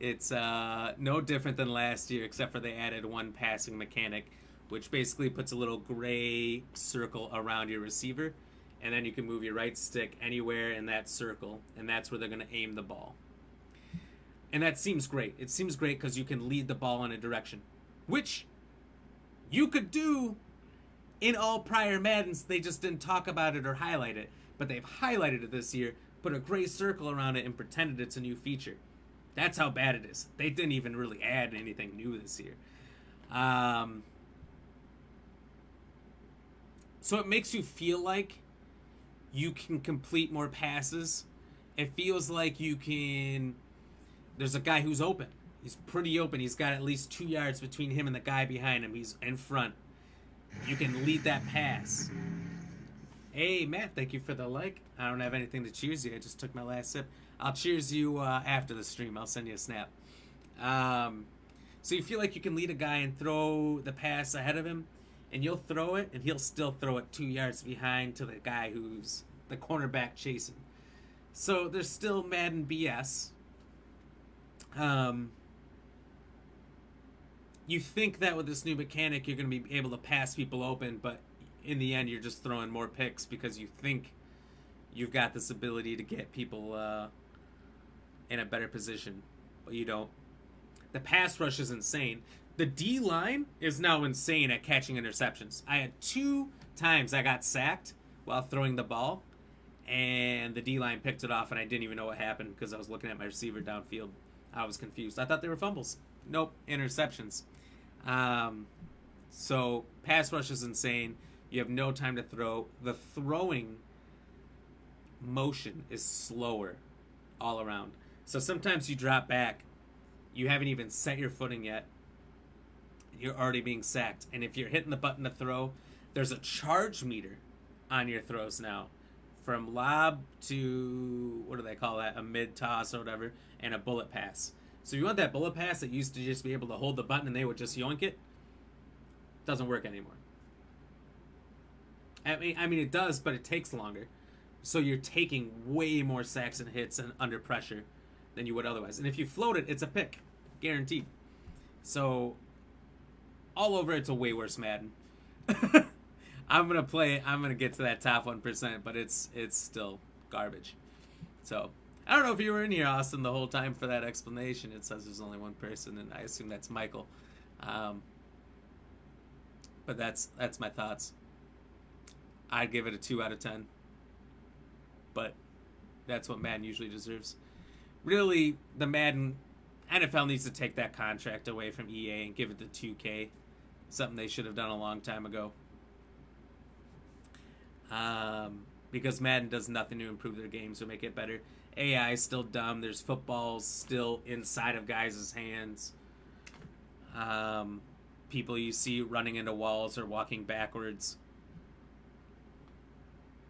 It's no different than last year, except for they added one passing mechanic, which basically puts a little gray circle around your receiver, and then you can move your right stick anywhere in that circle, and that's where they're going to aim the ball. And that seems great. It seems great because you can lead the ball in a direction, which you could do in all prior Maddens. They just didn't talk about it or highlight it, but they've highlighted it this year, put a gray circle around it, and pretended it's a new feature. That's how bad it is. They didn't even really add anything new this year. So it makes you feel like you can complete more passes. It feels like you can... There's a guy who's open. He's pretty open. He's got at least 2 yards between him and the guy behind him. He's in front. You can lead that pass. Hey, Matt, thank you for the like. I don't have anything to cheers you. I just took my last sip. I'll cheers you after the stream. I'll send you a snap. So you feel like you can lead a guy and throw the pass ahead of him, and you'll throw it, and he'll still throw it 2 yards behind to the guy who's the cornerback chasing. So there's still Madden BS. You think that with this new mechanic you're going to be able to pass people open, but in the end you're just throwing more picks because you think you've got this ability to get people in a better position, but you don't. The pass rush is insane. The D-line is now insane at catching interceptions. I had 2 times I got sacked while throwing the ball, and the D-line picked it off, and I didn't even know what happened because I was looking at my receiver downfield. I was confused. I thought they were fumbles. Nope, interceptions. So pass rush is insane. You have no time to throw. The throwing motion is slower all around. So sometimes you drop back. You haven't even set your footing yet. You're already being sacked. And if you're hitting the button to throw, there's a charge meter on your throws now. From lob to, what do they call that? A mid-toss or whatever, and a bullet pass. So if you want that bullet pass that used to just be able to hold the button and they would just yoink it, doesn't work anymore. I mean it does, but it takes longer. So you're taking way more sacks and hits and under pressure than you would otherwise. And if you float it, it's a pick. Guaranteed. So all over, it's a way worse Madden. I'm gonna get to that top 1%, but it's still garbage. So I don't know if you were in here, Austin, the whole time for that explanation. It says there's only one person, and I assume that's Michael. But that's my thoughts. I'd give it a 2 out of 10. But that's what Madden usually deserves. Really, the Madden NFL needs to take that contract away from EA and give it to 2K. Something they should have done a long time ago. Because Madden does nothing to improve their games or make it better. AI is still dumb. There's footballs still inside of guys' hands. People you see running into walls or walking backwards.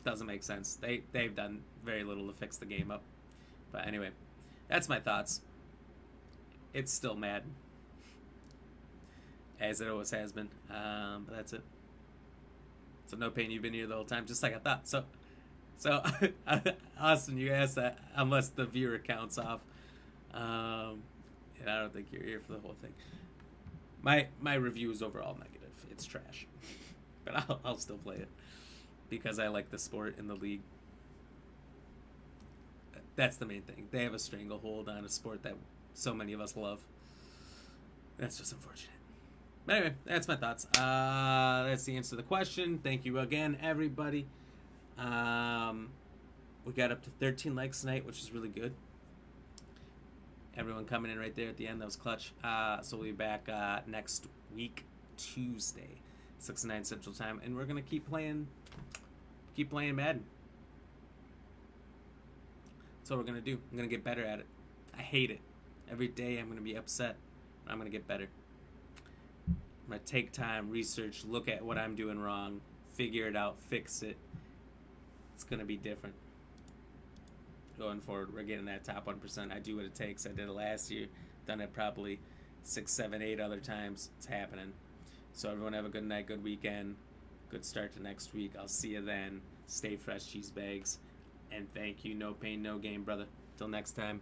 Doesn't make sense. They've done very little to fix the game up. But anyway, that's my thoughts. It's still Madden, as it always has been. But that's it. So no pain, you've been here the whole time, just like I thought. So Austin, you asked that unless the viewer counts off. And I don't think you're here for the whole thing. My review is overall negative. It's trash. But I'll still play it because I like the sport in the league. That's the main thing. They have a stranglehold on a sport that so many of us love. That's just unfortunate. But anyway, that's my thoughts. That's the answer to the question. Thank you again, everybody. We got up to 13 likes tonight, which is really good. Everyone coming in right there at the end. That was clutch. So we'll be back next week, Tuesday, 6 to 9 Central Time. And we're going to keep playing Madden. That's what we're going to do. I'm going to get better at it. I hate it. Every day I'm going to be upset. I'm going to get better. I'm going to take time, research, look at what I'm doing wrong, figure it out, fix it. It's going to be different. Going forward, we're getting that top 1%. I do what it takes. I did it last year. Done it probably 6, 7, 8 other times. It's happening. So everyone have a good night, good weekend, good start to next week. I'll see you then. Stay fresh, cheese bags. And thank you. No pain, no gain, brother. Till next time.